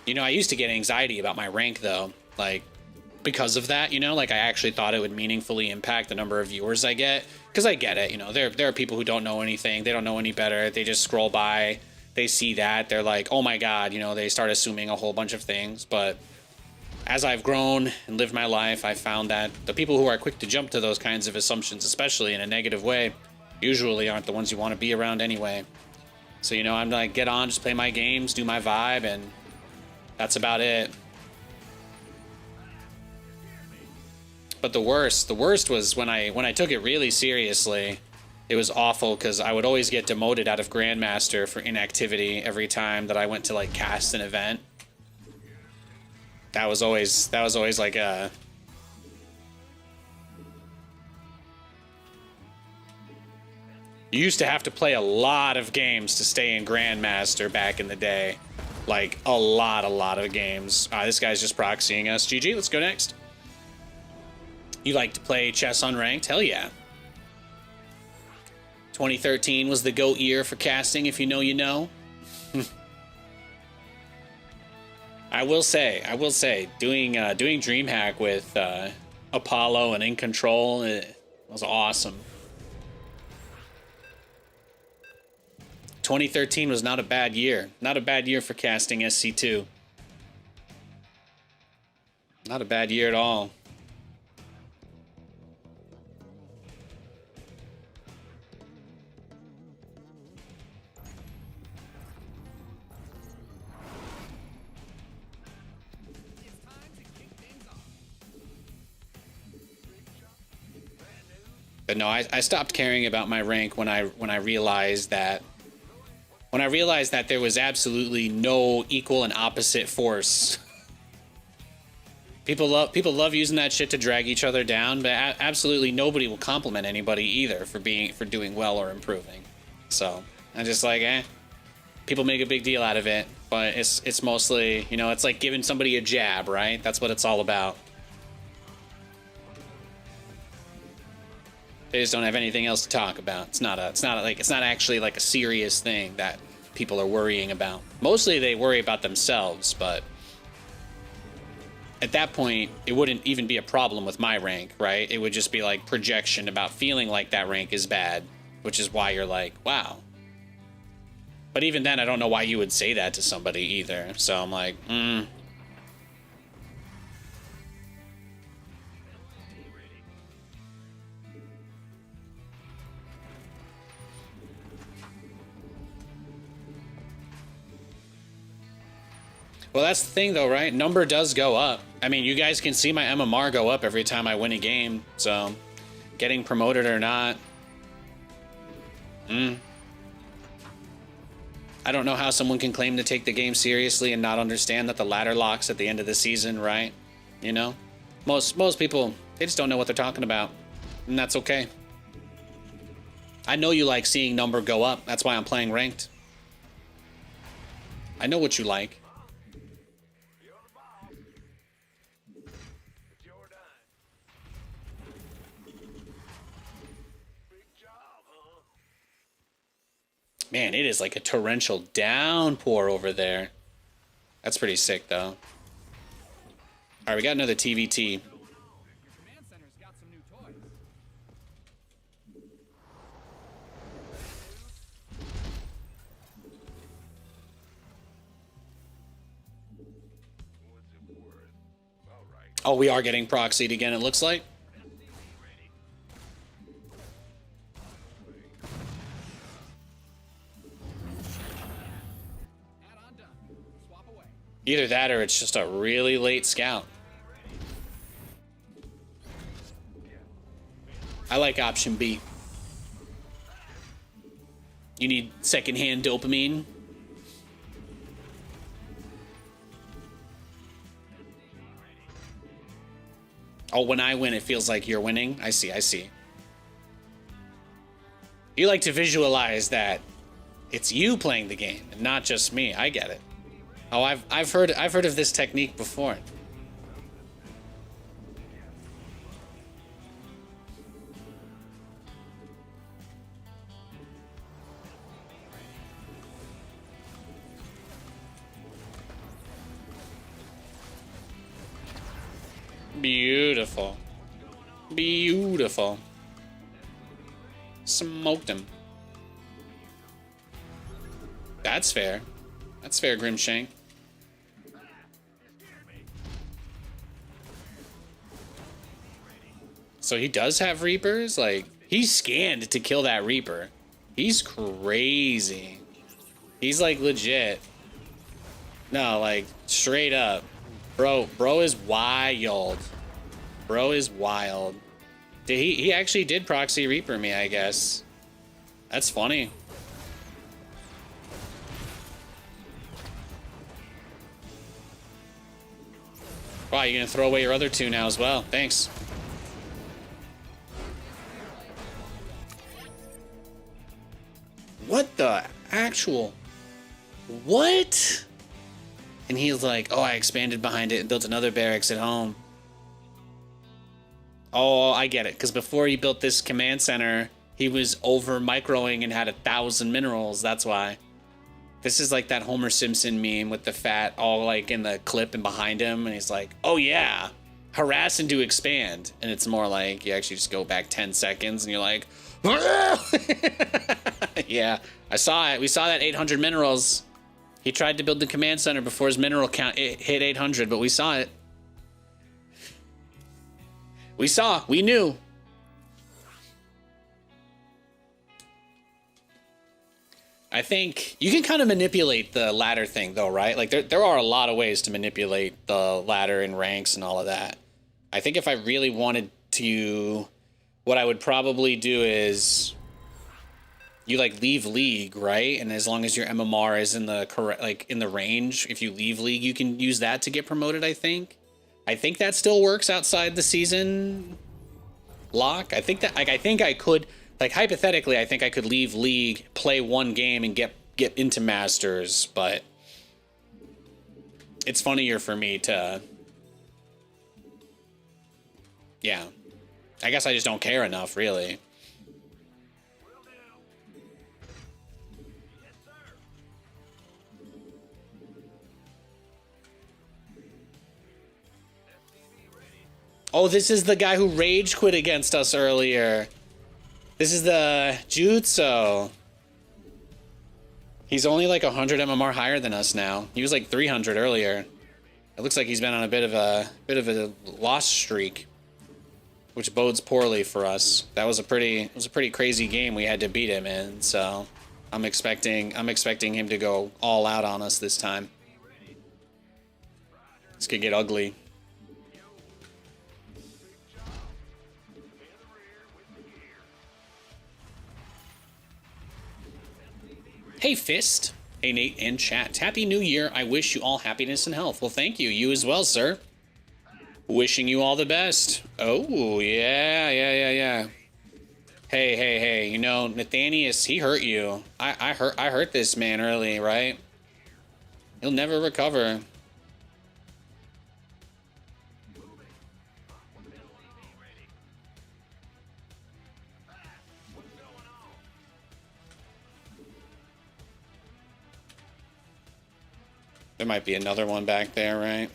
S1: You know, I used to get anxiety about my rank, though, like, because of that, you know, like, I actually thought it would meaningfully impact the number of viewers I get, because I get it, you know, there are people who don't know anything, they don't know any better, they just scroll by, they see that, they're like, oh my god, you know, they start assuming a whole bunch of things, but as I've grown and lived my life, I found that the people who are quick to jump to those kinds of assumptions, especially in a negative way, usually aren't the ones you want to be around anyway. So, you know, I'm like, get on, just play my games, do my vibe, and that's about it. But the worst was when I took it really seriously. It was awful because I would always get demoted out of Grandmaster for inactivity every time that I went to like cast an event. That was always like a You used to have to play a lot of games to stay in Grandmaster back in the day. Like, a lot of games. This guy's just proxying us. GG, let's go next. You like to play chess unranked? Hell yeah. 2013 was the GOAT year for casting, if you know, you know. I will say, doing DreamHack with Apollo and In Control, it was awesome. 2013 was not a bad year. Not a bad year for casting SC2. Not a bad year at all. But no, I stopped caring about my rank when I realized that there was absolutely no equal and opposite force. People love using that shit to drag each other down, but absolutely nobody will compliment anybody either for doing well or improving. So I'm just like, people make a big deal out of it, but it's mostly, you know, it's like giving somebody a jab, right? That's what it's all about. They just don't have anything else to talk about. It's not actually like a serious thing that people are worrying about. Mostly they worry about themselves, but at that point, it wouldn't even be a problem with my rank, right? It would just be like projection about feeling like that rank is bad, which is why you're like, wow. But even then, I don't know why you would say that to somebody either. So I'm like, Well, that's the thing, though, right? Number does go up. I mean, you guys can see my MMR go up every time I win a game. So, getting promoted or not. I don't know how someone can claim to take the game seriously and not understand that the ladder locks at the end of the season, right? You know? Most people, they just don't know what they're talking about. And that's okay. I know you like seeing number go up. That's why I'm playing ranked. I know what you like. Man, it is like a torrential downpour over there. That's pretty sick, though. All right, we got another TVT.
S2: Your command center's got some new toys.
S1: Oh, we are getting proxied again, it looks like.
S2: Add-on done. Swap away.
S1: Either that or it's just a really late scout. I like option B. You need secondhand dopamine. Oh, when I win, it feels like you're winning. I see, I see. You like to visualize that it's you playing the game and not just me. I get it. Oh, I've heard of this technique before. Beautiful. Beautiful. Smoked him. That's fair. That's fair, Grimshank. So he does have Reapers? Like, he's scanned to kill that Reaper. He's crazy. He's like legit. No, like, straight up. Bro is wild. Bro is wild. He actually did proxy Reaper me, I guess. That's funny. Wow, you're gonna throw away your other two now as well. Thanks. What the actual? What? And he's like, oh, I expanded behind it and built another barracks at home. Oh, I get it. Because before he built this command center, he was over microing and had 1,000 minerals. That's why. This is like that Homer Simpson meme with the fat all like in the clip and behind him. And he's like, oh yeah, harass and do expand. And it's more like you actually just go back 10 seconds and you're like, yeah, I saw it. We saw that 800 minerals. He tried to build the command center before his mineral count hit 800, but we saw it. We knew. I think you can kind of manipulate the ladder thing though, right? Like there are a lot of ways to manipulate the ladder and ranks and all of that. I think if I really wanted to, what I would probably do is you like leave league, right? And as long as your MMR is in the correct, like in the range, if you leave league, you can use that to get promoted, I think. I think that still works outside the season lock. I think that, like, I think I could, like, hypothetically, I think I could leave league, play one game and get into masters, but it's funnier for me to, yeah. I guess I just don't care enough, really. Oh, this is the guy who rage quit against us earlier. This is the Jutsu. He's only like 100 MMR higher than us now. He was like 300 earlier. It looks like he's been on a bit of a loss streak, which bodes poorly for us. That was a pretty crazy game we had to beat him in. So I'm expecting him to go all out on us this time. This could get ugly. Hey, Fist. Hey, Nate and chat. Happy New Year. I wish you all happiness and health. Well, thank you. You as well, sir. Wishing you all the best. Oh, yeah. Hey. You know, Nathanias, he hurt you. I hurt this man early, right? He'll never recover. There might be another one back there, right?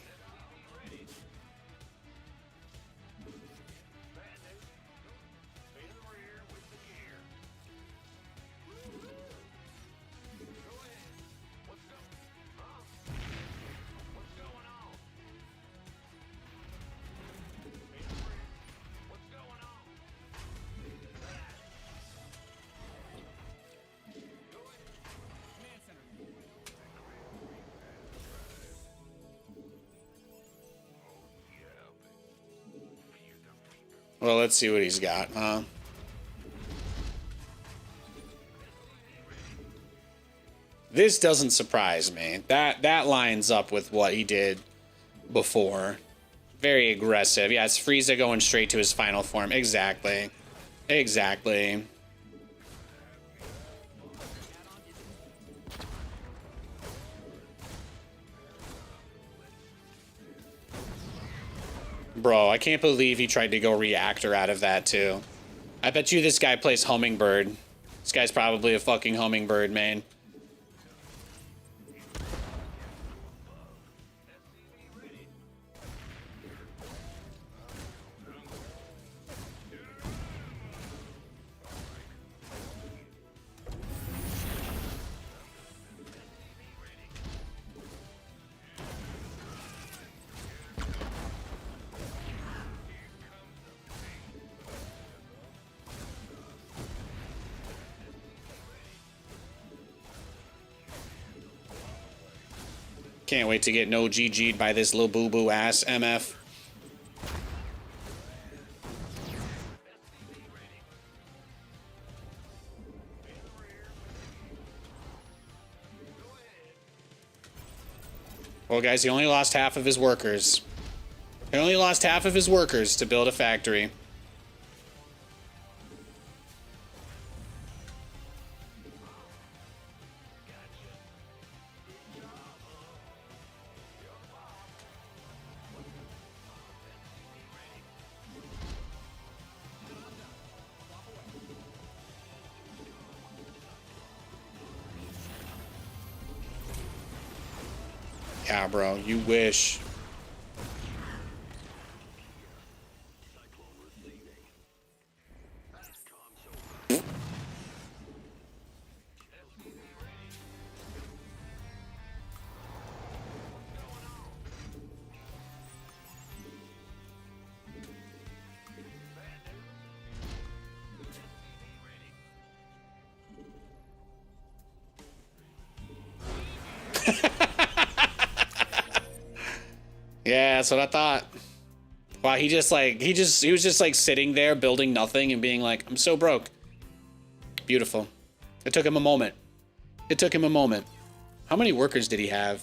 S1: Well, let's see what he's got, huh? This doesn't surprise me. That lines up with what he did before. Very aggressive. Yeah, it's Frieza going straight to his final form. Exactly. Bro, I can't believe he tried to go reactor out of that, too. I bet you this guy plays Hummingbird. This guy's probably a fucking Hummingbird, man. Can't wait to get no GG'd by this little boo-boo ass MF. Well, guys, he only lost half of his workers. He only lost half of his workers to build a factory. Yeah, bro, you wish. Yeah, that's what I thought. Wow, he was just like sitting there building nothing and being like, I'm so broke. Beautiful. It took him a moment. How many workers did he have?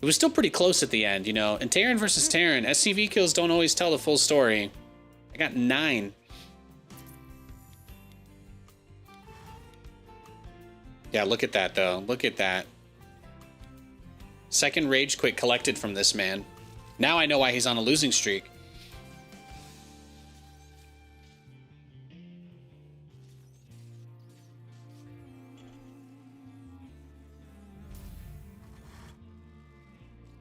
S1: It was still pretty close at the end, you know. And Terran versus Terran, SCV kills don't always tell the full story. I got 9. Yeah, look at that though. Look at that. Second rage quit collected from this man. Now I know why he's on a losing streak.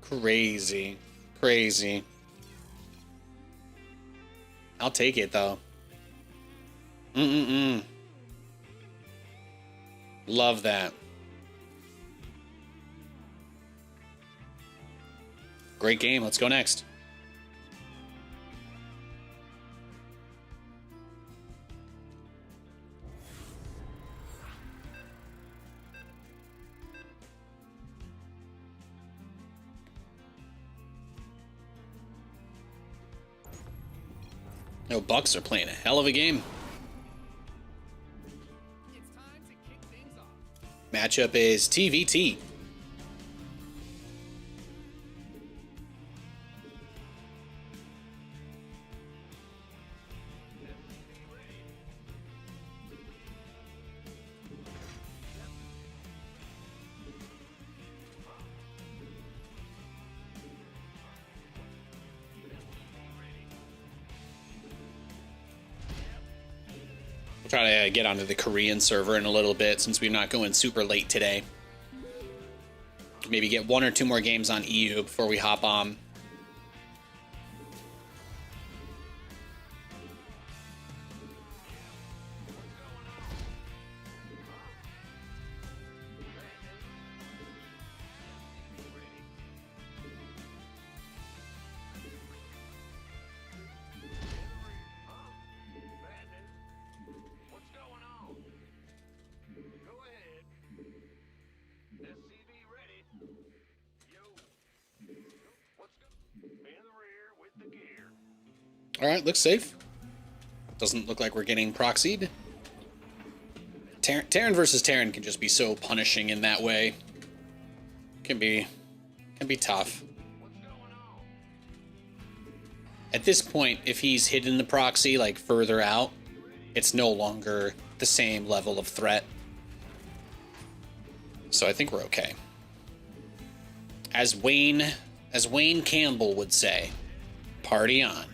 S1: Crazy. Crazy. I'll take it, though. Love that. Great game. Let's go next. No, Bucks are playing a hell of a game.
S2: It's time to kick things off.
S1: Matchup is TVT. Try to get onto the Korean server in a little bit since we're not going super late today. Maybe get 1 or 2 more games on EU before we hop on. All right, looks safe. Doesn't look like we're getting proxied. Terran versus Terran can just be so punishing in that way. Can be tough. At this point, if he's hidden the proxy like further out, it's no longer the same level of threat. So I think we're okay. As Wayne Campbell would say, party on.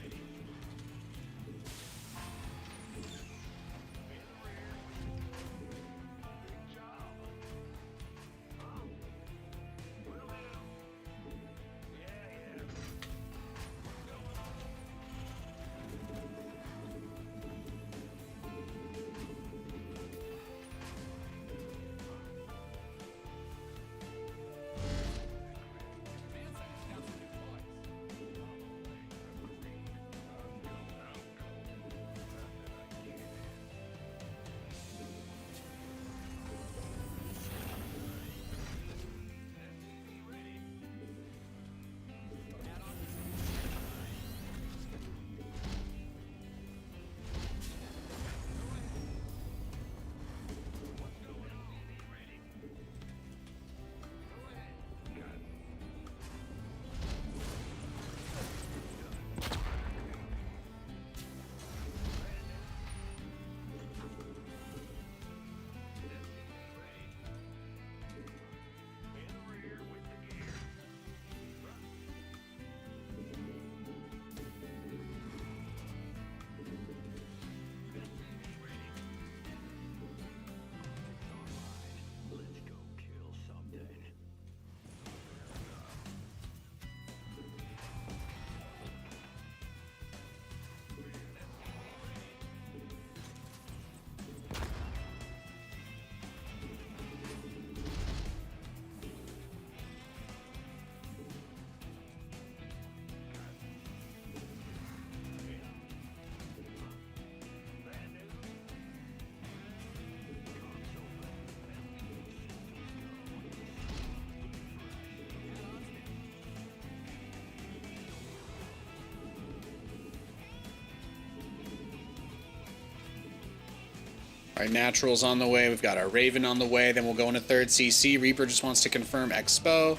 S1: All right, Natural's on the way. We've got our Raven on the way. Then we'll go into 3rd CC. Reaper just wants to confirm Expo.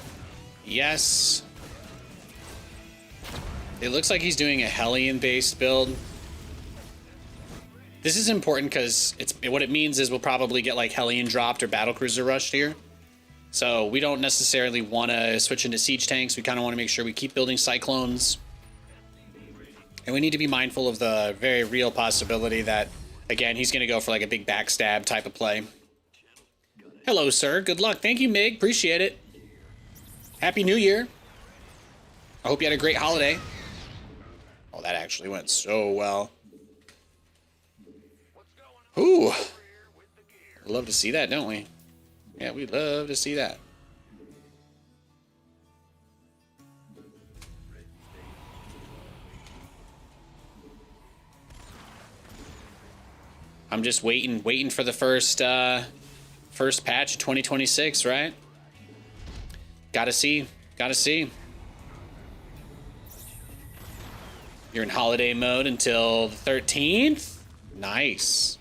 S1: Yes. It looks like he's doing a Hellion-based build. This is important because what it means is we'll probably get like Hellion dropped or Battlecruiser rushed here. So we don't necessarily want to switch into siege tanks. We kind of want to make sure we keep building Cyclones. And we need to be mindful of the very real possibility that, again, he's going to go for like a big backstab type of play. Hello, sir. Good luck. Thank you, Mig. Appreciate it. Happy New Year. I hope you had a great holiday. Oh, that actually went so well. Ooh. Love to see that, don't we? Yeah, we love to see that. I'm just waiting for the first patch of 2026, right? Gotta see. You're in holiday mode until the 13th? Nice.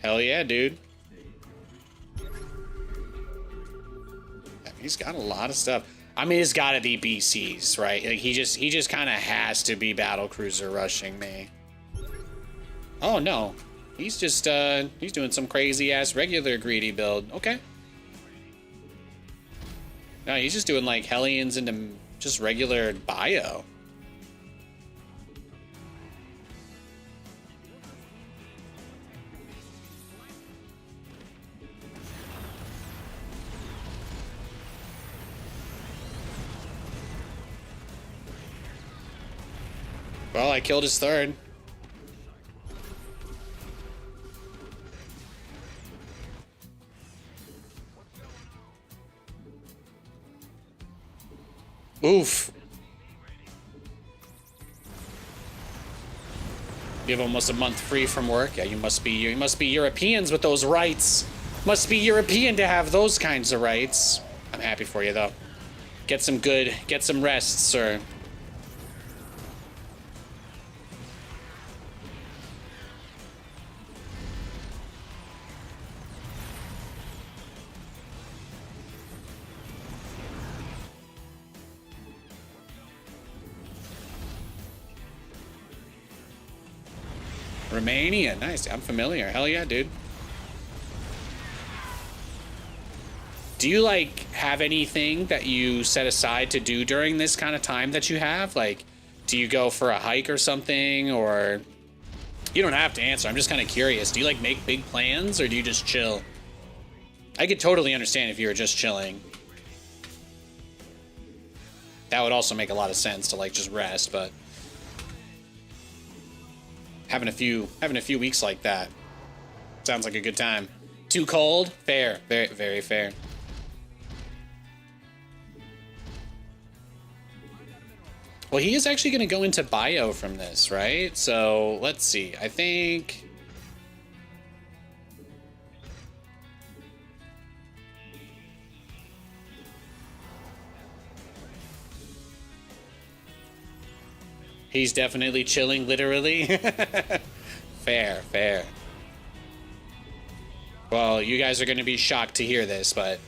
S1: Hell yeah, dude. He's got a lot of stuff. I mean, it's gotta be BCs, right? Like, he just kind of has to be battlecruiser rushing me. Oh no, he's just he's doing some crazy ass regular greedy build. Okay. No, he's just doing like Hellions into just regular bio. Well, I killed his third. Oof. You have almost a month free from work. Yeah, you must be Europeans with those rights. Must be European to have those kinds of rights. I'm happy for you though. Get some rest, sir. Romania, nice. I'm familiar. Hell yeah, dude. Do you like have anything that you set aside to do during this kind of time that you have? Like, do you go for a hike or something, or you don't have to answer. I'm just kind of curious. Do you like make big plans or do you just chill? I could totally understand if you were just chilling. That would also make a lot of sense to like just rest, but having a few weeks like that sounds like a good time. Too cold? Fair. Very, very fair. Well, he is actually going to go into bio from this, right? So let's see. I think he's definitely chilling, literally. Fair, fair. Well, you guys are going to be shocked to hear this, but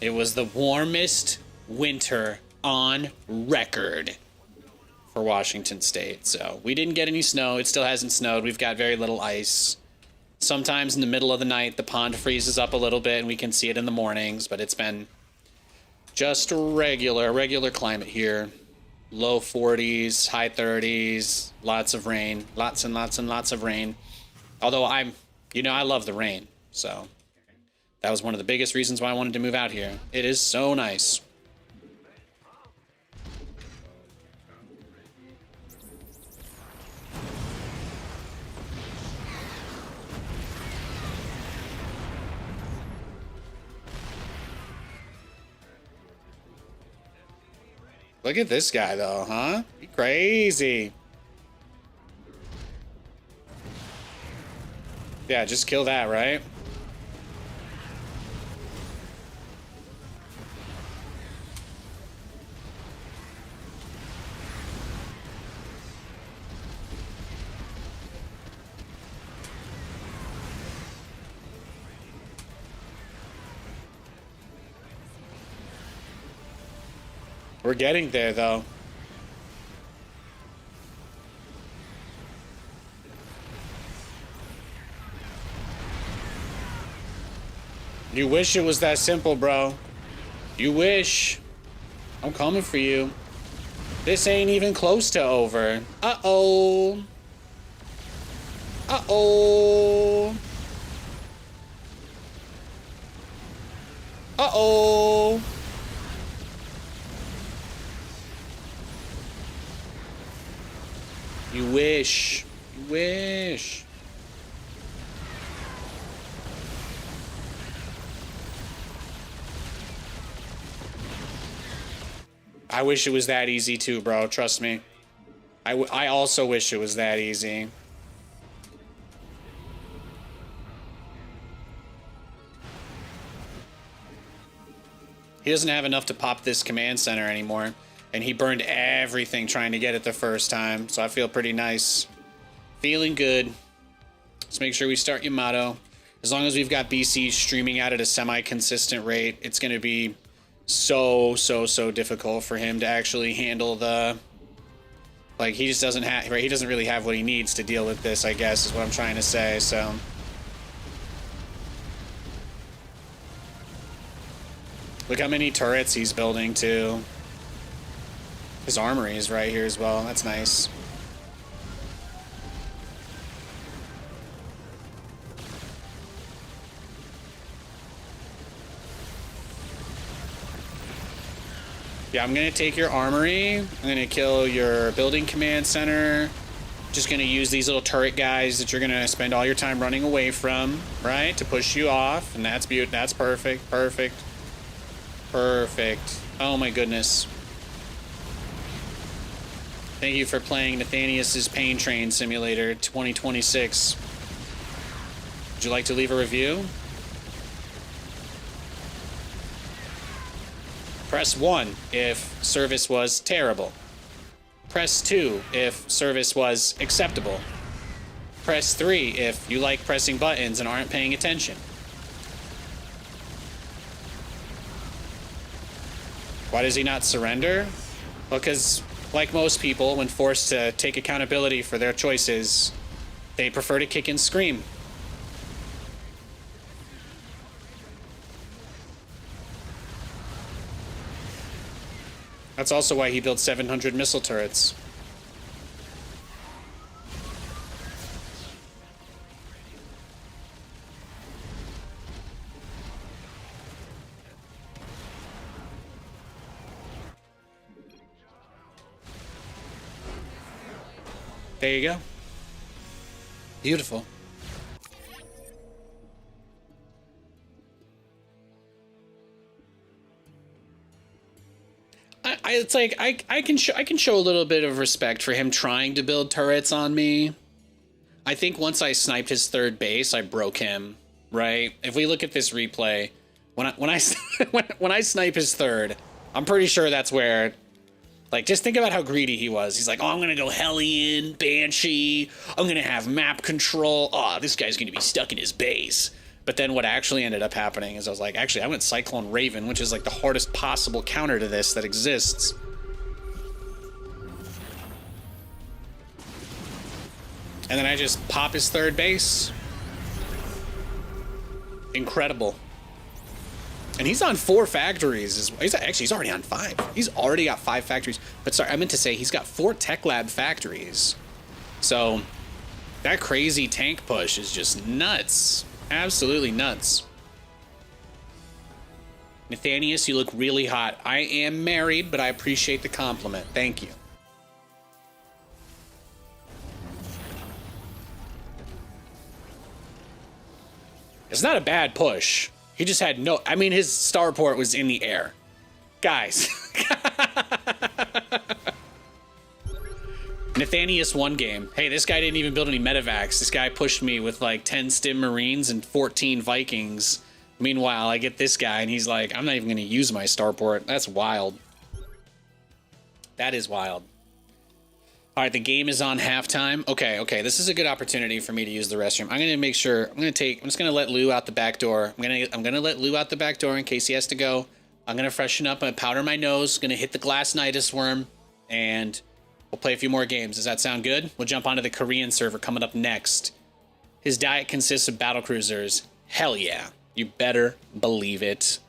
S1: it was the warmest winter on record for Washington State. So we didn't get any snow. It still hasn't snowed. We've got very little ice. Sometimes in the middle of the night, the pond freezes up a little bit and we can see it in the mornings, but it's been just regular climate here. Low 40s, high 30s, lots of rain, lots and lots of rain. Although I love the rain. So that was one of the biggest reasons why I wanted to move out here. It is so nice. Look at this guy though, huh? He crazy. Yeah, just kill that, right? We're getting there, though. You wish it was that simple, bro. You wish. I'm coming for you. This ain't even close to over. Uh-oh. Uh-oh. Uh-oh. You wish. You wish. I wish it was that easy too, bro. Trust me. I also wish it was that easy. He doesn't have enough to pop this command center anymore, and he burned everything trying to get it the first time, so I feel pretty nice. Feeling good. Let's make sure we start Yamato. As long as we've got BC streaming out at a semi-consistent rate, it's going to be so difficult for him to actually handle the... Like, he just doesn't have... Right, he doesn't really have what he needs to deal with this, I guess, is what I'm trying to say, so... Look how many turrets he's building, too. His armory is right here as well. That's nice. Yeah, I'm going to take your armory. I'm going to kill your building command center. Just going to use these little turret guys that you're going to spend all your time running away from, right? To push you off. And that's beautiful. That's perfect. Perfect. Perfect. Oh my goodness. Thank you for playing Nathanias' Pain Train Simulator 2026. Would you like to leave a review? Press 1 if service was terrible. Press 2 if service was acceptable. Press 3 if you like pressing buttons and aren't paying attention. Why does he not surrender? Well, because, like most people, when forced to take accountability for their choices, they prefer to kick and scream. That's also why he built 700 missile turrets. There you go. Beautiful. It's like I can show a little bit of respect for him trying to build turrets on me. I think once I sniped his third base, I broke him. Right? If we look at this replay, when I snipe his third, I'm pretty sure that's where. Like, just think about how greedy he was. He's like, oh, I'm going to go Hellion, Banshee. I'm going to have map control. Oh, this guy's going to be stuck in his base. But then what actually ended up happening is I was like, actually, I went Cyclone Raven, which is like the hardest possible counter to this that exists. And then I just pop his third base. Incredible. And he's on 4 factories. He's already on 5. He's already got 5 factories. But sorry, I meant to say he's got 4 Tech Lab factories. So that crazy tank push is just nuts. Absolutely nuts. Nathanias, you look really hot. I am married, but I appreciate the compliment. Thank you. It's not a bad push. He just had no... I mean, his starport was in the air. Guys. Nathanias won game. Hey, this guy didn't even build any medevacs. This guy pushed me with like 10 Stim Marines and 14 Vikings. Meanwhile, I get this guy and he's like, I'm not even going to use my starport. That's wild. That is wild. All right, the game is on halftime. Okay, this is a good opportunity for me to use the restroom. I'm gonna make sure. I'm just gonna let Lou out the back door. I'm gonna let Lou out the back door in case he has to go. I'm gonna freshen up. I'm gonna powder my nose. Gonna hit the glass Nidus worm, and we'll play a few more games. Does that sound good? We'll jump onto the Korean server coming up next. His diet consists of battle cruisers. Hell yeah, you better believe it.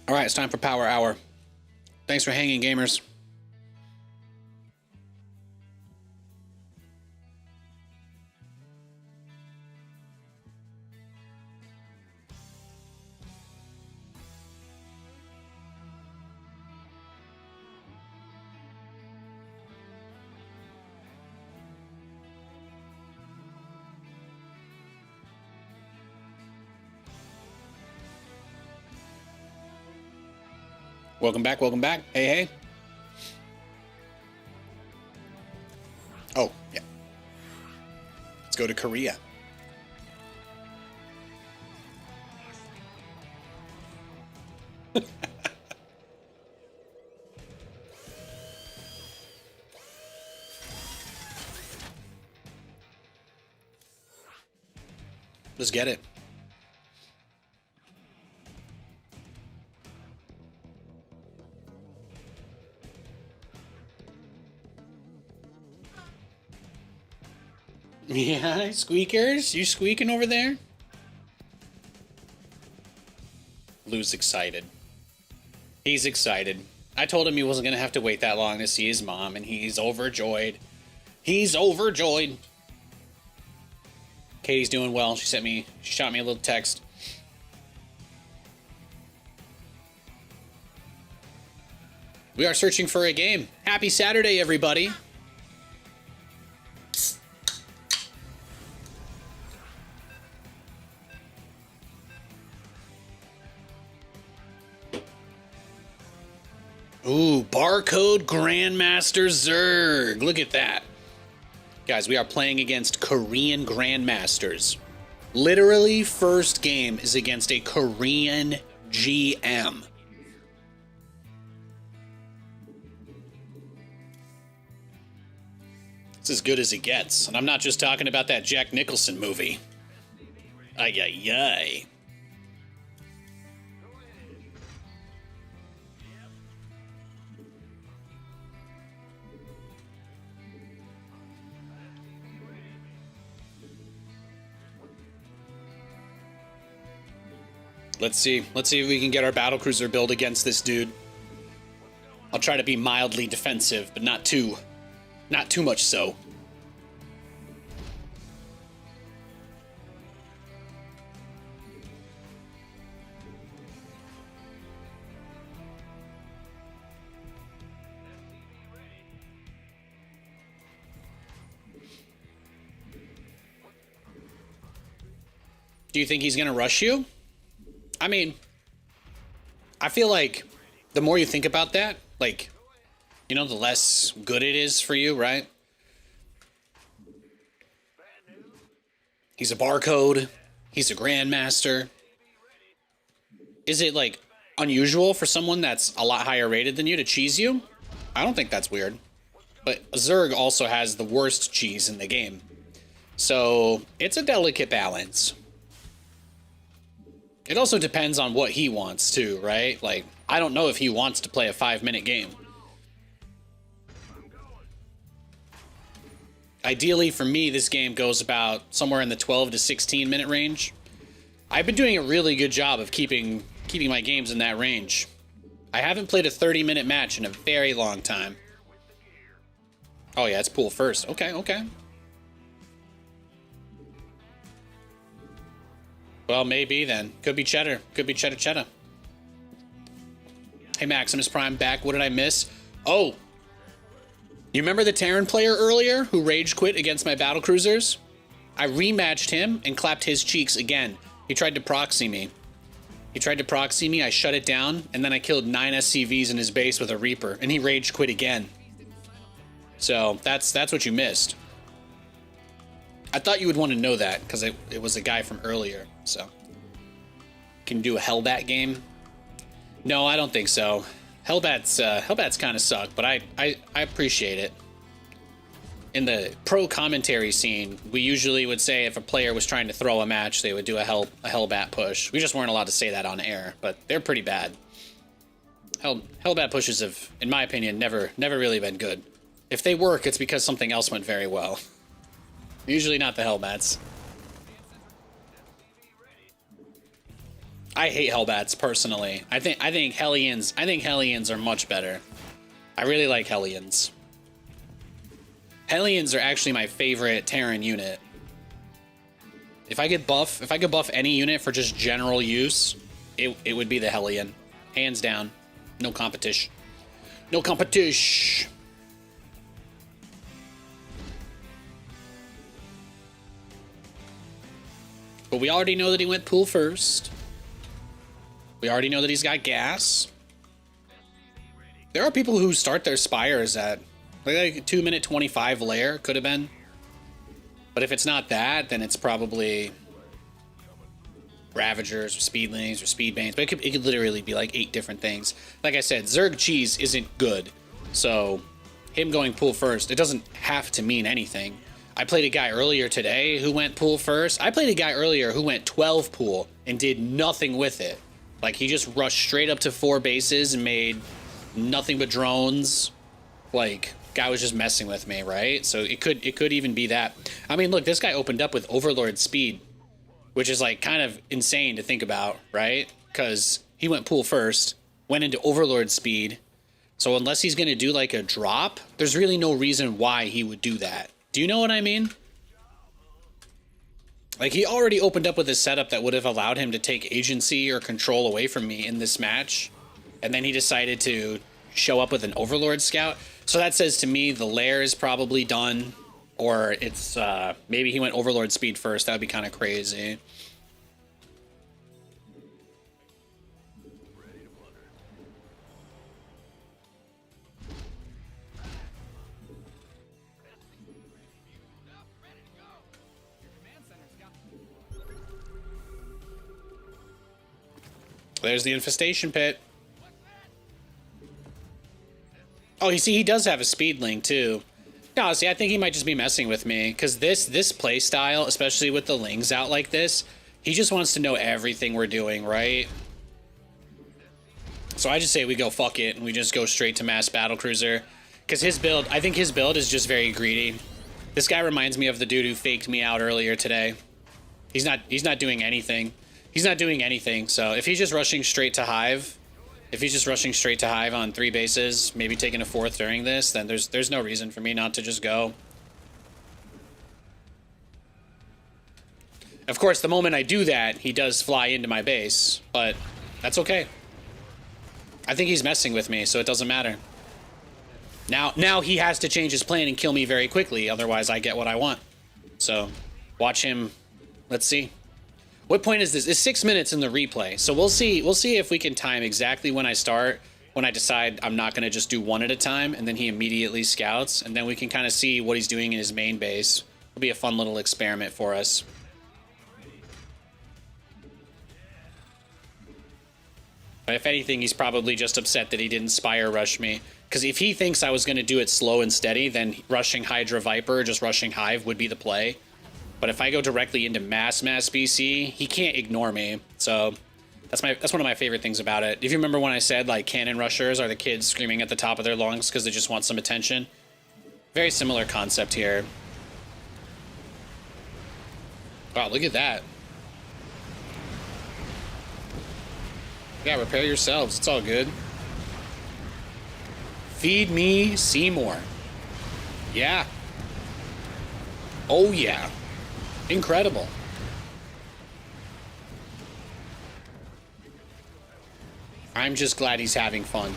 S1: All right, it's time for Power Hour. Thanks for hanging, gamers. Welcome back, welcome back. Hey, hey. Oh, yeah. Let's go to Korea. Let's get it. Yeah, squeakers? You squeaking over there? Lou's excited. He's excited. I told him he wasn't going to have to wait that long to see his mom, and he's overjoyed. He's overjoyed. Katie's doing well. She shot me a little text. We are searching for a game. Happy Saturday, everybody. Ooh, Barcode Grandmaster Zerg. Look at that. Guys, we are playing against Korean Grandmasters. Literally, first game is against a Korean GM. It's as good as it gets. And I'm not just talking about that Jack Nicholson movie. Ay, ay, ay. Let's see if we can get our battlecruiser build against this dude. I'll try to be mildly defensive, but not too much so. Do you think he's gonna rush you? I mean, I feel like the more you think about that, like, you know, the less good it is for you, right? He's a barcode. He's a grandmaster. Is it, like, unusual for someone that's a lot higher rated than you to cheese you? I don't think that's weird. But Zerg also has the worst cheese in the game. So, it's a delicate balance. It also depends on what he wants too, right? Like, I don't know if he wants to play a 5-minute game. Ideally, for me, this game goes about somewhere in the 12 to 16 minute range. I've been doing a really good job of keeping my games in that range. I haven't played a 30-minute match in a very long time. Oh yeah, it's pool first. Okay, okay. Well, maybe then. Could be cheddar. Could be cheddar. Hey, Maximus Prime back. What did I miss? Oh. You remember the Terran player earlier who rage quit against my battlecruisers? I rematched him and clapped his cheeks again. He tried to proxy me. I shut it down, and then I killed 9 SCVs in his base with a Reaper, and he rage quit again. So, that's what you missed. I thought you would want to know that, because it was a guy from earlier, so. Can you do a Hellbat game? No, I don't think so. Hellbats kind of suck, but I appreciate it. In the pro commentary scene, we usually would say if a player was trying to throw a match, they would do a Hellbat push. We just weren't allowed to say that on air, but they're pretty bad. Hellbat pushes have, in my opinion, never really been good. If they work, it's because something else went very well. Usually not the Hellbats. I hate Hellbats personally. I think Hellions are much better. I really like Hellions. Hellions are actually my favorite Terran unit. If I could buff any unit for just general use, it would be the Hellion. Hands down. No competition. No competition. But we already know that he went pool first. We already know that he's got gas. There are people who start their spires at like a 2-minute 25 layer, could have been. But if it's not that, then it's probably Ravagers or Speedlings or Speedbanes. But it could literally be like 8 different things. Like I said, Zerg Cheese isn't good. So him going pool first, it doesn't have to mean anything. I played a guy earlier today who went pool first. I played a guy earlier who went 12 pool and did nothing with it. Like, he just rushed straight up to 4 bases and made nothing but drones. Like, guy was just messing with me, right? So it could even be that. I mean, look, this guy opened up with Overlord speed, which is like kind of insane to think about, right? Because he went pool first, went into Overlord speed. So unless he's going to do like a drop, there's really no reason why he would do that. Do you know what I mean? Like, he already opened up with a setup that would have allowed him to take agency or control away from me in this match. And then he decided to show up with an Overlord scout. So that says to me the lair is probably done. Or it's, maybe he went Overlord speed first. That would be kind of crazy. There's the infestation pit. Oh, you see, he does have a speedling too. No, see, I think he might just be messing with me because this play style, especially with the lings out like this, he just wants to know everything we're doing, right? So I just say we go fuck it and we just go straight to mass battlecruiser because his build, I think his build is just very greedy. This guy reminds me of the dude who faked me out earlier today. He's not doing anything. He's not doing anything, so if he's just rushing straight to Hive, on 3 bases, maybe taking a 4th during this, then there's no reason for me not to just go. Of course, the moment I do that, he does fly into my base, but that's okay. I think he's messing with me, so it doesn't matter. Now he has to change his plan and kill me very quickly, otherwise I get what I want. So, watch him. Let's see. What point is this? It's 6 minutes in the replay, so we'll see if we can time exactly when I start, when I decide I'm not going to just do one at a time, and then he immediately scouts, and then we can kind of see what he's doing in his main base. It'll be a fun little experiment for us. But if anything, he's probably just upset that he didn't Spire Rush me, because if he thinks I was going to do it slow and steady, then rushing Hydra Viper, just rushing Hive would be the play. But if I go directly into mass BC, he can't ignore me. So that's one of my favorite things about it. If you remember when I said like cannon rushers are the kids screaming at the top of their lungs because they just want some attention, very similar concept here. Wow, look at that. Yeah, repair yourselves. It's all good. Feed me Seymour. Yeah. Oh yeah. Incredible. I'm just glad he's having fun.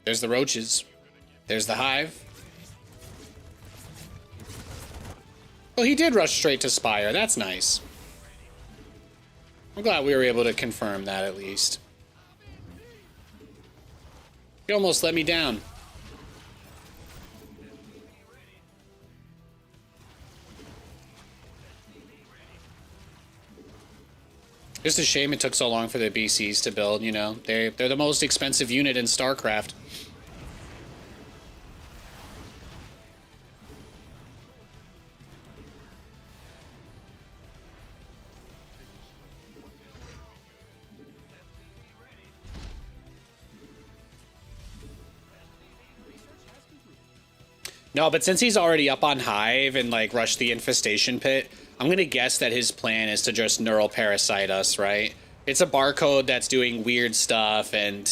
S1: There's the roaches. There's the hive. Oh, he did rush straight to Spire. That's nice. I'm glad we were able to confirm that at least. He almost let me down. Just a shame it took so long for the BCs to build, you know. They're the most expensive unit in StarCraft. No, but since he's already up on Hive and like rushed the infestation pit, I'm going to guess that his plan is to just neural parasite us, right? It's a barcode that's doing weird stuff and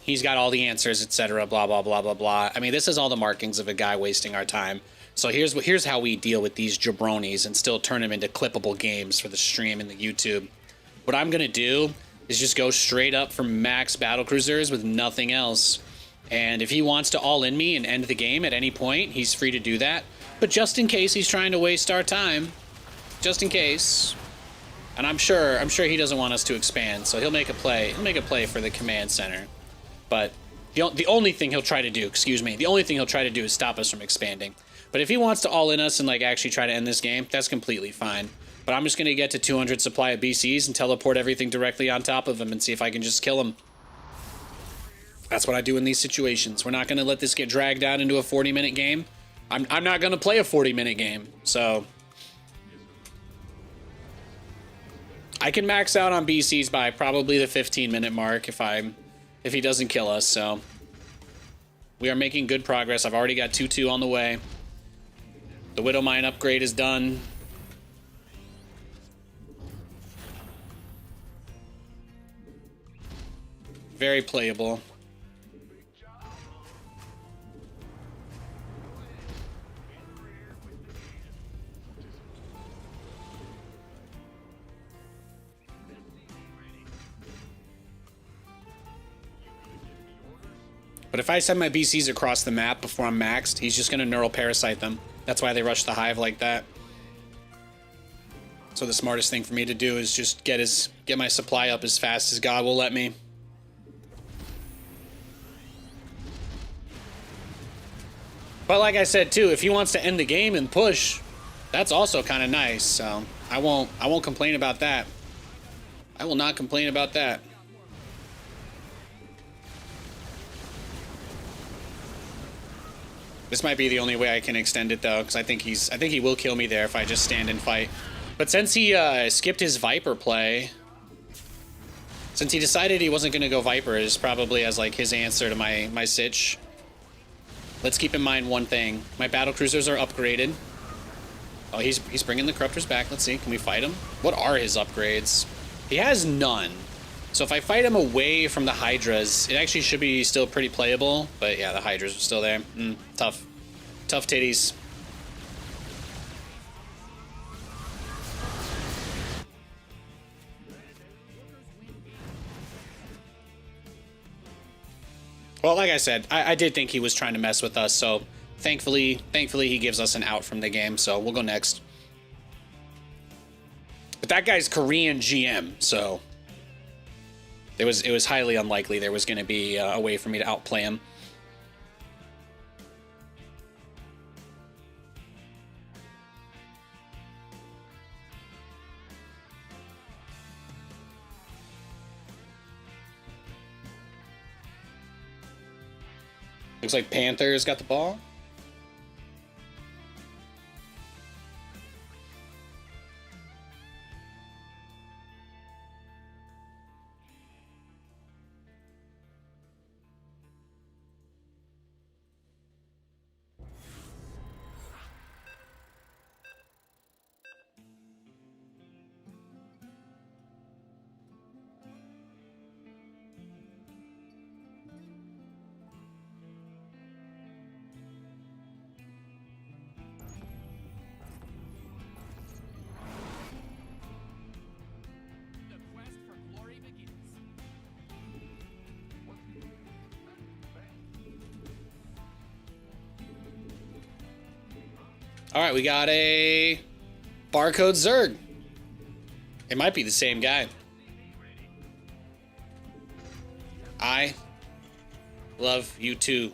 S1: he's got all the answers, etc., blah, blah, blah, blah, blah. I mean, this is all the markings of a guy wasting our time. So here's how we deal with these jabronis and still turn them into clippable games for the stream and the YouTube. What I'm going to do is just go straight up for max battlecruisers with nothing else. And if he wants to all in me and end the game at any point, he's free to do that. But just in case he's trying to waste our time, just in case, and I'm sure he doesn't want us to expand, so he'll make a play. He'll make a play for the command center. But the only thing he'll try to do, the only thing he'll try to do is stop us from expanding. But if he wants to all in us and like actually try to end this game, that's completely fine. But I'm just going to get to 200 supply of BCs and teleport everything directly on top of him and see if I can just kill him. That's what I do in these situations. We're not going to let this get dragged out into a 40-minute game. I'm not going to play a 40-minute game, so I can max out on BCs by probably the 15-minute mark if he doesn't kill us. So we are making good progress. I've already got 2-2 on the way. The Widow Mine upgrade is done. Very playable. But if I send my BCs across the map before I'm maxed, he's just going to neural parasite them. That's why they rush the hive like that. So the smartest thing for me to do is just get my supply up as fast as God will let me. But like I said too, if he wants to end the game and push, that's also kind of nice. So I won't complain about that. I will not complain about that. This might be the only way I can extend it though, because I think he will kill me there if I just stand and fight. But since he skipped his Viper play, since he decided he wasn't going to go Vipers, probably as like his answer to my sitch. Let's keep in mind one thing: my battlecruisers are upgraded. Oh, he's bringing the Corruptors back. Let's see, can we fight him? What are his upgrades? He has none. So if I fight him away from the Hydras, it actually should be still pretty playable. But yeah, the Hydras are still there. Tough. Tough titties. Well, like I said, I did think he was trying to mess with us. So thankfully he gives us an out from the game. So we'll go next. But that guy's Korean GM, so it was highly unlikely there was going to be a way for me to outplay him. Looks like Panther's got the ball. All right, we got a barcode Zerg. It might be the same guy. I love you too.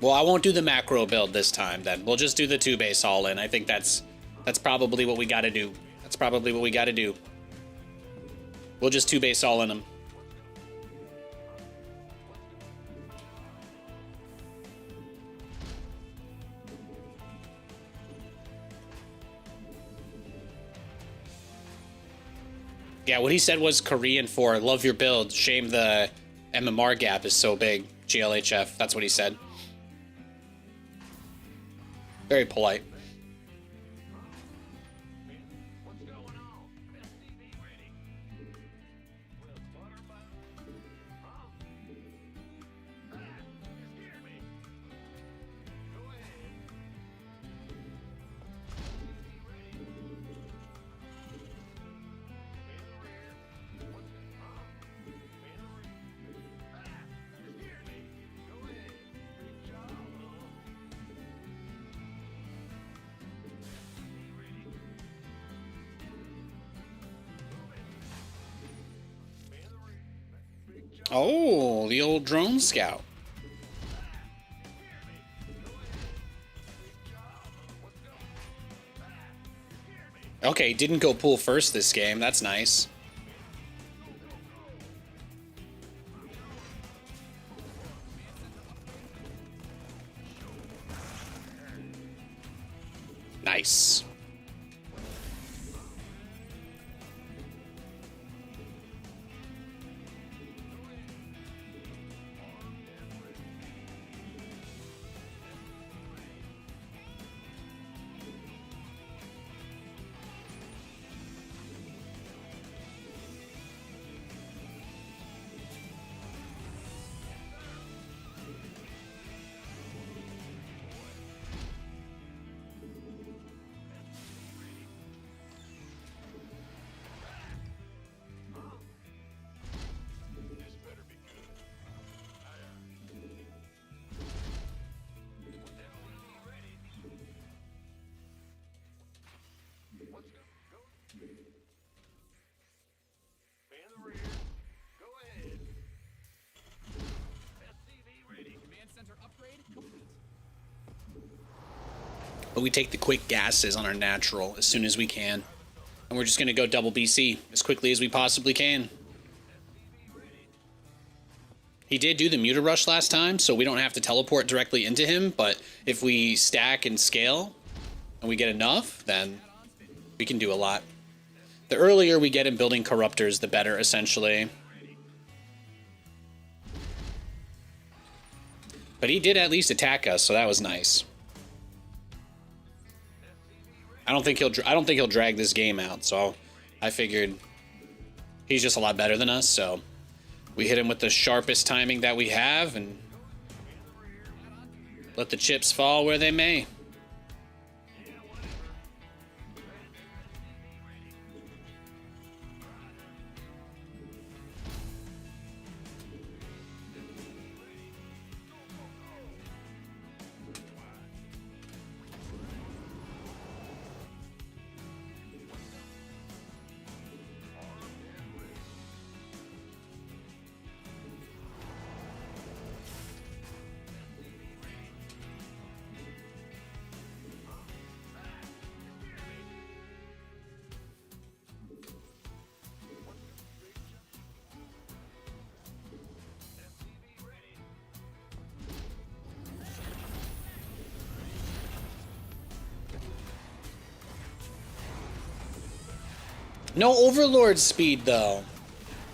S1: Well, I won't do the macro build this time then. We'll just do the 2-base all in. I think that's probably what we got to do. That's probably what we got to do. We'll just 2-base all in them. Yeah, what he said was Korean for love your build. Shame the MMR gap is so big. GLHF. That's what he said. Very polite. Oh, the old drone scout. Okay, didn't go pool first this game. That's nice. Nice. But we take the quick gases on our natural as soon as we can. And we're just going to go double BC as quickly as we possibly can. He did do the muta rush last time, so we don't have to teleport directly into him. But if we stack and scale and we get enough, then we can do a lot. The earlier we get in building corruptors, the better, essentially. But he did at least attack us, so that was nice. I don't think he'll drag this game out, so I figured he's just a lot better than us, so we hit him with the sharpest timing that we have and let the chips fall where they may. No overlord speed though.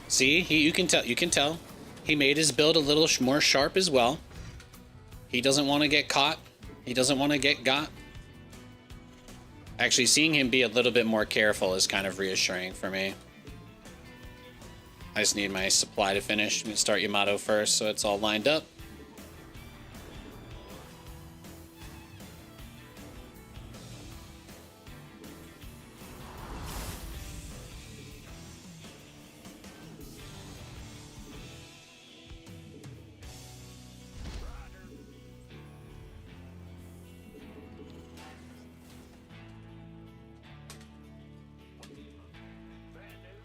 S1: See, you can tell. He made his build a little more sharp as well. He doesn't want to get caught. He doesn't want to get got. Actually, seeing him be a little bit more careful is kind of reassuring for me. I just need my supply to finish. I'm gonna start Yamato first, so it's all lined up.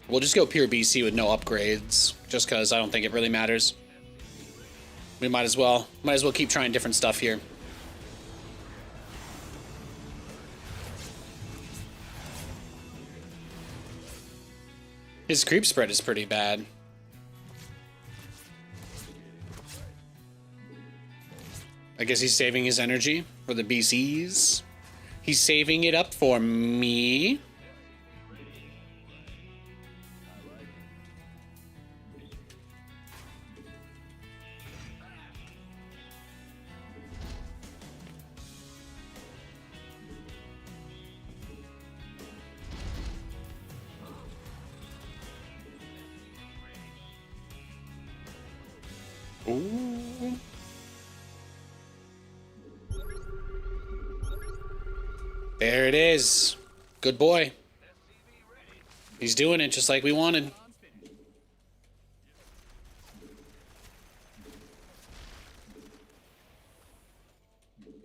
S1: We'll just go pure BC with no upgrades, just because I don't think it really matters. We might as well keep trying different stuff here. His creep spread is pretty bad. I guess he's saving his energy for the BCs. He's saving it up for me. Ooh. There it is. Good boy. He's doing it just like we wanted.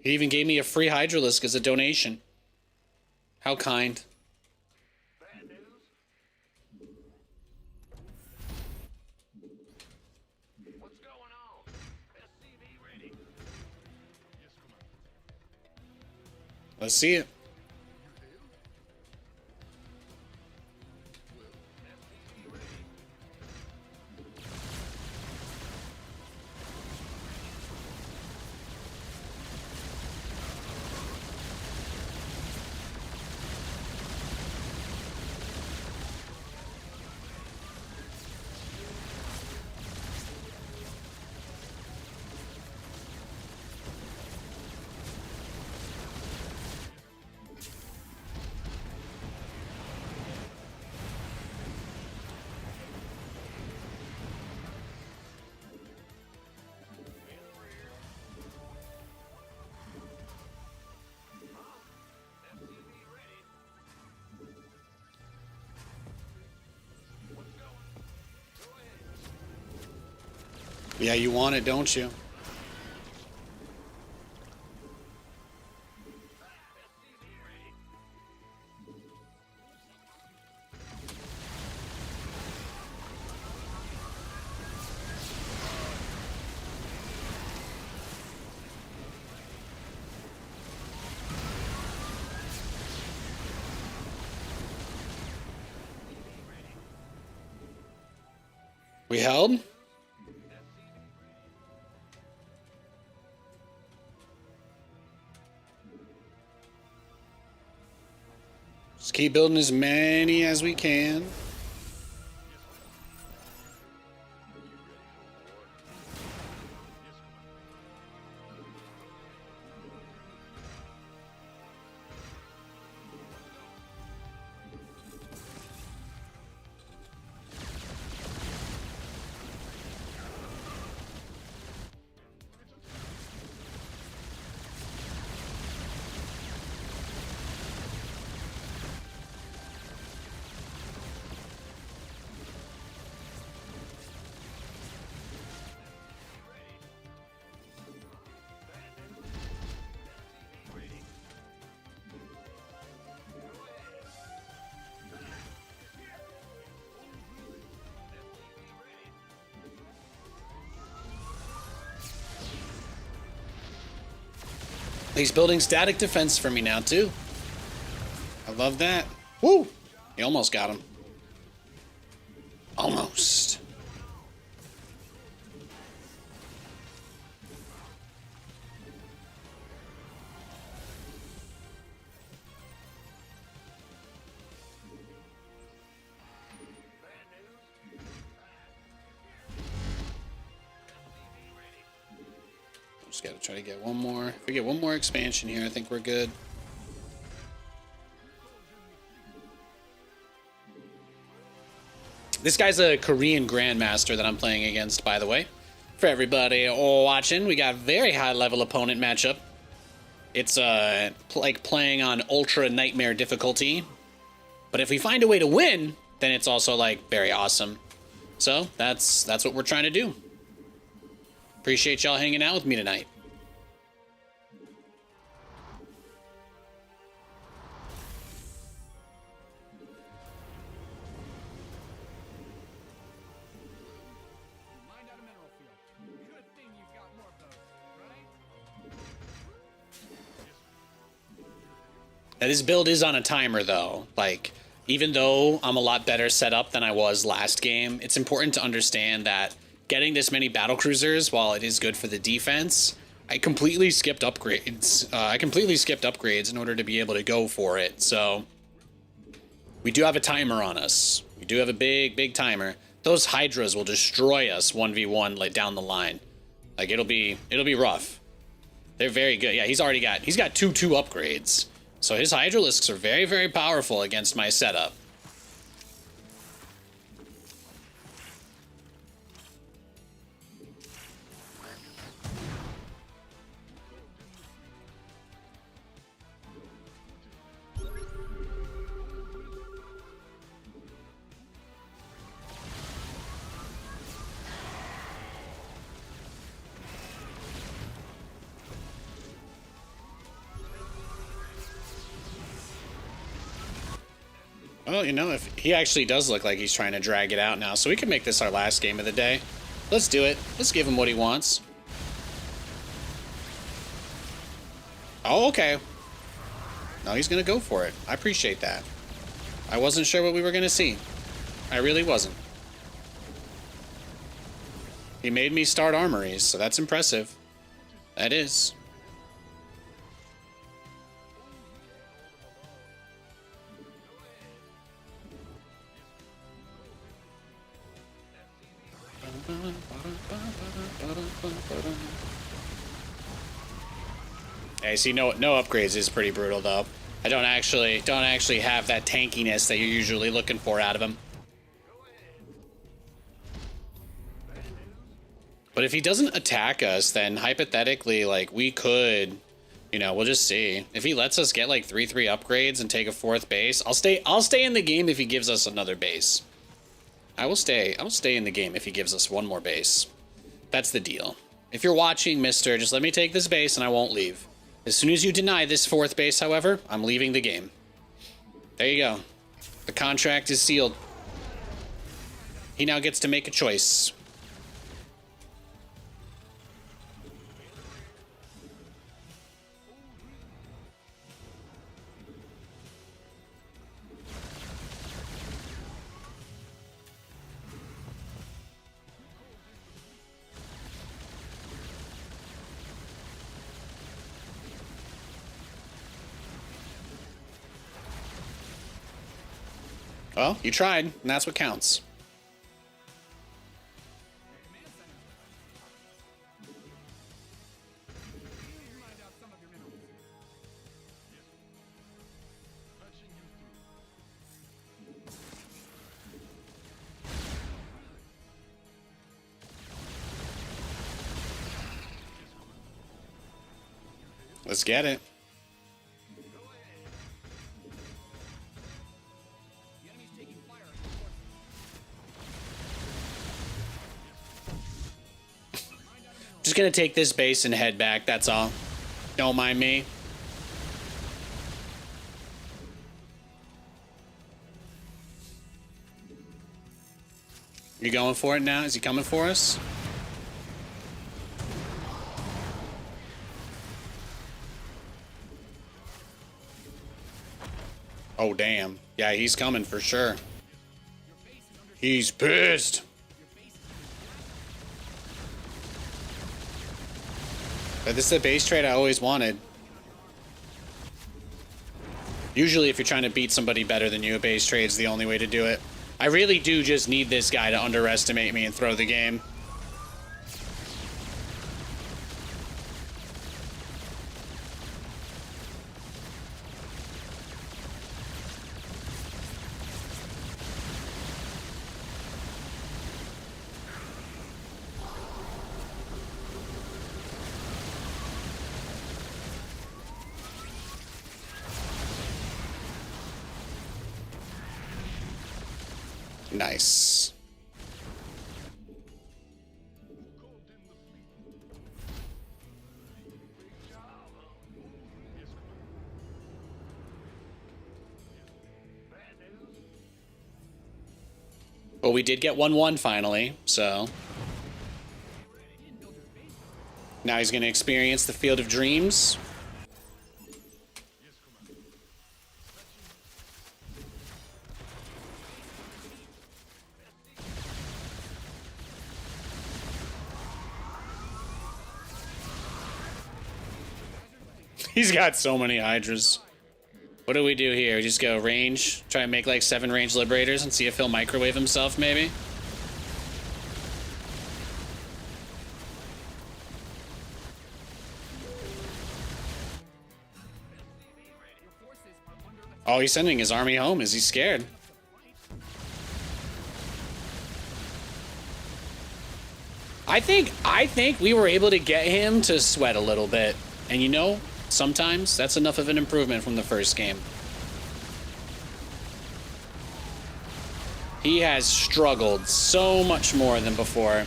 S1: He even gave me a free Hydralisk as a donation. How kind.
S3: Bad news? What's going on? SCV ready. Yes, Commander.
S1: Let's see it.
S3: SCV ready.
S1: Yeah, you want it, don't you? We held? Just keep building as many as we can. He's building static defense for me now, too. I love that. Woo! He almost got him. Almost. Just gotta try to get one more. If we get one more expansion here, I think we're good. This guy's a Korean Grandmaster that I'm playing against, by the way. For everybody watching, we got a very high level opponent matchup. It's like playing on Ultra Nightmare difficulty. But if we find a way to win, then it's also like very awesome. So that's what we're trying to do. Appreciate y'all hanging out with me tonight.
S2: Mined out a mineral field. Good thing you've got more of those, right?
S1: Now, this build is on a timer, though. Like, even though I'm a lot better set up than I was last game, it's important to understand that getting this many battlecruisers, while it is good for the defense, I completely skipped upgrades. In order to be able to go for it. So we do have a timer on us. We do have a big timer. Those Hydras will destroy us 1v1 like down the line. Like it'll be rough. They're very good. Yeah, he's got 2 upgrades. So his Hydralisks are very powerful against my setup. Well, you know, if he actually does look like he's trying to drag it out now, so we can make this our last game of the day. Let's do it. Let's give him what he wants. Oh, okay. No, he's gonna go for it. I appreciate that. I wasn't sure what we were gonna see. I really wasn't. He made me start armories, so that's impressive. That is. Hey, see, no upgrades is pretty brutal though. I don't actually have that tankiness that you're usually looking for out of him. But if he doesn't attack us, then hypothetically, like, we could, you know, we'll just see. If he lets us get like 3/3 upgrades and take a 4th base, I'll stay in the game if he gives us another base. I'll stay in the game if he gives us one more base. That's the deal. If you're watching, mister, just let me take this base and I won't leave. As soon as you deny this 4th base, however, I'm leaving the game. There you go. The contract is sealed. He now gets to make a choice. Well, you tried, and that's what counts.
S2: Mined out some of your minerals.
S1: Let's get it.
S2: The enemy's taking fire at your forces.
S1: Just gonna take this base and head back, that's all. Don't mind me. You going for it now? Is he coming for us? Oh, damn. Yeah, he's coming for sure. He's pissed. But this is the base trade I always wanted. Usually if you're trying to beat somebody better than you, a base trade's the only way to do it. I really do just need this guy to underestimate me and throw the game. Nice. Well, we did get 1-1 finally, so now he's going to experience the Field of Dreams. He's got so many Hydras. What do we do here? Just go range, try and make like 7 range liberators and see if he'll microwave himself, maybe? Oh, he's sending his army home. Is he scared? I think we were able to get him to sweat a little bit. And you know, sometimes that's enough of an improvement from the first game. He has struggled so much more than before.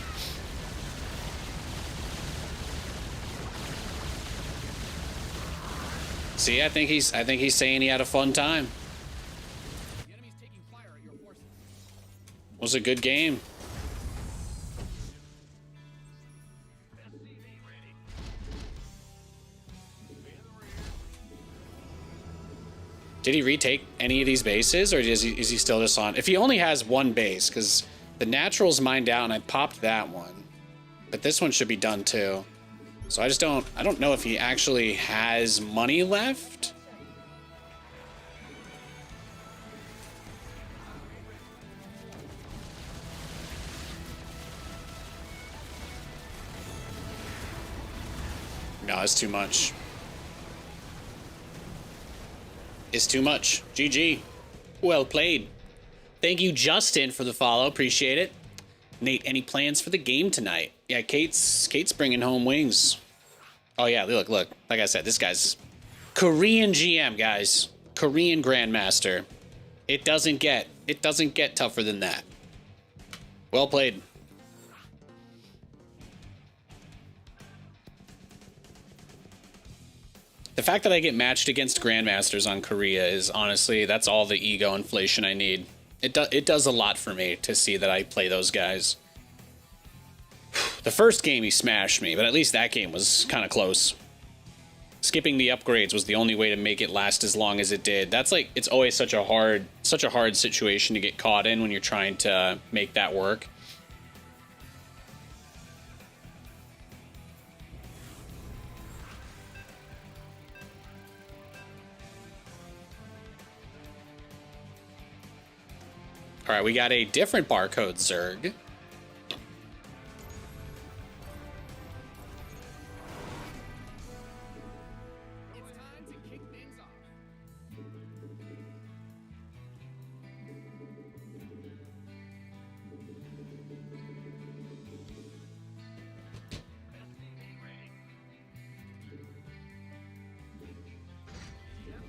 S1: See, I think he's saying he had a fun time.
S2: The enemy's taking
S1: Was a good game.
S3: SCV ready.
S1: Did he retake any of these bases, or is he still just on? If he only has one base, because the natural's mined out and I popped that one, but this one should be done too. So I don't know if he actually has money left. No, it's too much. It's too much. GG. Well played. Thank you, Justin, for the follow. Appreciate it. Nate, any plans for the game tonight? Yeah, Kate's bringing home wings. Oh yeah, look. Like I said, this guy's Korean GM, guys. Korean Grandmaster. It doesn't get tougher than that. Well played. The fact that I get matched against Grandmasters on Korea is honestly, that's all the ego inflation I need. It does a lot for me to see that I play those guys. The first game he smashed me, but at least that game was kind of close. Skipping the upgrades was the only way to make it last as long as it did. That's like, it's always such a hard situation to get caught in when you're trying to make that work. All right, we got a different barcode Zerg.
S2: It's time to kick things off.
S3: SCV ready. SCV ready. Scare me.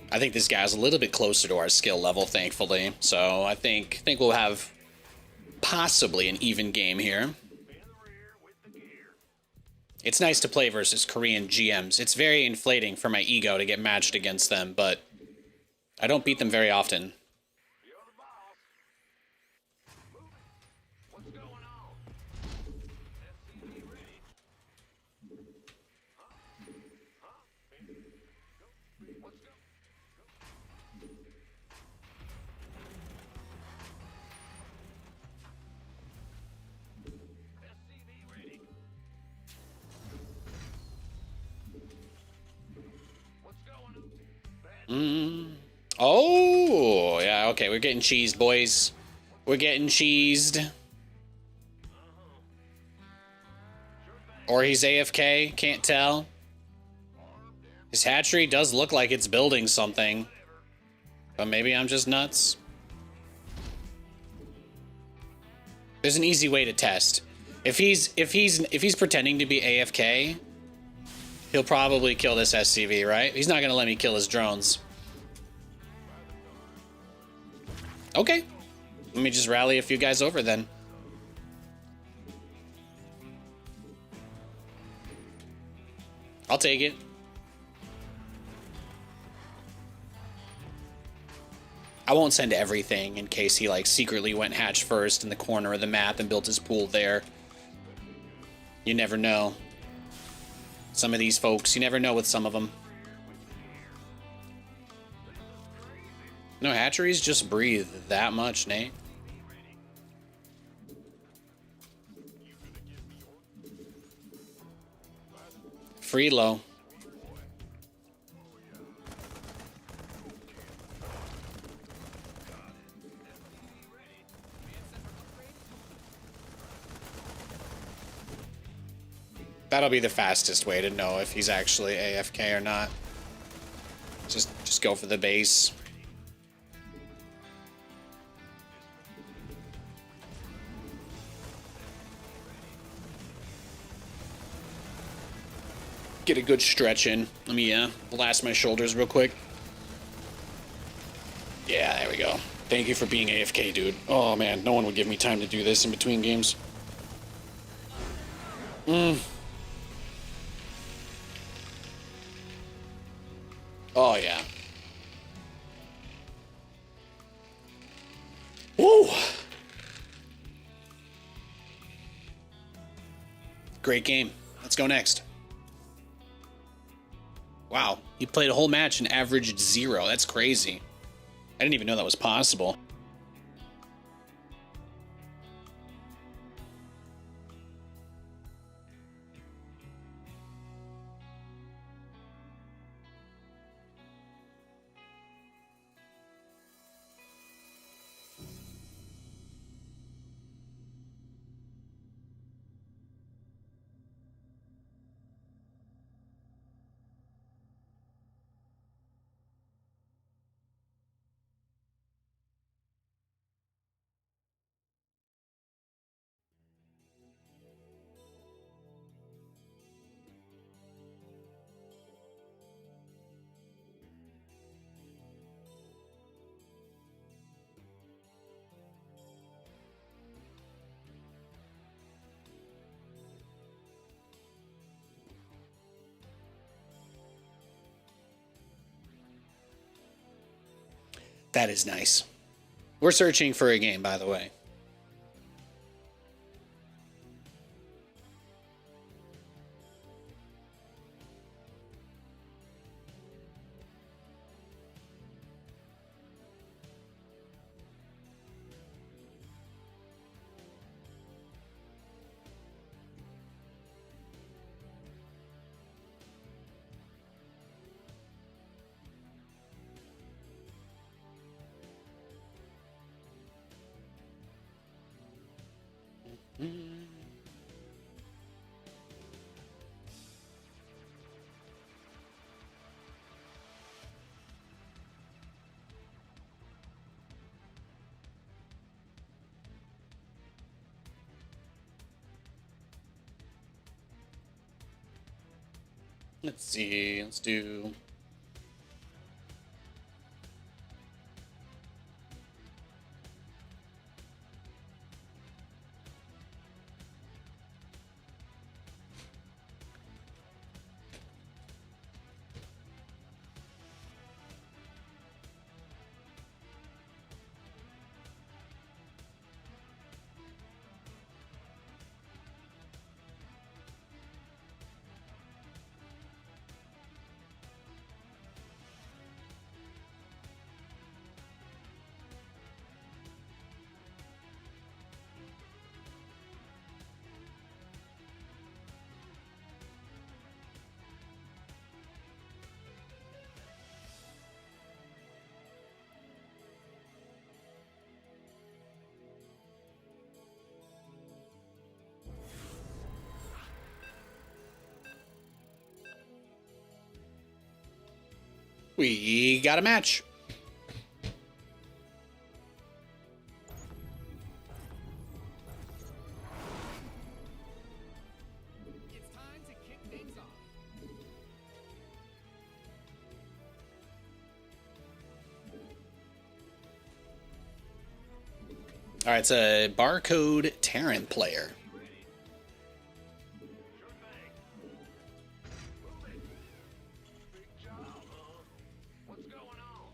S1: I think this guy's a little bit closer to our skill level, thankfully. So I think we'll have possibly an even game here.
S3: In the rear with the gear.
S1: It's nice to play versus Korean GMs. It's very inflating for my ego to get matched against them, but I don't beat them very often.
S3: You're the boss. Move it. What's going on? SCV ready. Huh? What's going? SCV ready. What's going on? Bad
S1: Oh, yeah, okay, we're getting cheesed, boys. We're getting cheesed. Or he's AFK, can't tell. His hatchery does look like it's building something. But maybe I'm just nuts. There's an easy way to test. If he's pretending to be AFK, he'll probably kill this SCV, right? He's not gonna let me kill his drones. Okay. Let me just rally a few guys over then. I'll take it. I won't send everything in case he like secretly went hatch first in the corner of the map and built his pool there. You never know. Some of these folks, you never know with some of them. No, hatcheries just breathe that much, Nate. Free low. That'll be the fastest way to know if he's actually AFK or not. Just go for the base. Get a good stretch in. Let me blast my shoulders real quick. Yeah, there we go. Thank you for being AFK, dude. Oh man, no one would give me time to do this in between games. Oh yeah. Woo! Great game. Let's go next. Wow, he played a whole match and averaged 0. That's crazy. I didn't even know that was possible. That is nice. We're searching for a game, by the way. Let's see. Let's do. We got a match.
S2: It's time to kick things off.
S1: All right, it's a Barcode Terran player.
S3: Big job, huh? What's going on?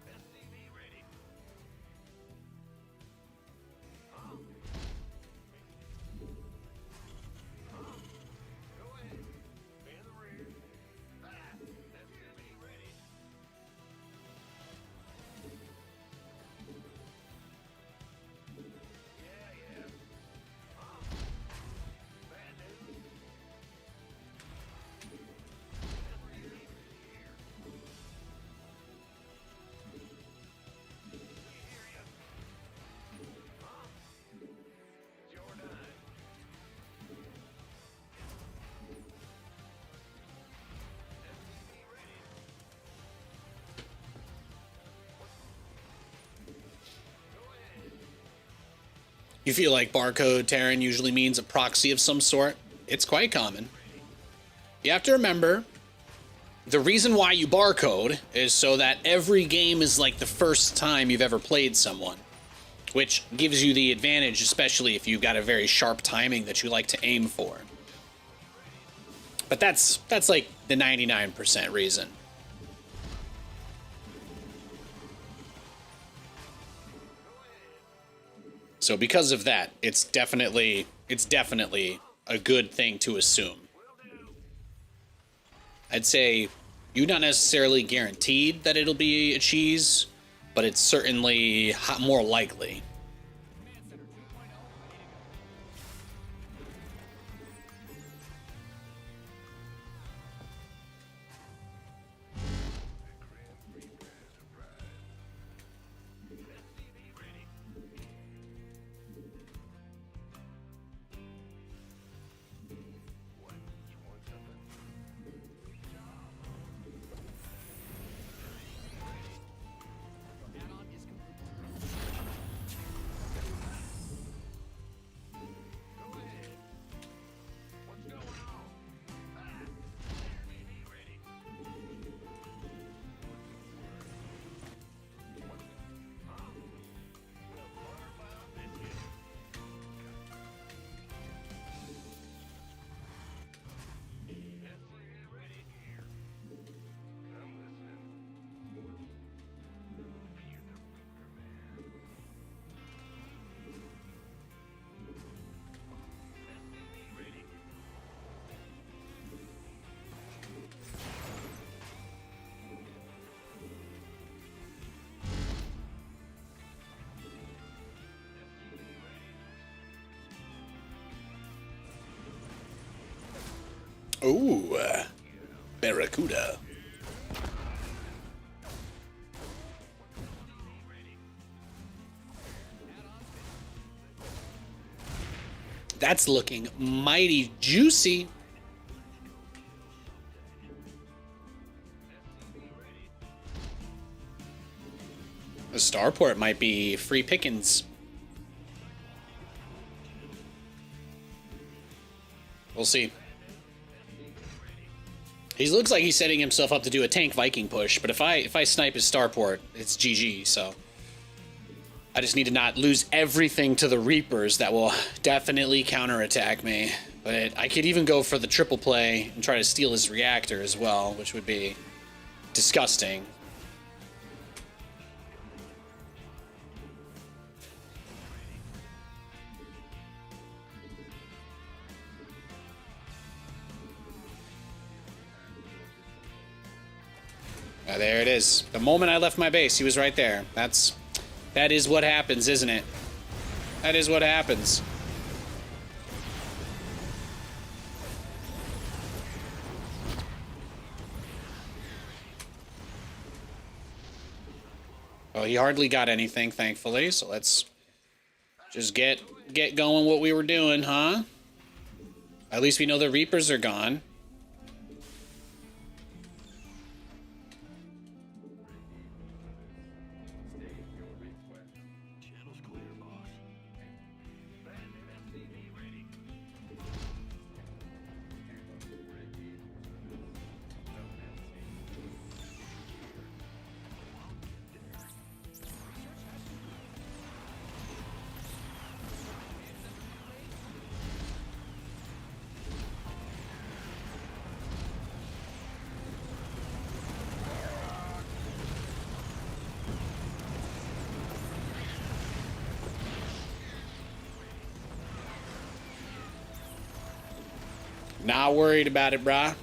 S3: SCV ready. Huh? Huh? Go ahead. In the rear. Ah, SCV ready. Yeah, yeah. Huh? Bad news.
S1: You feel like Barcode Terran usually means a proxy of some sort? It's quite common. You have to remember, the reason why you barcode is so that every game is like the first time you've ever played someone, which gives you the advantage, especially if you've got a very sharp timing that you like to aim for. But that's like the 99% reason. So because of that, it's definitely a good thing to assume. I'd say you're not necessarily guaranteed that it'll be a cheese, but it's certainly more likely.
S2: Command Center 2.0, ready to go.
S3: SCV ready. What? You want something?
S2: Your add-on is complete.
S3: Go ahead. What's going on? SCV ready. We'll clarify this here. SCV ready here. I'm listening. Fear the Reaper, man. SCV ready.
S1: Ooh, Barracuda. That's looking mighty juicy. The starport might be free pickings. We'll see. He looks like he's setting himself up to do a tank Viking push, but if I snipe his starport, it's GG, so I just need to not lose everything to the Reapers that will definitely counterattack me. But I could even go for the triple play and try to steal his reactor as well, which would be disgusting. There it is. The moment I left my base, he was right there. That is what happens, isn't it? That is what happens. Well, he hardly got anything, thankfully, so let's just get going what we were doing, huh? At least we know the Reapers are gone.
S3: Channel's clear, boss. SCV ready.
S1: Not worried about it, brah.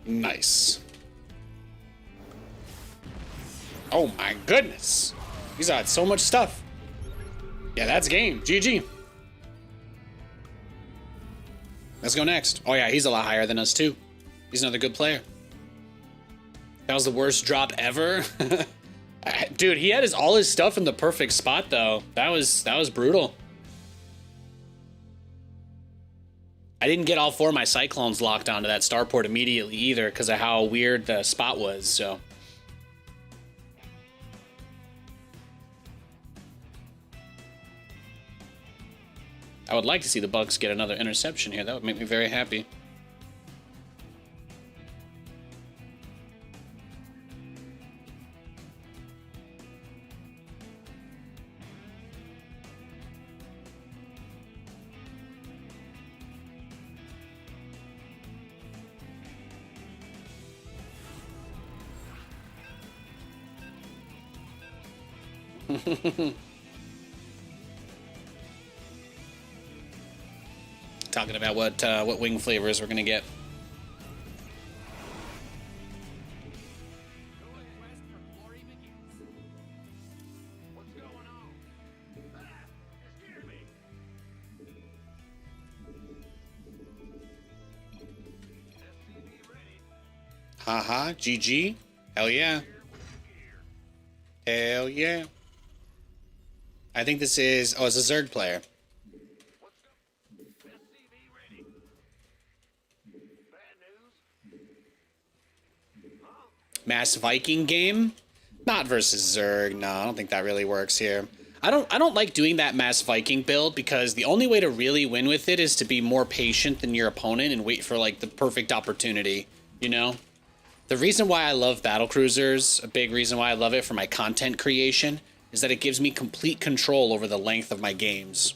S1: Nice. Oh my goodness. He's got so much stuff. Yeah, that's game. GG. Let's go next. Oh yeah, he's a lot higher than us too. He's another good player. That was the worst drop ever. Dude, he had all his stuff in the perfect spot though. That was brutal. I didn't get all 4 of my Cyclones locked onto that starport immediately either because of how weird the spot was, so. I would like to see the Bucks get another interception here. That would make me very happy. Talking about what wing flavors we're gonna get.
S3: What's going on? Ah, you scared me. SCV ready.
S1: Haha, GG. Hell yeah. Hell yeah. I think this is, oh, it's a Zerg player.
S3: What's up? SCV ready. Bad news? Huh?
S1: Mass Viking game? Not versus Zerg. No, I don't think that really works here. I don't like doing that Mass Viking build because the only way to really win with it is to be more patient than your opponent and wait for like the perfect opportunity, you know? The reason why I love battlecruisers, a big reason why I love it for my content creation, is that it gives me complete control over the length of my games.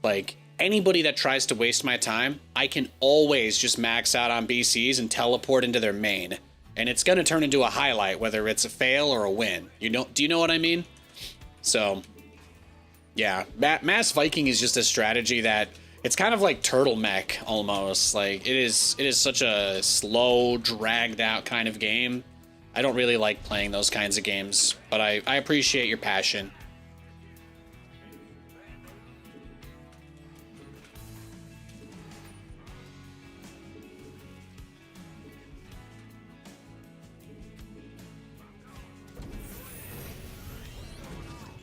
S1: Like, anybody that tries to waste my time, I can always just max out on BCs and teleport into their main. And it's going to turn into a highlight, whether it's a fail or a win. Do you know what I mean? So, yeah, Mass Viking is just a strategy that it's kind of like Turtle Mech almost. Like it is such a slow, dragged out kind of game. I don't really like playing those kinds of games, but I appreciate your passion.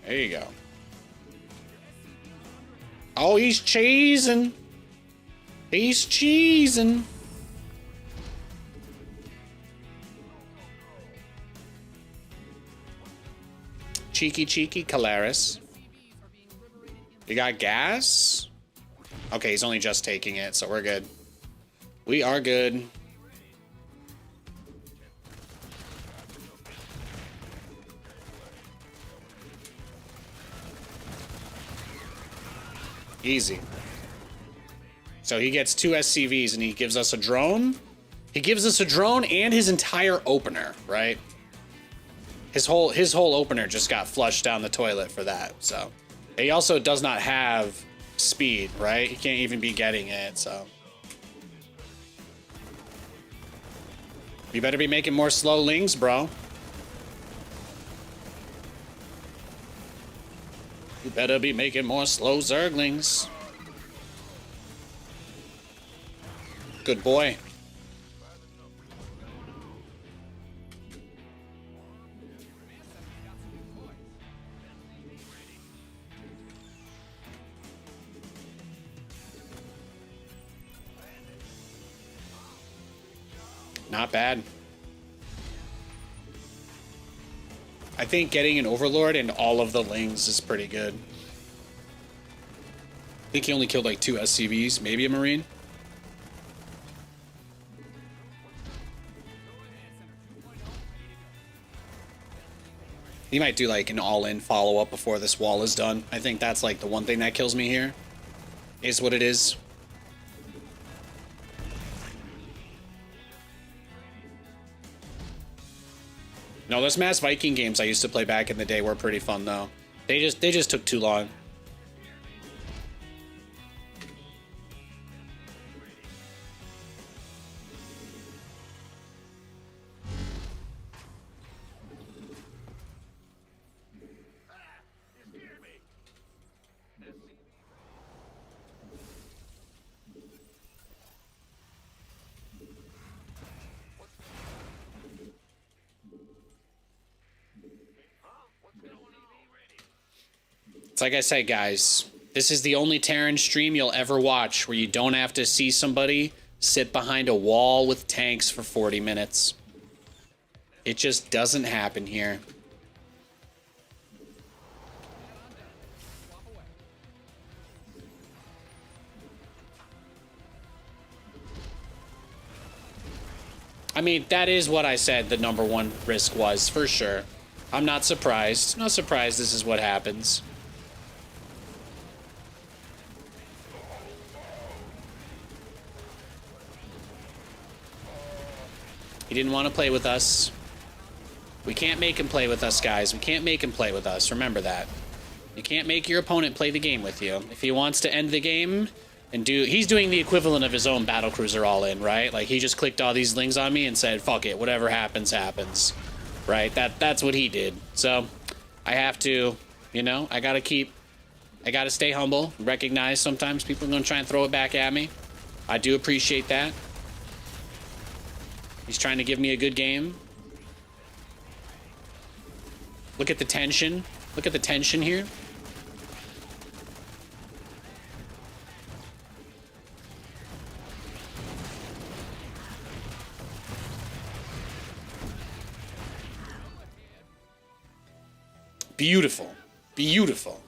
S1: There you go. Oh, he's cheesing. He's cheesing. Cheeky Calaris. You got gas? Okay, he's only just taking it, so we're good. We are good. Easy. So he gets 2 SCVs and he gives us a drone. He gives us a drone and his entire opener, right? His whole opener just got flushed down the toilet for that. So he also does not have speed, right? He can't even be getting it, so. You better be making more slow lings, bro. You better be making more slow Zerglings. Good boy. Not bad. I think getting an Overlord and all of the Lings is pretty good. I think he only killed like 2 SCVs, maybe a Marine. He might do like an all-in follow-up before this wall is done. I think that's like the one thing that kills me here. Is what it is. No, those Mass Viking games I used to play back in the day were pretty fun though. They just took too long. It's like I say, guys, this is the only Terran stream you'll ever watch where you don't have to see somebody sit behind a wall with tanks for 40 minutes. It just doesn't happen here. I mean, that is what I said the #1 risk was, for sure. I'm not surprised. Not surprised this is what happens. He didn't want to play with us. We can't make him play with us, guys. We can't make him play with us. Remember that. You can't make your opponent play the game with you. If he wants to end the game and he's doing the equivalent of his own battlecruiser all-in, right? Like, he just clicked all these lings on me and said, fuck it, whatever happens, happens. Right? That's what he did. So, I have to, you know, I gotta stay humble, recognize sometimes people are gonna try and throw it back at me. I do appreciate that. He's trying to give me a good game. Look at the tension. Look at the tension here. Beautiful. Beautiful.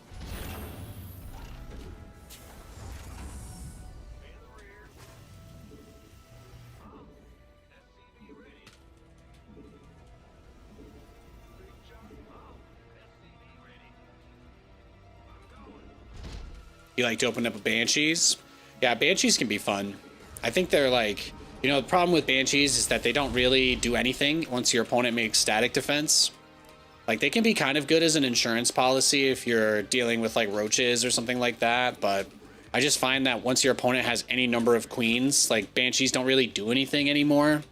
S1: You like to open up a Banshees? Yeah, Banshees can be fun. I think they're like, you know, the problem with Banshees is that they don't really do anything once your opponent makes static defense. Like, they can be kind of good as an insurance policy if you're dealing with, like, roaches or something like that, but I just find that once your opponent has any number of queens, like, Banshees don't really do anything anymore.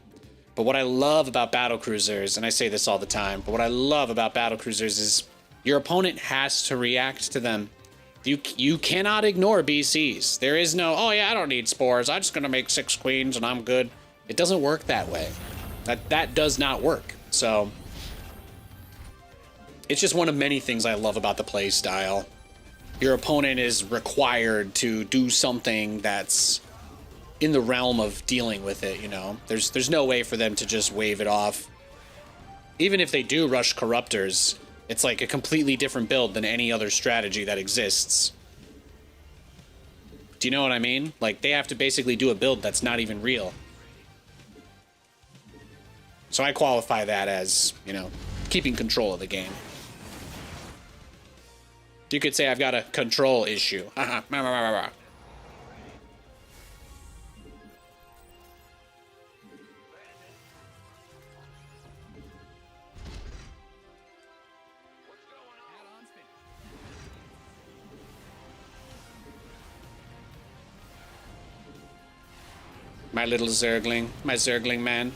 S1: But what I love about battlecruisers, and I say this all the time, but what I love about battlecruisers is your opponent has to react to them. You cannot ignore BCs. There is no, oh yeah, I don't need spores. I'm just going to make 6 queens and I'm good. It doesn't work that way. That does not work. So it's just one of many things I love about the play style. Your opponent is required to do something that's in the realm of dealing with it, you know. There's no way for them to just wave it off. Even if they do rush Corruptors, it's like a completely different build than any other strategy that exists. Do you know what I mean? Like, they have to basically do a build that's not even real. So I qualify that as, you know, keeping control of the game. You could say I've got a control issue. My little Zergling. My Zergling man.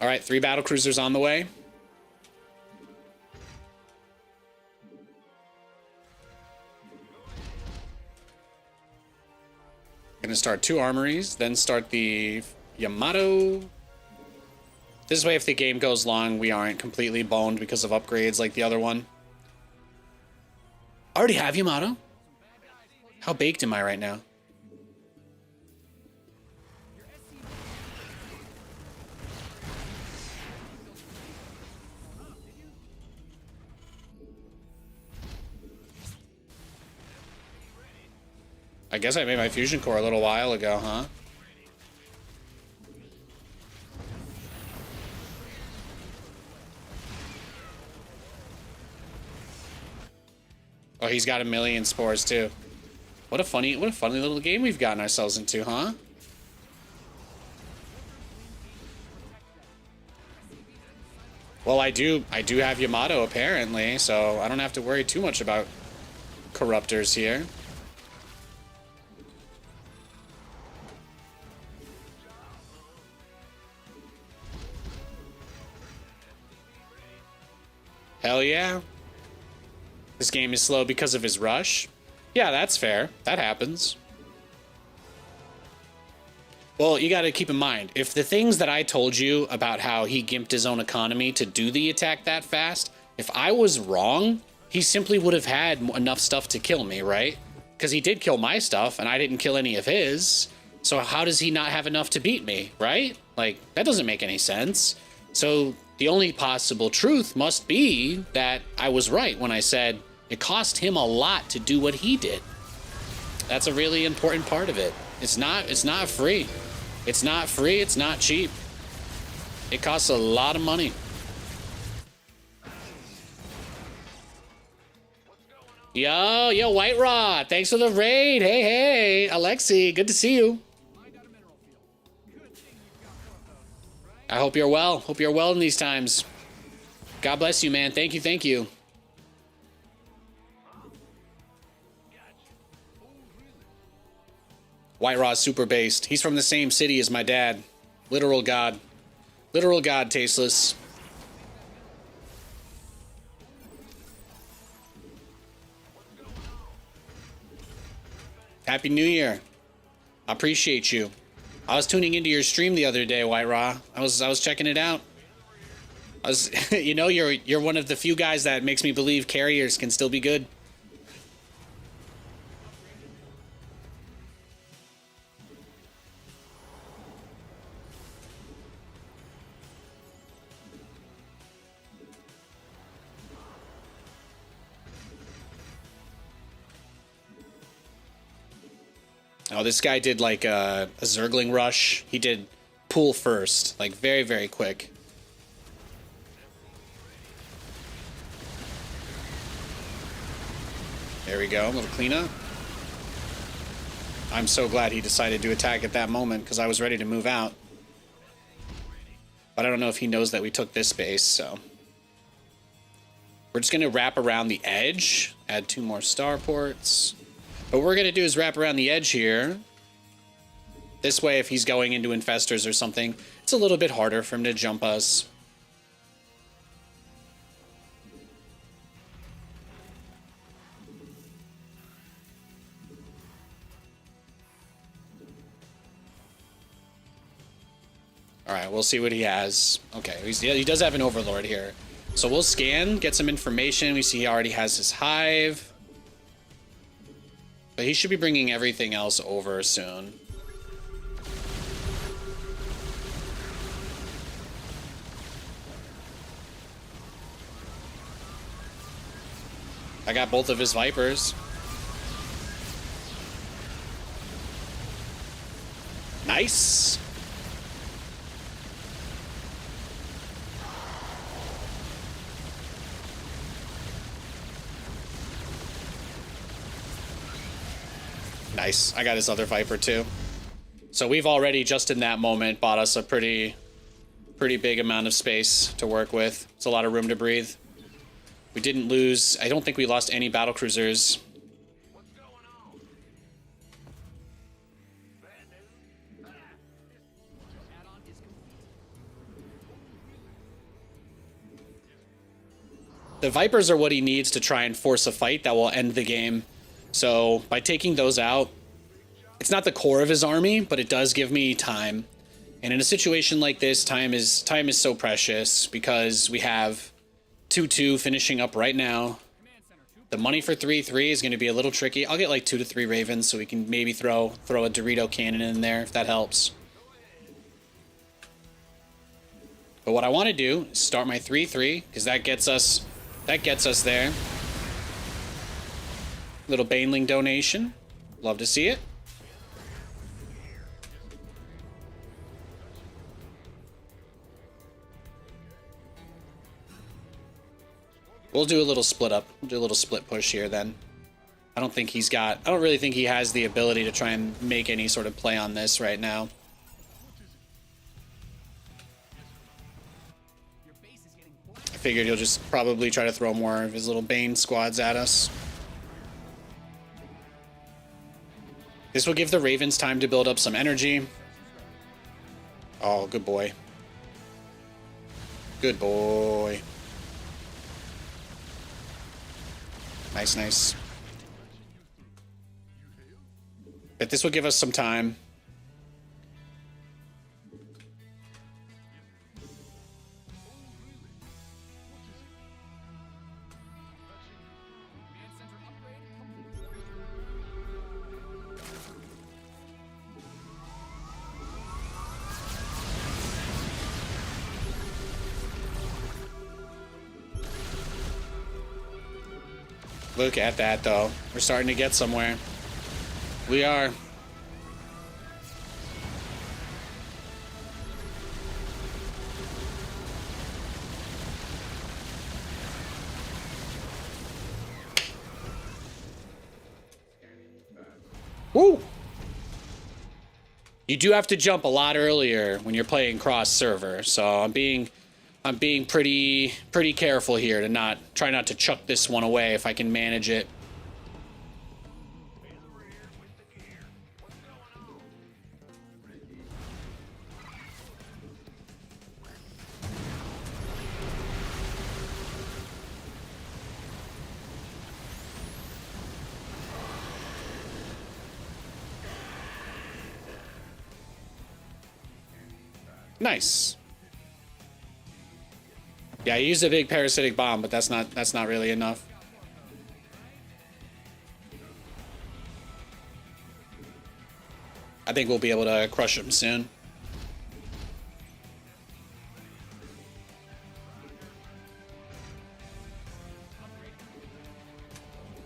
S1: All right, 3 battlecruisers on the way. Gonna start 2 armories, then start the Yamato. This way, if the game goes long, we aren't completely boned because of upgrades like the other one. I already have Yamato? How baked am I right now? I guess I made my fusion core a little while ago, huh? Oh, he's got 1,000,000 spores too. What a funny little game we've gotten ourselves into, huh? Well, I do have Yamato apparently, so I don't have to worry too much about Corruptors here. Hell yeah. This game is slow because of his rush. Yeah, that's fair. That happens. Well, you got to keep in mind, if the things that I told you about how he gimped his own economy to do the attack that fast, if I was wrong, he simply would have had enough stuff to kill me, right? Because he did kill my stuff, and I didn't kill any of his. So how does he not have enough to beat me, right? Like, that doesn't make any sense. So the only possible truth must be that I was right when I said it cost him a lot to do what he did. That's a really important part of it. It's not free. It's not free, it's not cheap. It costs a lot of money. Yo, White Rod, thanks for the raid. Hey, Alexi, good to see you. I hope you're well. Hope you're well in these times. God bless you, man. Thank you. White Raw's super based. He's from the same city as my dad. Literal god. Literal god, Tasteless. Happy New Year. I appreciate you. I was tuning into your stream the other day, White Raw. I was checking it out. You know, you're one of the few guys that makes me believe carriers can still be good. Oh, this guy did like a Zergling rush. He did pool first, like very, very quick. There we go, a little cleanup. I'm so glad he decided to attack at that moment because I was ready to move out. But I don't know if he knows that we took this base, so. We're just gonna wrap around the edge, add 2 more starports. What we're going to do is wrap around the edge here. This way, if he's going into infestors or something, it's a little bit harder for him to jump us. All right, we'll see what he has. Okay, he does have an Overlord here. So we'll scan, get some information. We see he already has his hive. But he should be bringing everything else over soon. I got both of his Vipers. Nice. Nice. I got his other Viper too. So we've already, just in that moment, bought us a pretty big amount of space to work with. It's a lot of room to breathe. We didn't lose. I don't think we lost any battle cruisers.
S3: What's going on? Bad news?
S2: Add-on is complete.
S1: The Vipers are what he needs to try and force a fight that will end the game. So by taking those out, it's not the core of his army, but it does give me time. And in a situation like this, time is so precious because we have 2-2 finishing up right now. The money for 3-3 is going to be a little tricky. I'll get like 2 to 3 Ravens so we can maybe throw a Dorito cannon in there if that helps. But what I want to do is start my 3-3 because that gets us there. Little Baneling donation. Love to see it. We'll do a little split up. We'll do a little split push here then. I don't really think he has the ability to try and make any sort of play on this right now. I figured he'll just probably try to throw more of his little Bane squads at us. This will give the Ravens time to build up some energy. Oh, good boy. Good boy. Nice. But this will give us some time.
S2: Command center upgrade complete.
S1: Look at that, though. We're starting to get somewhere. We are. Woo! You do have to jump a lot earlier when you're playing cross server, so I'm being pretty careful here to try not to chuck this one away if I can manage it. Nice. Yeah, I used a big parasitic bomb, but that's not really enough. I think we'll be able to crush him soon.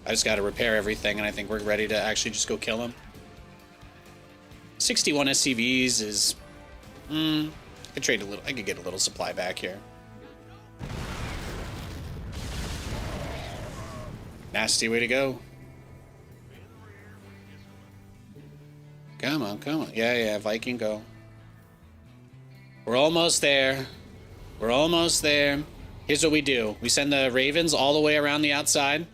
S1: I just got to repair everything, and I think we're ready to actually just go kill him. 61 SCVs is... I could trade a little. I could get a little supply back here. Nasty way to go. Come on, come on. Yeah, Viking, go. We're almost there. We're almost there. Here's what we do. We send the Ravens all the way around the outside.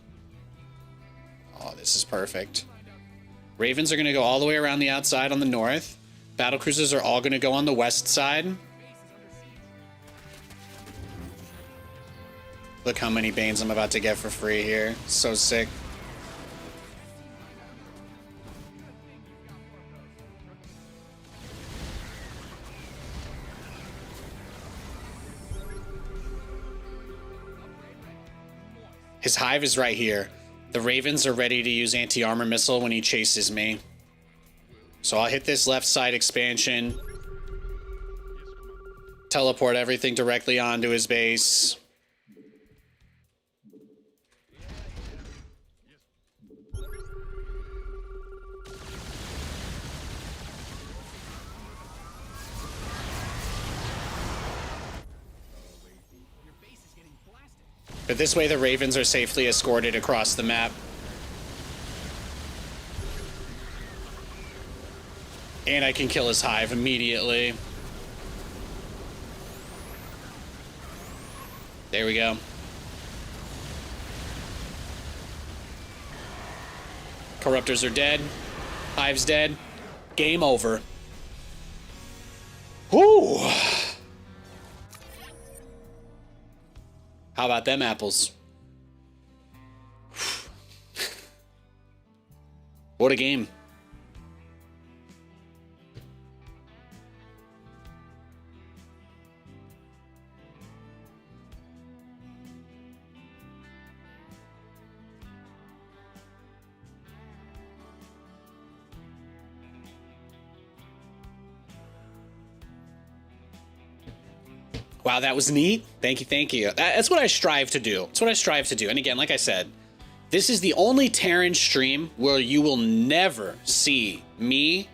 S1: Oh, this is perfect. Ravens are going to go all the way around the outside on the north. Battlecruisers are all going to go on the west side. Look how many Banes I'm about to get for free here. So sick. His hive is right here. The Ravens are ready to use anti-armor missile when he chases me. So I'll hit this left side expansion. Teleport everything directly onto his base. But this way the Ravens are safely escorted across the map. And I can kill his hive immediately. There we go. Corruptors are dead. Hive's dead. Game over. Whoo! How about them apples? What a game. Wow, that was neat. Thank you, thank you. That's what I strive to do. That's what I strive to do. And again, like I said, this is the only Terran stream where you will never see me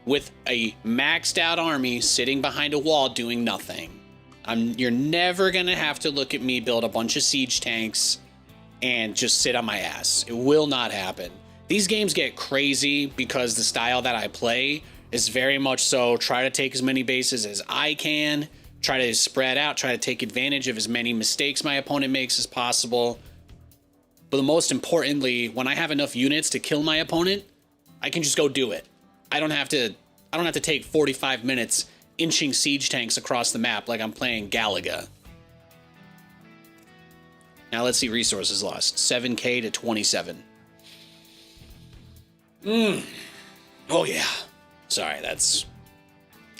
S1: with a maxed out army sitting behind a wall doing nothing. You're never gonna have to look at me build a bunch of siege tanks and just sit on my ass. It will not happen. These games get crazy because the style that I play is very much so try to take as many bases as I can, try to spread out, try to take advantage of as many mistakes my opponent makes as possible. But the most importantly, when I have enough units to kill my opponent, I can just go do it. I don't have to take 45 minutes inching siege tanks across the map like I'm playing Galaga. Now let's see resources lost. 7K to 27. Oh yeah. Sorry, that's.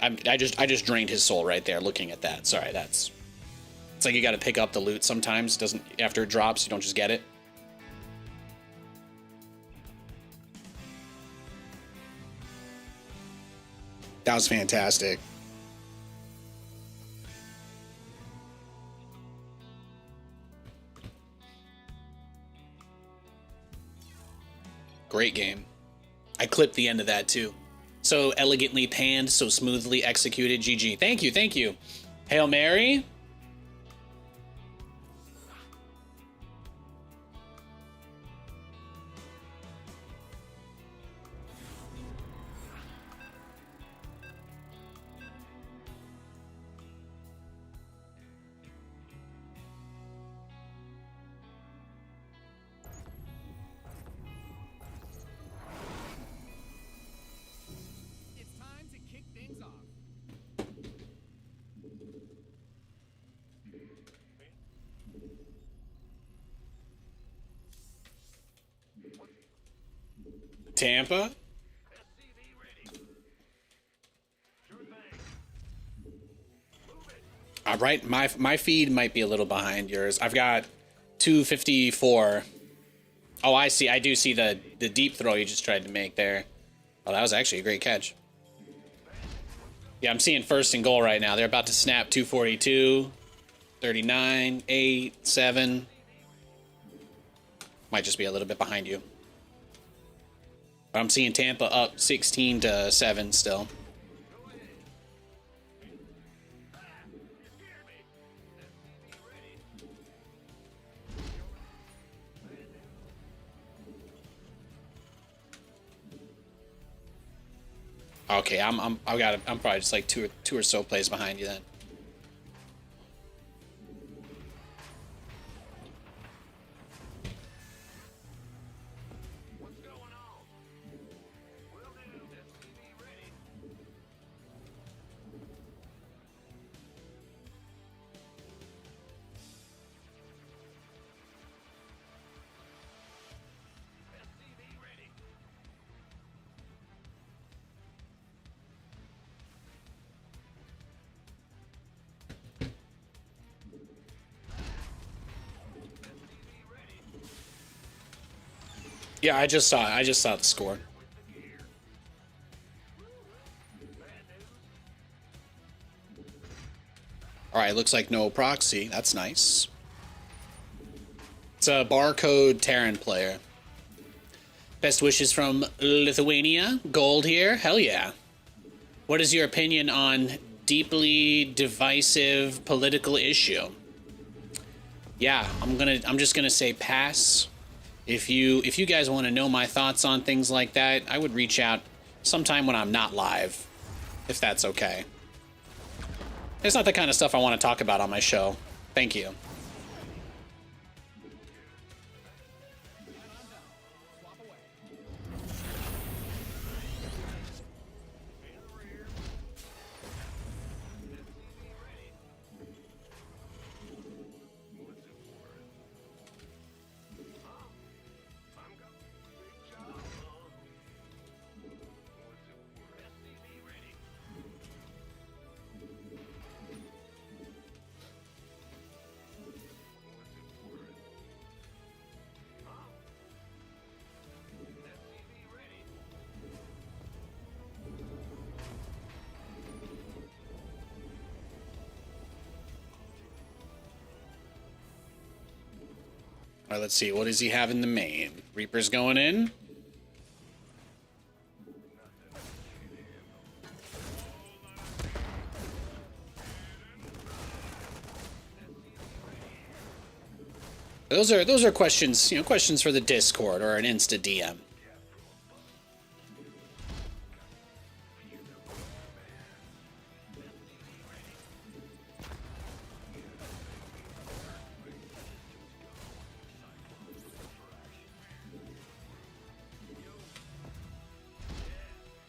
S1: I just drained his soul right there looking at that. Sorry, that's. It's like you got to pick up the loot sometimes. Doesn't after it drops, you don't just get it. That was fantastic. Great game. I clipped the end of that too. So elegantly panned, so smoothly executed. GG. Thank you, thank you. Hail Mary.
S2: It's time to kick things off.
S1: Tampa.
S3: SCV ready. Sure thing. Move it.
S1: All right, my feed might be a little behind yours. I've got 254. Oh, I see. I do see the deep throw you just tried to make there. Oh, that was actually a great catch. Yeah, I'm seeing first and goal right now. They're about to snap 242, 39, 8, 7. Might just be a little bit behind you. But I'm seeing Tampa up 16-7 still. Okay, I'm probably just like two or so plays behind you then.
S3: What's going on? Will do. SCV ready. SCV ready. SCV ready.
S1: Yeah, I just saw the score. All right, looks like no proxy. That's nice. It's a barcode Terran player. Best wishes from Lithuania. Gold here. Hell yeah. What is your opinion on deeply divisive political issue? Yeah, I'm just gonna say pass. If you guys want to know my thoughts on things like that, I would reach out sometime when I'm not live, if that's okay. It's not the kind of stuff I want to talk about on my show. Thank you.
S2: Swap away.
S3: I'm going. Big job. SCV ready. SCV ready.
S1: All right, let's see. What does he have in the main? Reaper's going in. Those are questions, questions for the Discord or an Insta DM.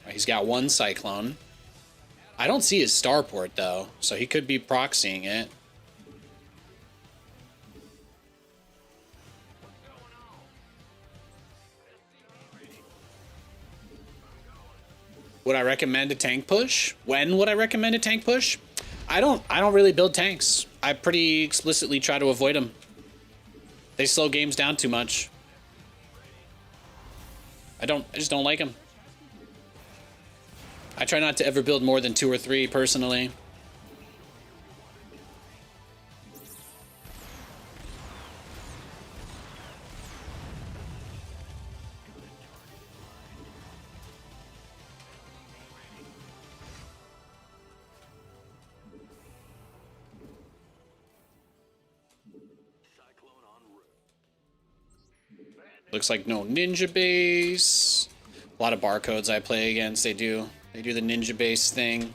S1: He's got one Cyclone. I don't see his starport though, so he could be proxying it. Would I recommend a tank push? When would I recommend a tank push? I don't really build tanks. I pretty explicitly try to avoid them. They slow games down too much. I just don't like them. I try not to ever build more than 2 or 3 personally. Looks like no ninja base. A lot of barcodes I play against, they do the ninja base thing.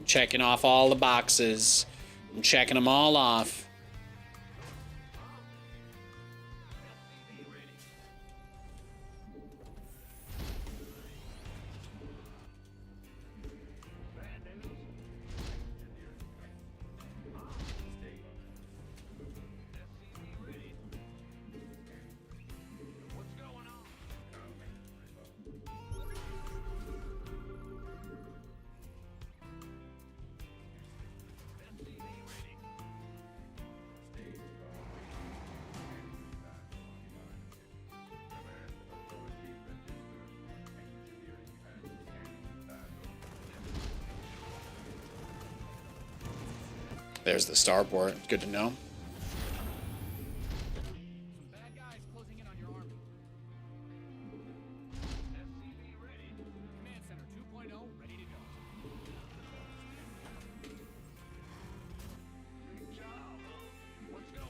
S1: Checking off all the boxes. I'm checking them all off. There's the starport. Good to know.
S2: Some bad guys closing in on your army. SCV ready. Command Center 2.0 ready to go. Big job. What's going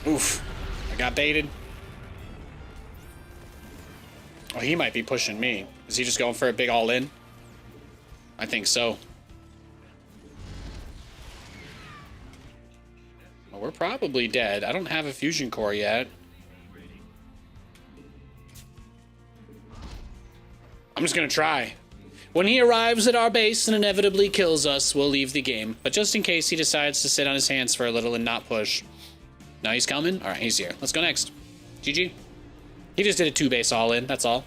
S2: on?
S1: Oof. I got baited. Oh, he might be pushing me. Is he just going for a big all-in? I think so. Well, we're probably dead. I don't have a fusion core yet. I'm just gonna try. When he arrives at our base and inevitably kills us, we'll leave the game. But just in case he decides to sit on his hands for a little and not push. No, he's coming? Alright, he's here. Let's go next. GG. He just did a 2-base all-in, that's all.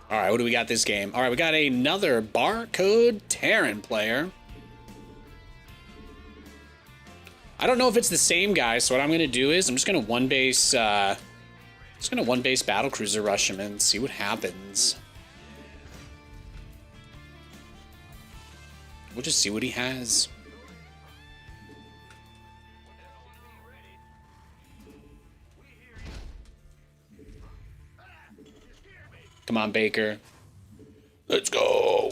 S1: All right, what do we got this game? All right, we got another barcode Terran player. I don't know if it's the same guy, so what I'm gonna do is I'm just gonna one base battlecruiser rush him and see what happens. We'll just see what he has. Come on, Baker. Let's go.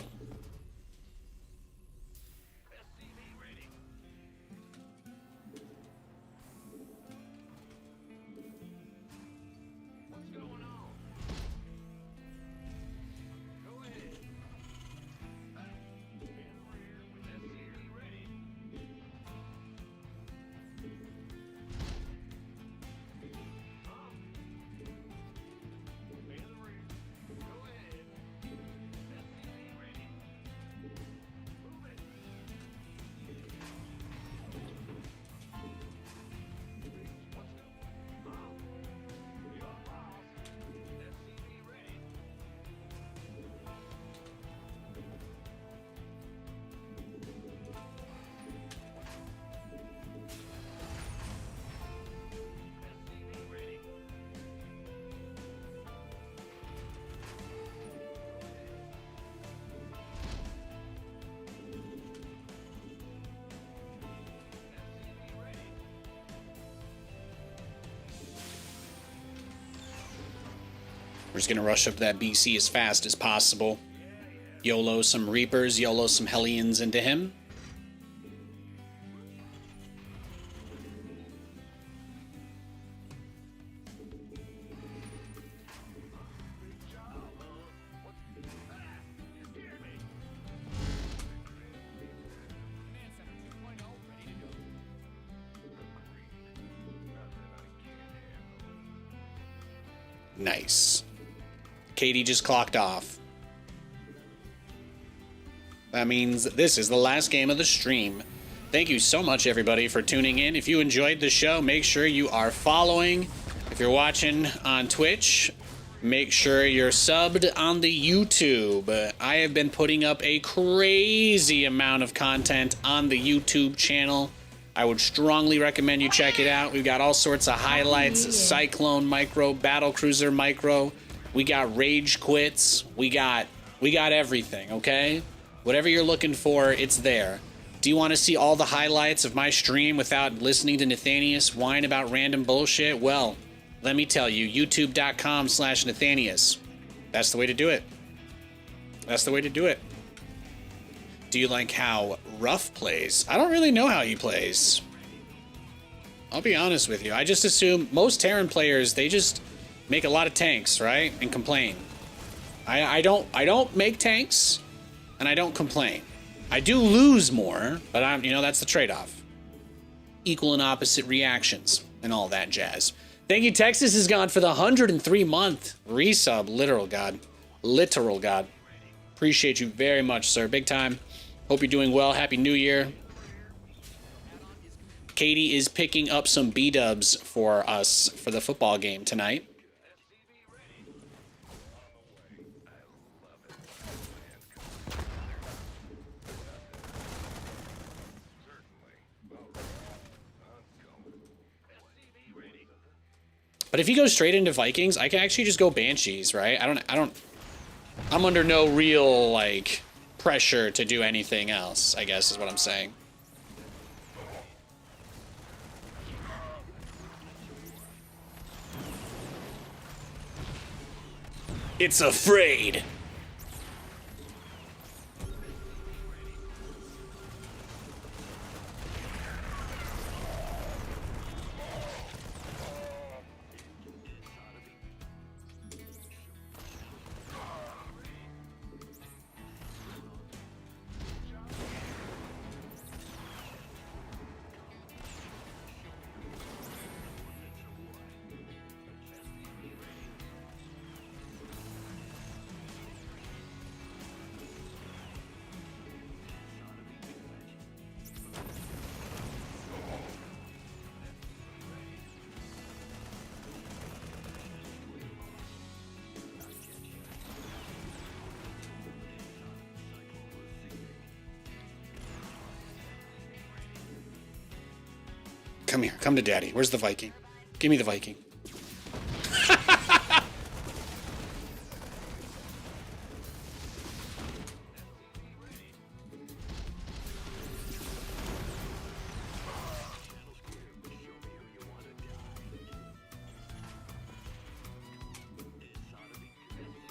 S1: We're just gonna rush up that BC as fast as possible. YOLO some Reapers, YOLO some Hellions into him. Nice. Katie just clocked off. That means this is the last game of the stream. Thank you so much, everybody, for tuning in. If you enjoyed the show, make sure you are following. If you're watching on Twitch, make sure you're subbed on the YouTube. I have been putting up a crazy amount of content on the YouTube channel. I would strongly recommend you check it out. We've got all sorts of highlights, Cyclone Micro, Battle Cruiser Micro. We got Rage Quits. We got everything, okay? Whatever you're looking for, it's there. Do you want to see all the highlights of my stream without listening to Nathanias whine about random bullshit? Well, let me tell you, youtube.com/Nathanias. That's the way to do it. That's the way to do it. Do you like how Ruff plays? I don't really know how he plays. I'll be honest with you. I just assume most Terran players, they just make a lot of tanks, right? And complain. I don't make tanks, and I don't complain. I do lose more, but that's the trade-off. Equal and opposite reactions and all that jazz. Thank you, Texas has gone for the 103-month resub. Literal God. Literal God. Appreciate you very much, sir. Big time. Hope you're doing well. Happy New Year. Katie is picking up some B-dubs for us for the football game tonight. But if you go straight into Vikings, I can actually just go Banshees, right? I'm under no real, like, pressure to do anything else, I guess is what I'm saying. It's afraid. Come here. Come to daddy. Where's the Viking? Give me the Viking.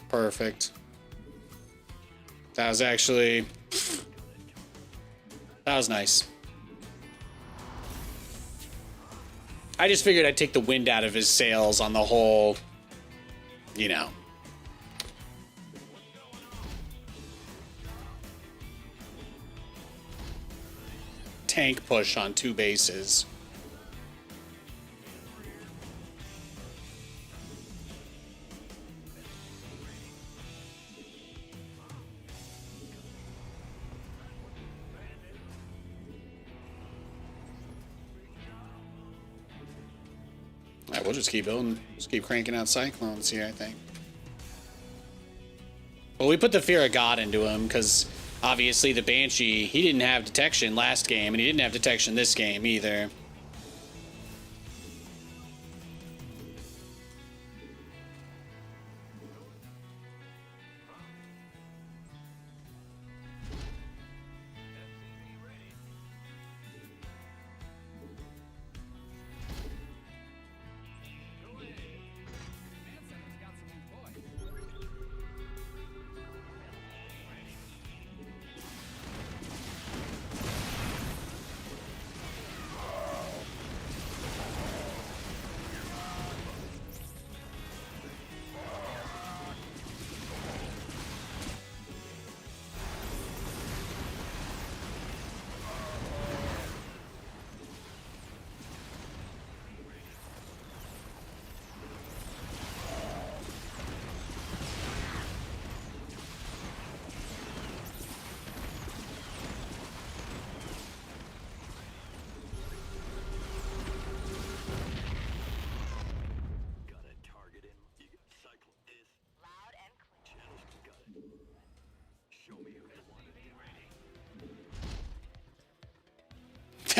S1: Perfect. That was actually... That was nice. I just figured I'd take the wind out of his sails on the whole, tank push on 2 bases. Alright, we'll just keep building. Just keep cranking out Cyclones here, I think. Well, we put the Fear of God into him, because obviously the Banshee, he didn't have detection last game, and he didn't have detection this game either.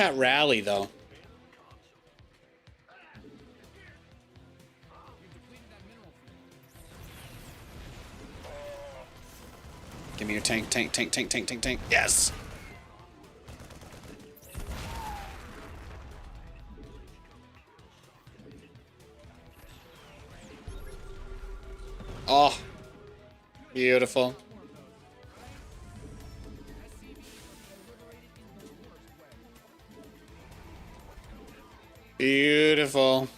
S1: that rally, though. Give me your tank, tank, tank, tank, tank, tank, tank. Yes! Oh, beautiful. Beautiful.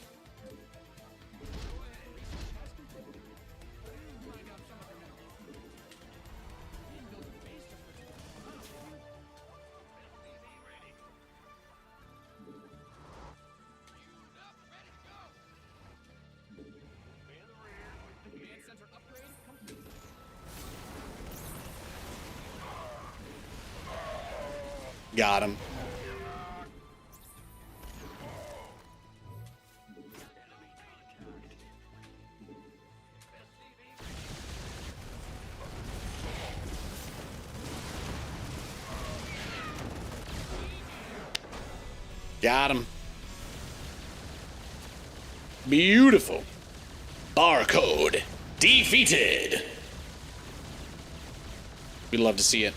S1: Got him. Got him. Beautiful. Barcode defeated. We love to see it.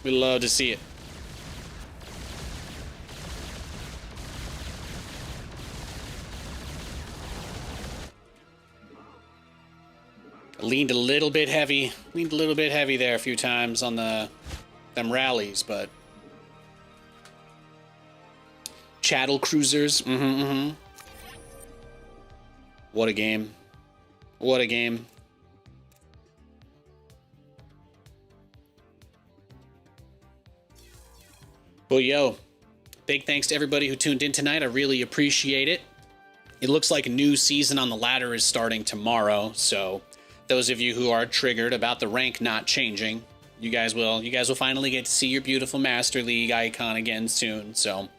S1: We love to see it. Leaned a little bit heavy. Leaned a little bit heavy there a few times on them rallies, but chattel cruisers. What a game. What a game. Well, yo, big thanks to everybody who tuned in tonight. I really appreciate it. It looks like a new season on the ladder is starting tomorrow, so those of you who are triggered about the rank not changing, you guys will finally get to see your beautiful Master League icon again soon. So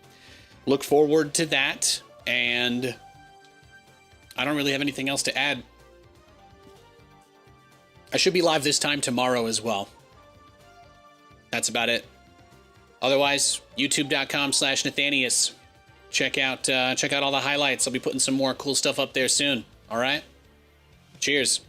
S1: look forward to that, and I don't really have anything else to add. I should be live this time tomorrow as well. That's about it. Otherwise, youtube.com/Nathanias. Check out all the highlights. I'll be putting some more cool stuff up there soon. All right? Cheers.